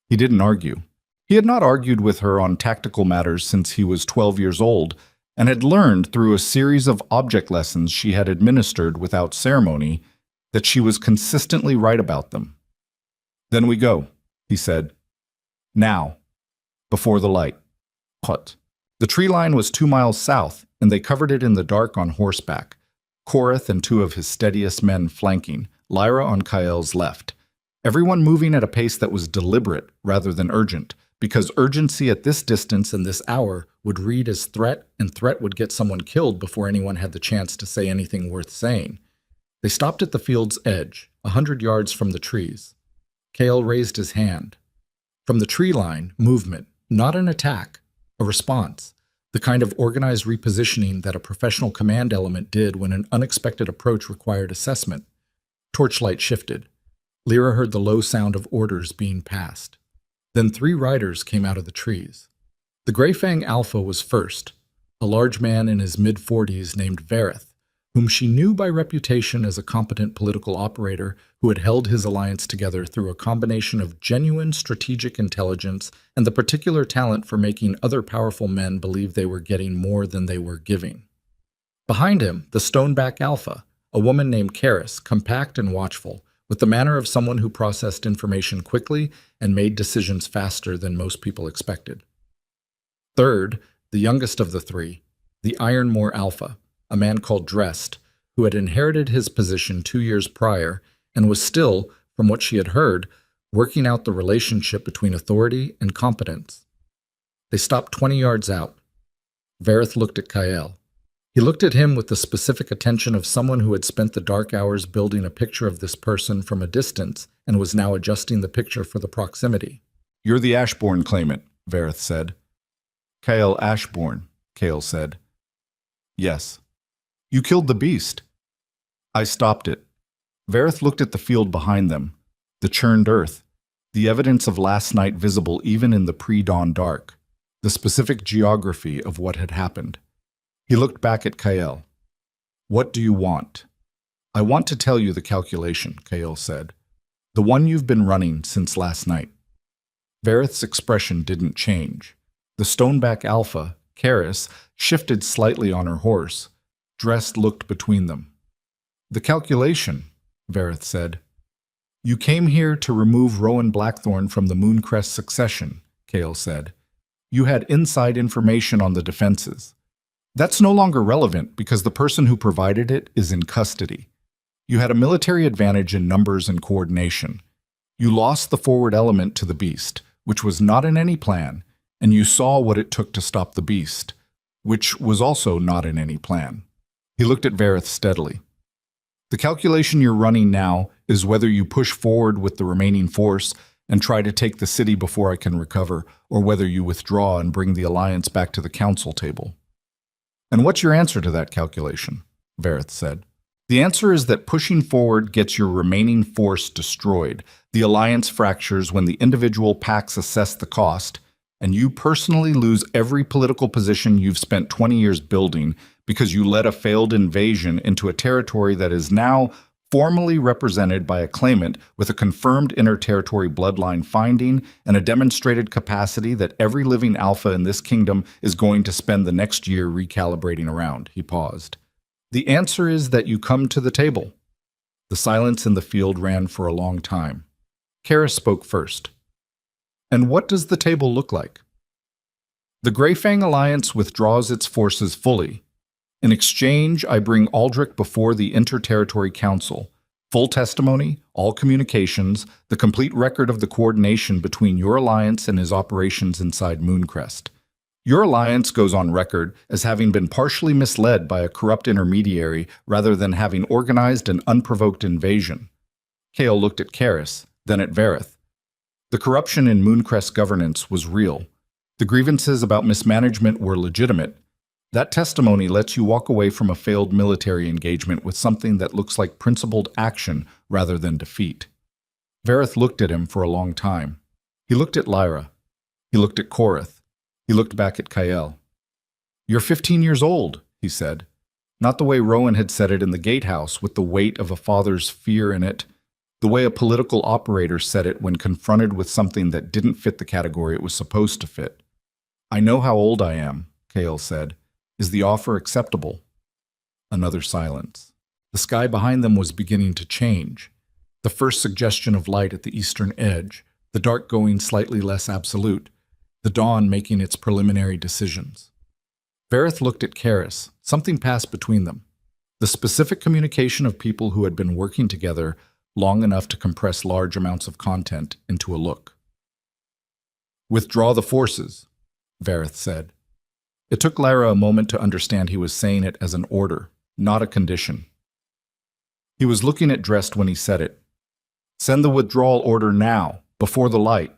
He didn't argue. He had not argued with her on tactical matters since he was 12 years old, and had learned through a series of object lessons she had administered without ceremony that she was consistently right about them. "Then we go," he said. "Now, before the light." What? The tree line was 2 miles south, and they covered it in the dark on horseback, Korath and 2 of his steadiest men flanking, Lyra on Kael's left. Everyone moving at a pace that was deliberate rather than urgent, because urgency at this distance and this hour would read as threat, and threat would get someone killed before anyone had the chance to say anything worth saying. They stopped at the field's edge, 100 yards from the trees. Kael raised his hand. From the tree line, movement, not an attack, a response, the kind of organized repositioning that a professional command element did when an unexpected approach required assessment. Torchlight shifted. Lyra heard the low sound of orders being passed. Then 3 riders came out of the trees. The Greyfang Alpha was first, a large man in his mid-40s named Vareth, whom she knew by reputation as a competent political operator who had held his alliance together through a combination of genuine strategic intelligence and the particular talent for making other powerful men believe they were getting more than they were giving. Behind him, the Stoneback Alpha, a woman named Karis, compact and watchful, with the manner of someone who processed information quickly and made decisions faster than most people expected. Third, the youngest of the 3, the Ironmore Alpha, a man called Drest, who had inherited his position 2 years prior and was still, from what she had heard, working out the relationship between authority and competence. They stopped 20 yards out. Vareth looked at Kael. He looked at him with the specific attention of someone who had spent the dark hours building a picture of this person from a distance and was now adjusting the picture for the proximity. "You're the Ashbourne claimant," Vareth said. "Kael Ashbourne," Kael said. "Yes." "You killed the beast." "I stopped it." Vareth looked at the field behind them, the churned earth, the evidence of last night visible even in the pre-dawn dark, the specific geography of what had happened. He looked back at Kael. "What do you want?" "I want to tell you the calculation," Kael said. "The one you've been running since last night." Vareth's expression didn't change. The Stoneback Alpha, Karis, shifted slightly on her horse. Drest looked between them. "The calculation," Vareth said. "You came here to remove Rowan Blackthorn from the Mooncrest succession," Kael said. "You had inside information on the defenses. That's no longer relevant because the person who provided it is in custody. You had a military advantage in numbers and coordination. You lost the forward element to the beast, which was not in any plan, and you saw what it took to stop the beast, which was also not in any plan." He looked at Vareth steadily. "The calculation you're running now is whether you push forward with the remaining force and try to take the city before I can recover, or whether you withdraw and bring the alliance back to the council table." "And what's your answer to that calculation?" Vareth said. "The answer is that pushing forward gets your remaining force destroyed, the alliance fractures when the individual packs assess the cost, and you personally lose every political position you've spent 20 years building because you led a failed invasion into a territory that is now formally represented by a claimant with a confirmed inter-territory bloodline finding and a demonstrated capacity that every living alpha in this kingdom is going to spend the next year recalibrating around." He paused. "The answer is that you come to the table." The silence in the field ran for a long time. Karis spoke first. "And what does the table look like?" "The Greyfang Alliance withdraws its forces fully. In exchange, I bring Aldrich before the Inter-Territory Council, full testimony, all communications, the complete record of the coordination between your alliance and his operations inside Mooncrest. Your alliance goes on record as having been partially misled by a corrupt intermediary rather than having organized an unprovoked invasion." Kael looked at Karis, then at Vareth. The corruption in Mooncrest governance was real. The grievances about mismanagement were legitimate, That testimony lets you walk away from a failed military engagement with something that looks like principled action rather than defeat. Vareth looked at him for a long time. He looked at Lyra. He looked at Korith. He looked back at Kael. "You're 15 years old," he said. Not the way Rowan had said it in the gatehouse with the weight of a father's fear in it, the way a political operator said it when confronted with something that didn't fit the category it was supposed to fit. "I know how old I am," Kael said. "Is the offer acceptable?" Another silence. The sky behind them was beginning to change. The first suggestion of light at the eastern edge, the dark going slightly less absolute, the dawn making its preliminary decisions. Vareth looked at Karis. Something passed between them. The specific communication of people who had been working together long enough to compress large amounts of content into a look. "Withdraw the forces," Vareth said. It took Lyra a moment to understand he was saying it as an order, not a condition. He was looking at Drest when he said it. "Send the withdrawal order now, before the light."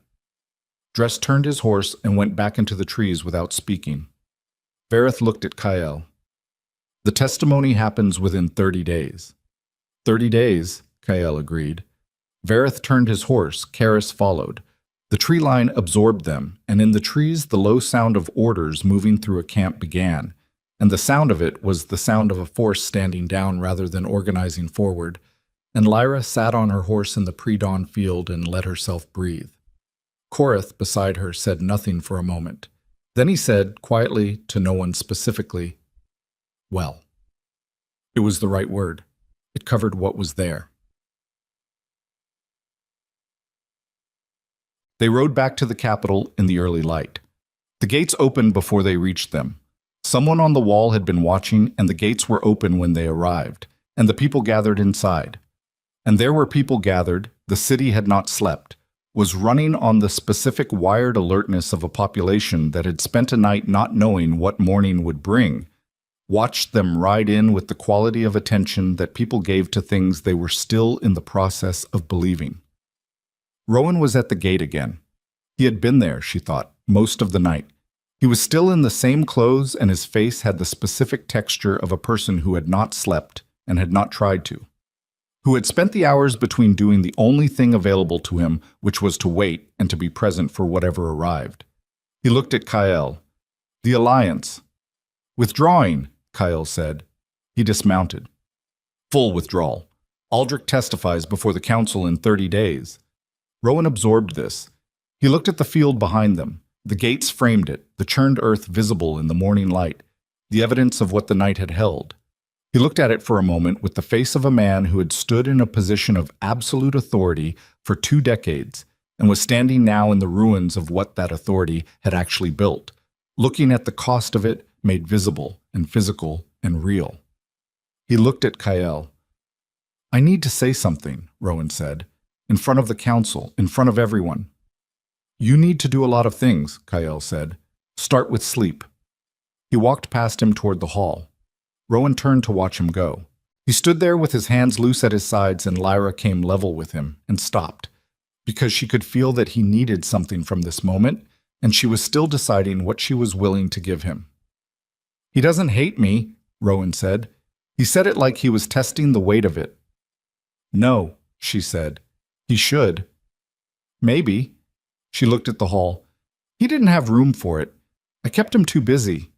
Drest turned his horse and went back into the trees without speaking. Vareth looked at Kael. "The testimony happens within 30 days. 30 days, Kael agreed. Vareth turned his horse, Karis followed. The tree line absorbed them, and in the trees the low sound of orders moving through a camp began, and the sound of it was the sound of a force standing down rather than organizing forward, and Lyra sat on her horse in the pre-dawn field and let herself breathe. Korith, beside her, said nothing for a moment. Then he said, quietly, to no one specifically, "Well." It was the right word. It covered what was there. They rode back to the capital in the early light. The gates opened before they reached them. Someone on the wall had been watching, and the gates were open when they arrived, and the people gathered inside. And there were people gathered, the city had not slept, was running on the specific wired alertness of a population that had spent a night not knowing what morning would bring, watched them ride in with the quality of attention that people gave to things they were still in the process of believing. Rowan was at the gate again. He had been there, she thought, most of the night. He was still in the same clothes, and his face had the specific texture of a person who had not slept and had not tried to, who had spent the hours between doing the only thing available to him, which was to wait and to be present for whatever arrived. He looked at Kael. "The Alliance." "Withdrawing," Kael said. He dismounted. "Full withdrawal. Aldrich testifies before the council in 30 days. Rowan absorbed this. He looked at the field behind them. The gates framed it, the churned earth visible in the morning light, the evidence of what the night had held. He looked at it for a moment with the face of a man who had stood in a position of absolute authority for 2 decades and was standing now in the ruins of what that authority had actually built, looking at the cost of it made visible and physical and real. He looked at Kael. "I need to say something," Rowan said, "in front of the council, in front of everyone." "You need to do a lot of things," Kael said. "Start with sleep." He walked past him toward the hall. Rowan turned to watch him go. He stood there with his hands loose at his sides, and Lyra came level with him and stopped, because she could feel that he needed something from this moment, and she was still deciding what she was willing to give him. "He doesn't hate me," Rowan said. He said it like he was testing the weight of it. "No," she said. "He should." "Maybe." She looked at the hall. "He didn't have room for it. I kept him too busy."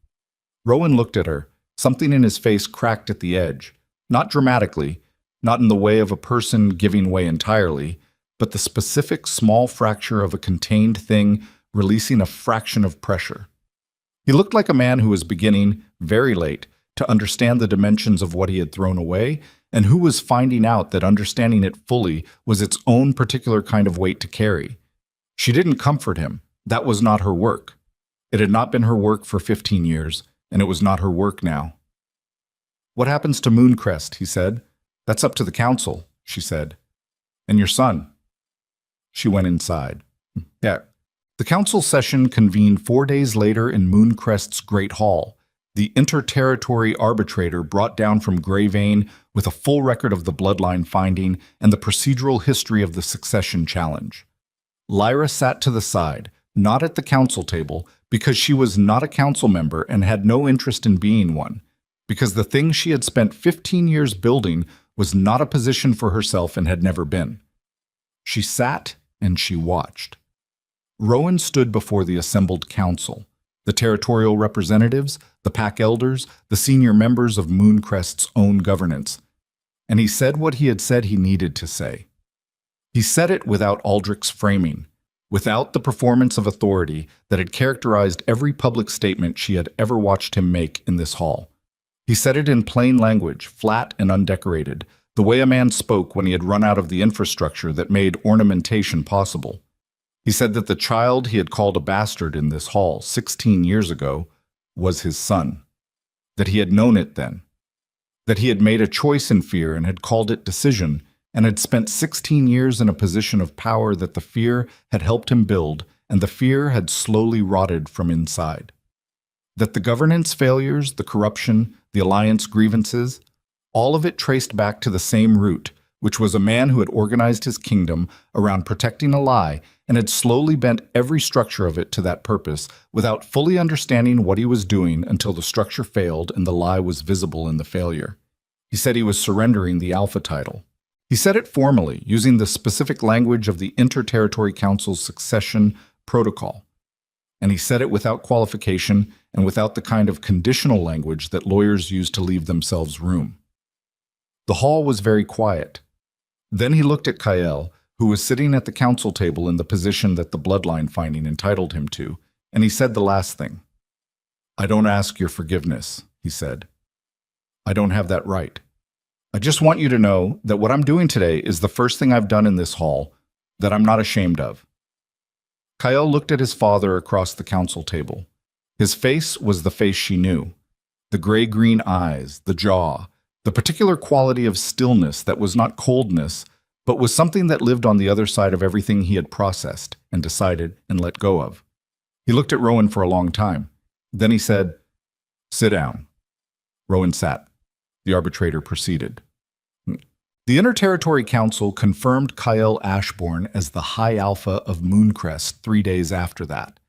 Rowan looked at her. Something in his face cracked at the edge. Not dramatically, not in the way of a person giving way entirely, but the specific small fracture of a contained thing releasing a fraction of pressure. He looked like a man who was beginning, very late, to understand the dimensions of what he had thrown away, and who was finding out that understanding it fully was its own particular kind of weight to carry. She didn't comfort him. That was not her work. It had not been her work for 15 years, and it was not her work now. "What happens to Mooncrest?" he said. "That's up to the council," she said. "And your son?" She went inside. "Yeah." The council session convened 4 days later in Mooncrest's Great Hall. The inter-territory arbitrator brought down from Greyvane with a full record of the bloodline finding and the procedural history of the succession challenge. Lyra sat to the side, not at the council table, because she was not a council member and had no interest in being one, because the thing she had spent 15 years building was not a position for herself and had never been. She sat and she watched. Rowan stood before the assembled council, the territorial representatives, the pack elders, the senior members of Mooncrest's own governance, and he said what he had said he needed to say. He said it without Aldrich's framing, without the performance of authority that had characterized every public statement she had ever watched him make in this hall. He said it in plain language, flat and undecorated, the way a man spoke when he had run out of the infrastructure that made ornamentation possible. He said that the child he had called a bastard in this hall 16 years ago was his son, that he had known it then, that he had made a choice in fear and had called it decision, and had spent 16 years in a position of power that the fear had helped him build, and the fear had slowly rotted from inside. That the governance failures, the corruption, the alliance grievances, all of it traced back to the same root, which was a man who had organized his kingdom around protecting a lie and had slowly bent every structure of it to that purpose without fully understanding what he was doing until the structure failed and the lie was visible in the failure. He said he was surrendering the Alpha title. He said it formally, using the specific language of the Inter-Territory Council's succession protocol. And he said it without qualification and without the kind of conditional language that lawyers use to leave themselves room. The hall was very quiet. Then he looked at Kyle, who was sitting at the council table in the position that the bloodline finding entitled him to, and he said the last thing. "I don't ask your forgiveness," he said. "I don't have that right. I just want you to know that what I'm doing today is the first thing I've done in this hall that I'm not ashamed of." Kyle looked at his father across the council table. His face was the face she knew. The gray-green eyes, the jaw, the particular quality of stillness that was not coldness, but was something that lived on the other side of everything he had processed and decided and let go of. He looked at Rowan for a long time. Then he said, "Sit down." Rowan sat. The arbitrator proceeded. The Inter-Territory Council confirmed Kyle Ashbourne as the High Alpha of Mooncrest 3 days after that.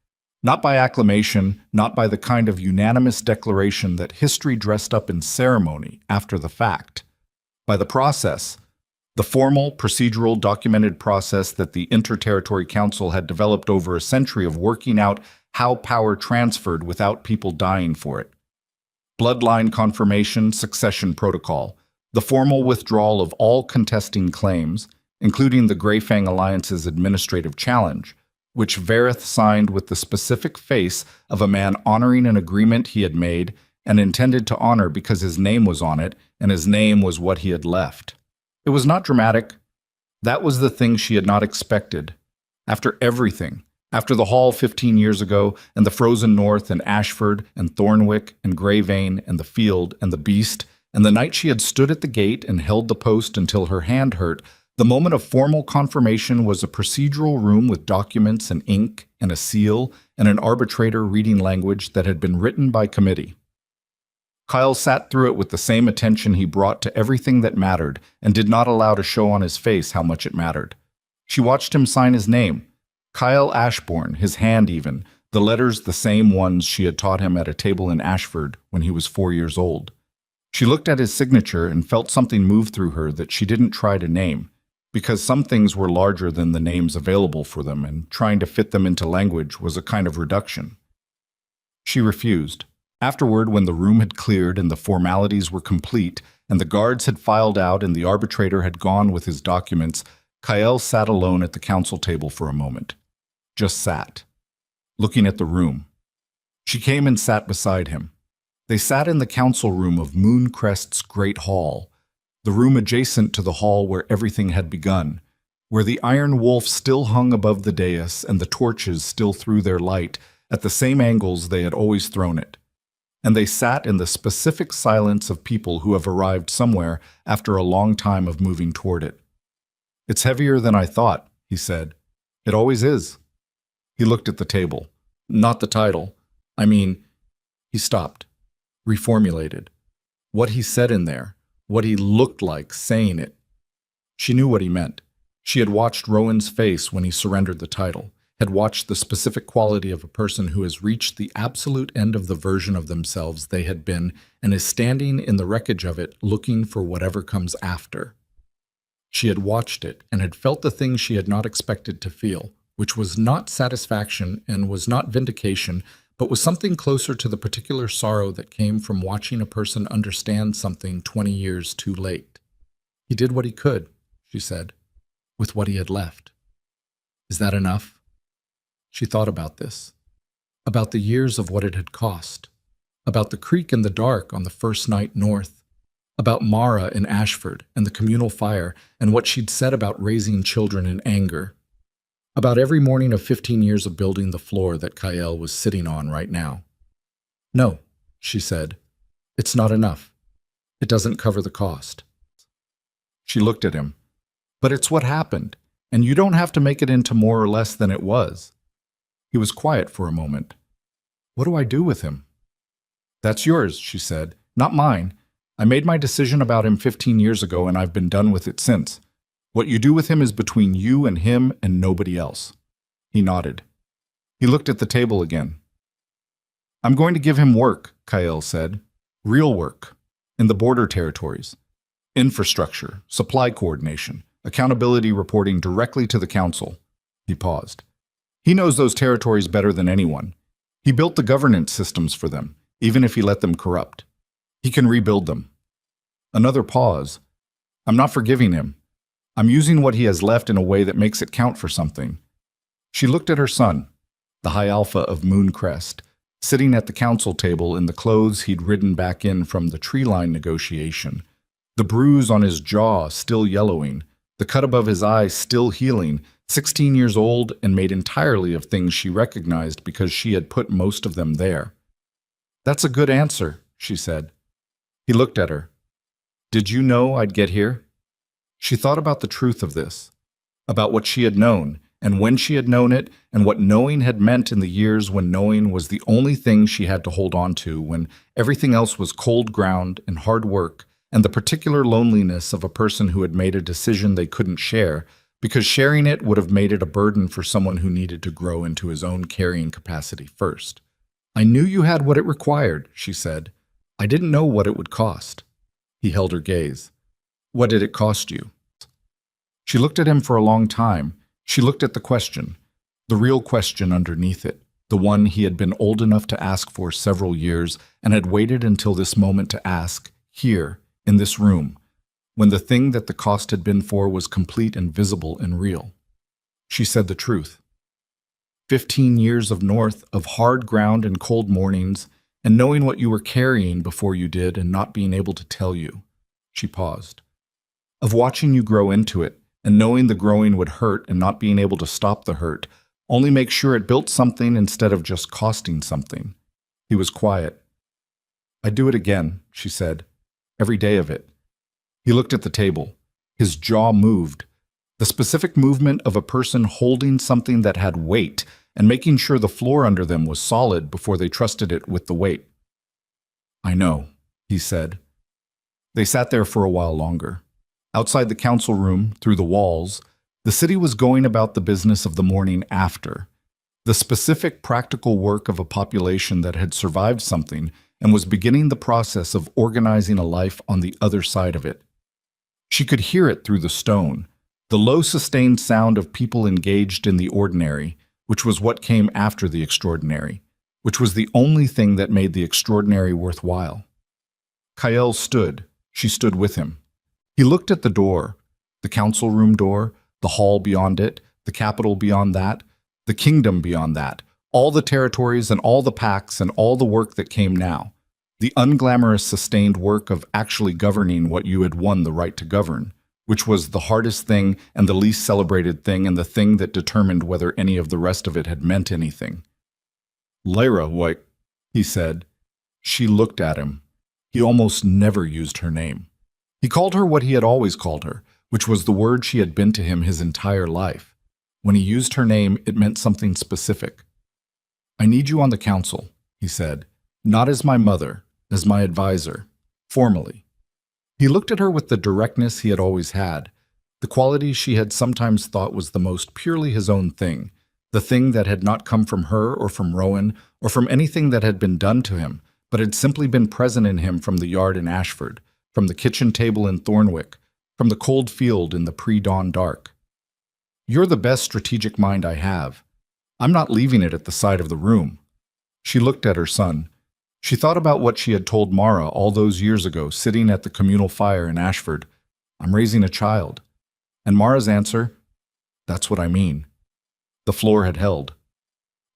Not by acclamation, not by the kind of unanimous declaration that history dressed up in ceremony after the fact. By the process, the formal, procedural, documented process that the Inter-Territory Council had developed over a century of working out how power transferred without people dying for it. Bloodline confirmation, succession protocol, the formal withdrawal of all contesting claims, including the Greyfang Alliance's administrative challenge, which Vareth signed with the specific face of a man honoring an agreement he had made and intended to honor because his name was on it, and his name was what he had left. It was not dramatic. That was the thing she had not expected. After everything, after the Hall 15 years ago, and the Frozen North, and Ashford, and Thornwick, and Greyvane, and the Field, and the Beast, and the night she had stood at the gate and held the post until her hand hurt, the moment of formal confirmation was a procedural room with documents and ink and a seal and an arbitrator reading language that had been written by committee. Kyle sat through it with the same attention he brought to everything that mattered and did not allow to show on his face how much it mattered. She watched him sign his name, Kyle Ashbourne, his hand even, the letters the same ones she had taught him at a table in Ashford when he was 4 years old. She looked at his signature and felt something move through her that she didn't try to name, because some things were larger than the names available for them, and trying to fit them into language was a kind of reduction. She refused. Afterward, when the room had cleared and the formalities were complete, and the guards had filed out and the arbitrator had gone with his documents, Kyle sat alone at the council table for a moment. Just sat, looking at the room. She came and sat beside him. They sat in the council room of Mooncrest's great hall, the room adjacent to the hall where everything had begun, where the iron wolf still hung above the dais and the torches still threw their light at the same angles they had always thrown it. And they sat in the specific silence of people who have arrived somewhere after a long time of moving toward it. "It's heavier than I thought," he said. "It always is." He looked at the table. "Not the title. I mean," he stopped, reformulated. What he said in there, what he looked like saying it. She knew what he meant. She had watched Rowan's face when he surrendered the title, had watched the specific quality of a person who has reached the absolute end of the version of themselves they had been and is standing in the wreckage of it looking for whatever comes after. She had watched it and had felt the thing she had not expected to feel, which was not satisfaction and was not vindication, but was something closer to the particular sorrow that came from watching a person understand something 20 years too late. He did what he could, she said, with what he had left. Is that enough? She thought about this, about the years of what it had cost, about the creek in the dark on the first night north, about Mara in Ashford and the communal fire and what she'd said about raising children in anger, about every morning of 15 years of building the floor that Kyle was sitting on right now. No, she said, it's not enough. It doesn't cover the cost. She looked at him. But it's what happened, and you don't have to make it into more or less than it was. He was quiet for a moment. What do I do with him? That's yours, she said, not mine. I made my decision about him 15 years ago, and I've been done with it since. What you do with him is between you and him and nobody else. He nodded. He looked at the table again. I'm going to give him work, Kyle said. Real work. In the border territories. Infrastructure, supply coordination, accountability reporting directly to the council. He paused. He knows those territories better than anyone. He built the governance systems for them, even if he let them corrupt. He can rebuild them. Another pause. I'm not forgiving him. I'm using what he has left in a way that makes it count for something. She looked at her son, the high alpha of Mooncrest, sitting at the council table in the clothes he'd ridden back in from the tree line negotiation, the bruise on his jaw still yellowing, the cut above his eye still healing, 16 years old and made entirely of things she recognized because she had put most of them there. That's a good answer, she said. He looked at her. Did you know I'd get here? She thought about the truth of this, about what she had known, and when she had known it, and what knowing had meant in the years when knowing was the only thing she had to hold on to, when everything else was cold ground and hard work, and the particular loneliness of a person who had made a decision they couldn't share, because sharing it would have made it a burden for someone who needed to grow into his own carrying capacity first. I knew you had what it required, she said. I didn't know what it would cost. He held her gaze. What did it cost you? She looked at him for a long time. She looked at the question, the real question underneath it, the one he had been old enough to ask for several years and had waited until this moment to ask, here, in this room, when the thing that the cost had been for was complete and visible and real. She said the truth. 15 years of north, of hard ground and cold mornings, and knowing what you were carrying before you did and not being able to tell you. She paused. Of watching you grow into it, and knowing the growing would hurt and not being able to stop the hurt, only make sure it built something instead of just costing something. He was quiet. I'd do it again, she said. Every day of it. He looked at the table. His jaw moved. The specific movement of a person holding something that had weight and making sure the floor under them was solid before they trusted it with the weight. I know, he said. They sat there for a while longer. Outside the council room, through the walls, the city was going about the business of the morning after, the specific practical work of a population that had survived something and was beginning the process of organizing a life on the other side of it. She could hear it through the stone, the low sustained sound of people engaged in the ordinary, which was what came after the extraordinary, which was the only thing that made the extraordinary worthwhile. Kyle stood. She stood with him. He looked at the door, the council room door, the hall beyond it, the capital beyond that, the kingdom beyond that, all the territories and all the pacts and all the work that came now, the unglamorous sustained work of actually governing what you had won the right to govern, which was the hardest thing and the least celebrated thing and the thing that determined whether any of the rest of it had meant anything. Lyra, what? He said. She looked at him. He almost never used her name. He called her what he had always called her, which was the word she had been to him his entire life. When he used her name, it meant something specific. I need you on the council, he said, not as my mother, as my advisor, formally. He looked at her with the directness he had always had, the quality she had sometimes thought was the most purely his own thing, the thing that had not come from her or from Rowan or from anything that had been done to him, but had simply been present in him from the yard in Ashford, from the kitchen table in Thornwick, from the cold field in the pre-dawn dark. "You're the best strategic mind I have. I'm not leaving it at the side of the room." She looked at her son. She thought about what she had told Mara all those years ago, sitting at the communal fire in Ashford. "I'm raising a child." And Mara's answer, "That's what I mean." The floor had held.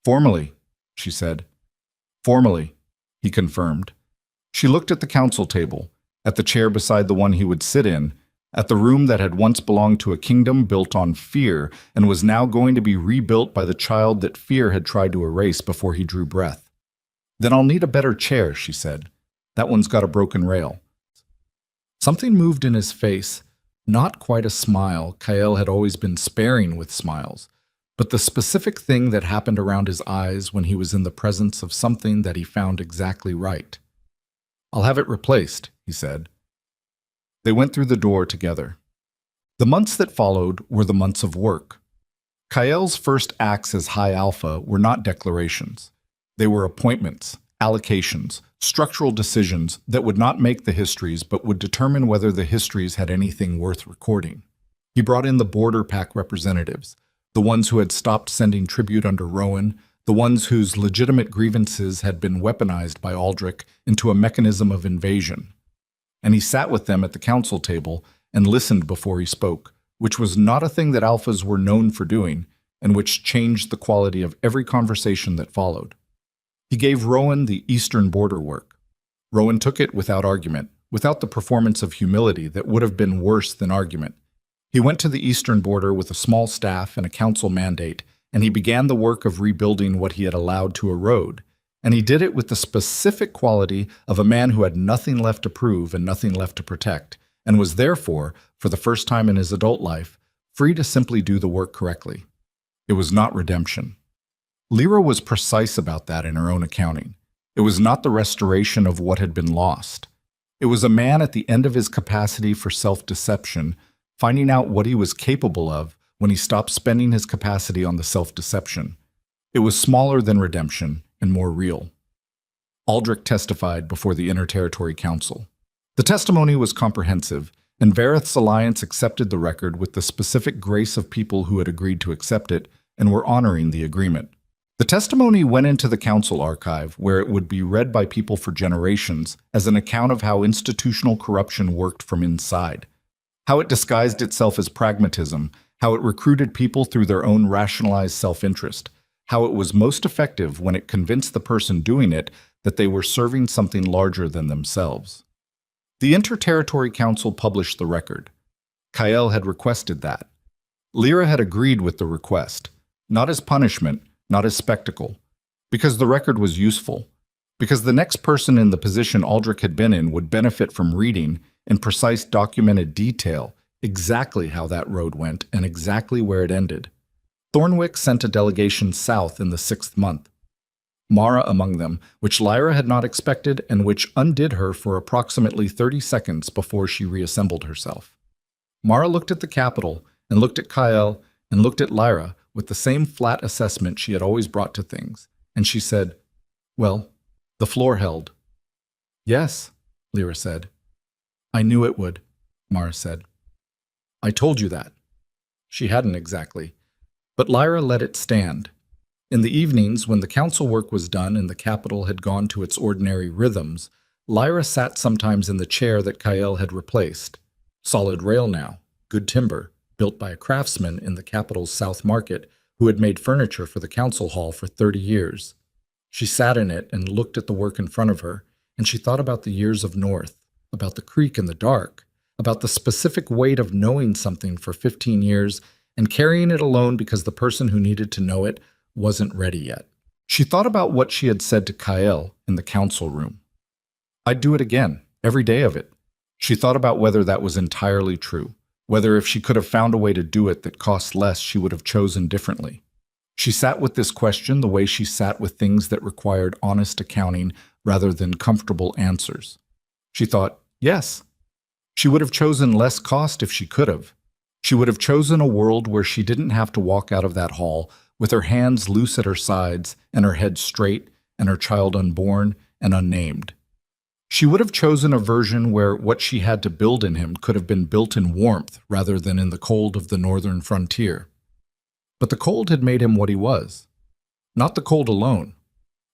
"Formally," she said. "Formally," he confirmed. She looked at the council table, at the chair beside the one he would sit in, at the room that had once belonged to a kingdom built on fear and was now going to be rebuilt by the child that fear had tried to erase before he drew breath. "Then I'll need a better chair," she said. "That one's got a broken rail." Something moved in his face, not quite a smile. Kael had always been sparing with smiles, but the specific thing that happened around his eyes when he was in the presence of something that he found exactly right. "I'll have it replaced," he said. They went through the door together. The months that followed were the months of work. Kael's first acts as High Alpha were not declarations. They were appointments, allocations, structural decisions that would not make the histories but would determine whether the histories had anything worth recording. He brought in the border pack representatives, the ones who had stopped sending tribute under Rowan, the ones whose legitimate grievances had been weaponized by Aldrich into a mechanism of invasion. And he sat with them at the council table and listened before he spoke, which was not a thing that alphas were known for doing, and which changed the quality of every conversation that followed. He gave Rowan the Eastern border work. Rowan took it without argument, without the performance of humility that would have been worse than argument. He went to the Eastern border with a small staff and a council mandate, and he began the work of rebuilding what he had allowed to erode. And he did it with the specific quality of a man who had nothing left to prove and nothing left to protect, and was therefore, for the first time in his adult life, free to simply do the work correctly. It was not redemption. Lyra was precise about that in her own accounting. It was not the restoration of what had been lost. It was a man at the end of his capacity for self-deception, finding out what he was capable of when he stopped spending his capacity on the self-deception. It was smaller than redemption and more real. Aldrich testified before the Inter-Territory Council. The testimony was comprehensive, and Vareth's alliance accepted the record with the specific grace of people who had agreed to accept it and were honoring the agreement. The testimony went into the council archive, where it would be read by people for generations as an account of how institutional corruption worked from inside, how it disguised itself as pragmatism, how it recruited people through their own rationalized self-interest, how it was most effective when it convinced the person doing it that they were serving something larger than themselves. The Inter-Territory Council published the record. Kael had requested that. Lyra had agreed with the request, not as punishment, not as spectacle, because the record was useful, because the next person in the position Aldrich had been in would benefit from reading, in precise documented detail, exactly how that road went and exactly where it ended. Thornwick sent a delegation south in the 6th month, Mara among them, which Lyra had not expected and which undid her for approximately 30 seconds before she reassembled herself. Mara looked at the capital and looked at Kael and looked at Lyra with the same flat assessment she had always brought to things, and she said, "Well, the floor held." "Yes," Lyra said. "I knew it would," Mara said. "I told you that." She hadn't exactly, but Lyra let it stand. In the evenings, when the council work was done and the capital had gone to its ordinary rhythms, Lyra sat sometimes in the chair that Kael had replaced. Solid rail now, good timber, built by a craftsman in the capital's South Market who had made furniture for the council hall for 30 years. She sat in it and looked at the work in front of her, and she thought about the years of North, about the creek in the dark, about the specific weight of knowing something for 15 years and carrying it alone because the person who needed to know it wasn't ready yet. She thought about what she had said to Kael in the council room. "I'd do it again, every day of it." She thought about whether that was entirely true, whether if she could have found a way to do it that cost less, she would have chosen differently. She sat with this question the way she sat with things that required honest accounting rather than comfortable answers. She thought, yes. She would have chosen less cost if she could have. She would have chosen a world where she didn't have to walk out of that hall with her hands loose at her sides and her head straight and her child unborn and unnamed. She would have chosen a version where what she had to build in him could have been built in warmth rather than in the cold of the northern frontier. But the cold had made him what he was. Not the cold alone.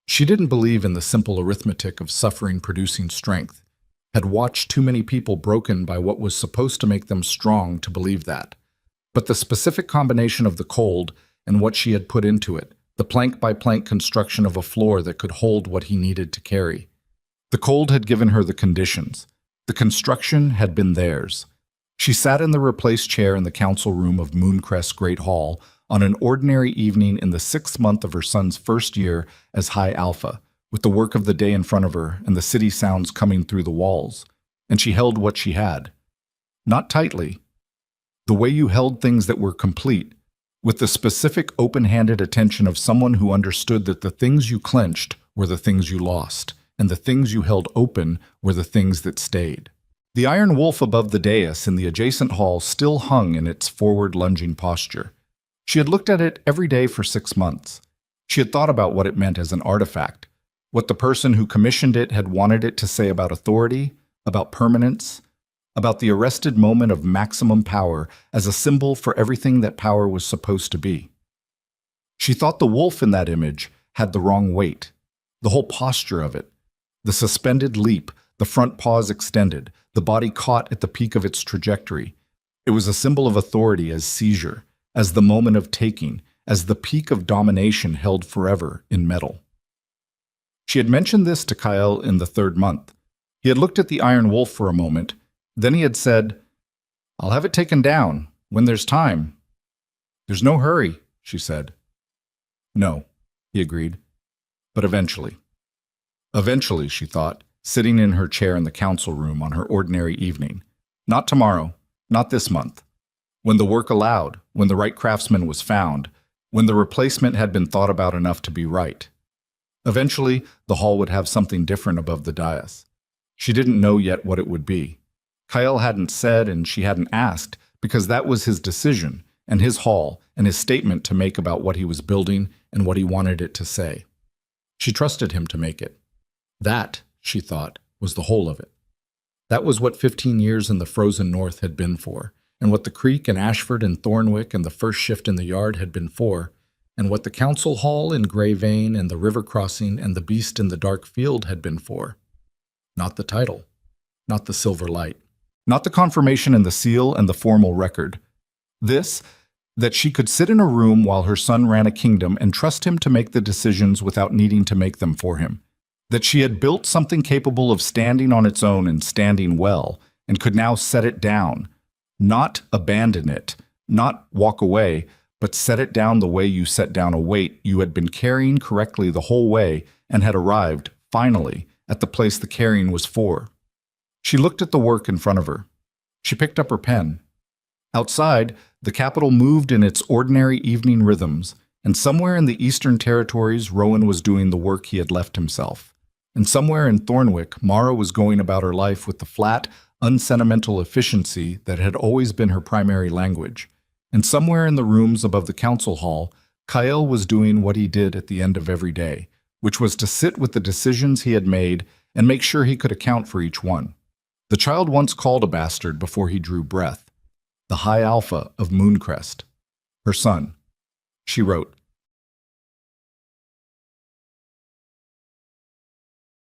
She didn't believe in the simple arithmetic of suffering producing strength, had watched too many people broken by what was supposed to make them strong to believe that. But the specific combination of the cold and what she had put into it, the plank-by-plank construction of a floor that could hold what he needed to carry. The cold had given her the conditions. The construction had been theirs. She sat in the replaced chair in the council room of Mooncrest Great Hall on an ordinary evening in the 6th month of her son's first year as High Alpha, with the work of the day in front of her and the city sounds coming through the walls. And she held what she had. Not tightly. The way you held things that were complete, with the specific open-handed attention of someone who understood that the things you clenched were the things you lost, and the things you held open were the things that stayed. The iron wolf above the dais in the adjacent hall still hung in its forward-lunging posture. She had looked at it every day for 6 months. She had thought about what it meant as an artifact, what the person who commissioned it had wanted it to say about authority, about permanence, about the arrested moment of maximum power as a symbol for everything that power was supposed to be. She thought the wolf in that image had the wrong weight, the whole posture of it, the suspended leap, the front paws extended, the body caught at the peak of its trajectory. It was a symbol of authority as seizure, as the moment of taking, as the peak of domination held forever in metal. She had mentioned this to Kyle in the 3rd month. He had looked at the iron wolf for a moment. Then he had said, "I'll have it taken down, when there's time." "There's no hurry," she said. "No," he agreed, "but eventually." Eventually, she thought, sitting in her chair in the council room on her ordinary evening. Not tomorrow, not this month. When the work allowed, when the right craftsman was found, when the replacement had been thought about enough to be right. Eventually, the hall would have something different above the dais. She didn't know yet what it would be. Kyle hadn't said and she hadn't asked, because that was his decision, and his hall, and his statement to make about what he was building and what he wanted it to say. She trusted him to make it. That, she thought, was the whole of it. That was what 15 years in the frozen north had been for, and what the creek and Ashford and Thornwick and the first shift in the yard had been for, and what the council hall in Grey Vein and the river crossing and the beast in the dark field had been for. Not the title, not the silver light, not the confirmation and the seal and the formal record. This, that she could sit in a room while her son ran a kingdom and trust him to make the decisions without needing to make them for him. That she had built something capable of standing on its own and standing well, and could now set it down. Not abandon it, not walk away, but set it down the way you set down a weight you had been carrying correctly the whole way and had arrived, finally, at the place the carrying was for. She looked at the work in front of her. She picked up her pen. Outside, the capital moved in its ordinary evening rhythms, and somewhere in the Eastern Territories, Rowan was doing the work he had left himself. And somewhere in Thornwick, Mara was going about her life with the flat, unsentimental efficiency that had always been her primary language. And somewhere in the rooms above the council hall, Kyle was doing what he did at the end of every day, which was to sit with the decisions he had made and make sure he could account for each one. The child once called a bastard before he drew breath. The High Alpha of Mooncrest. Her son. She wrote,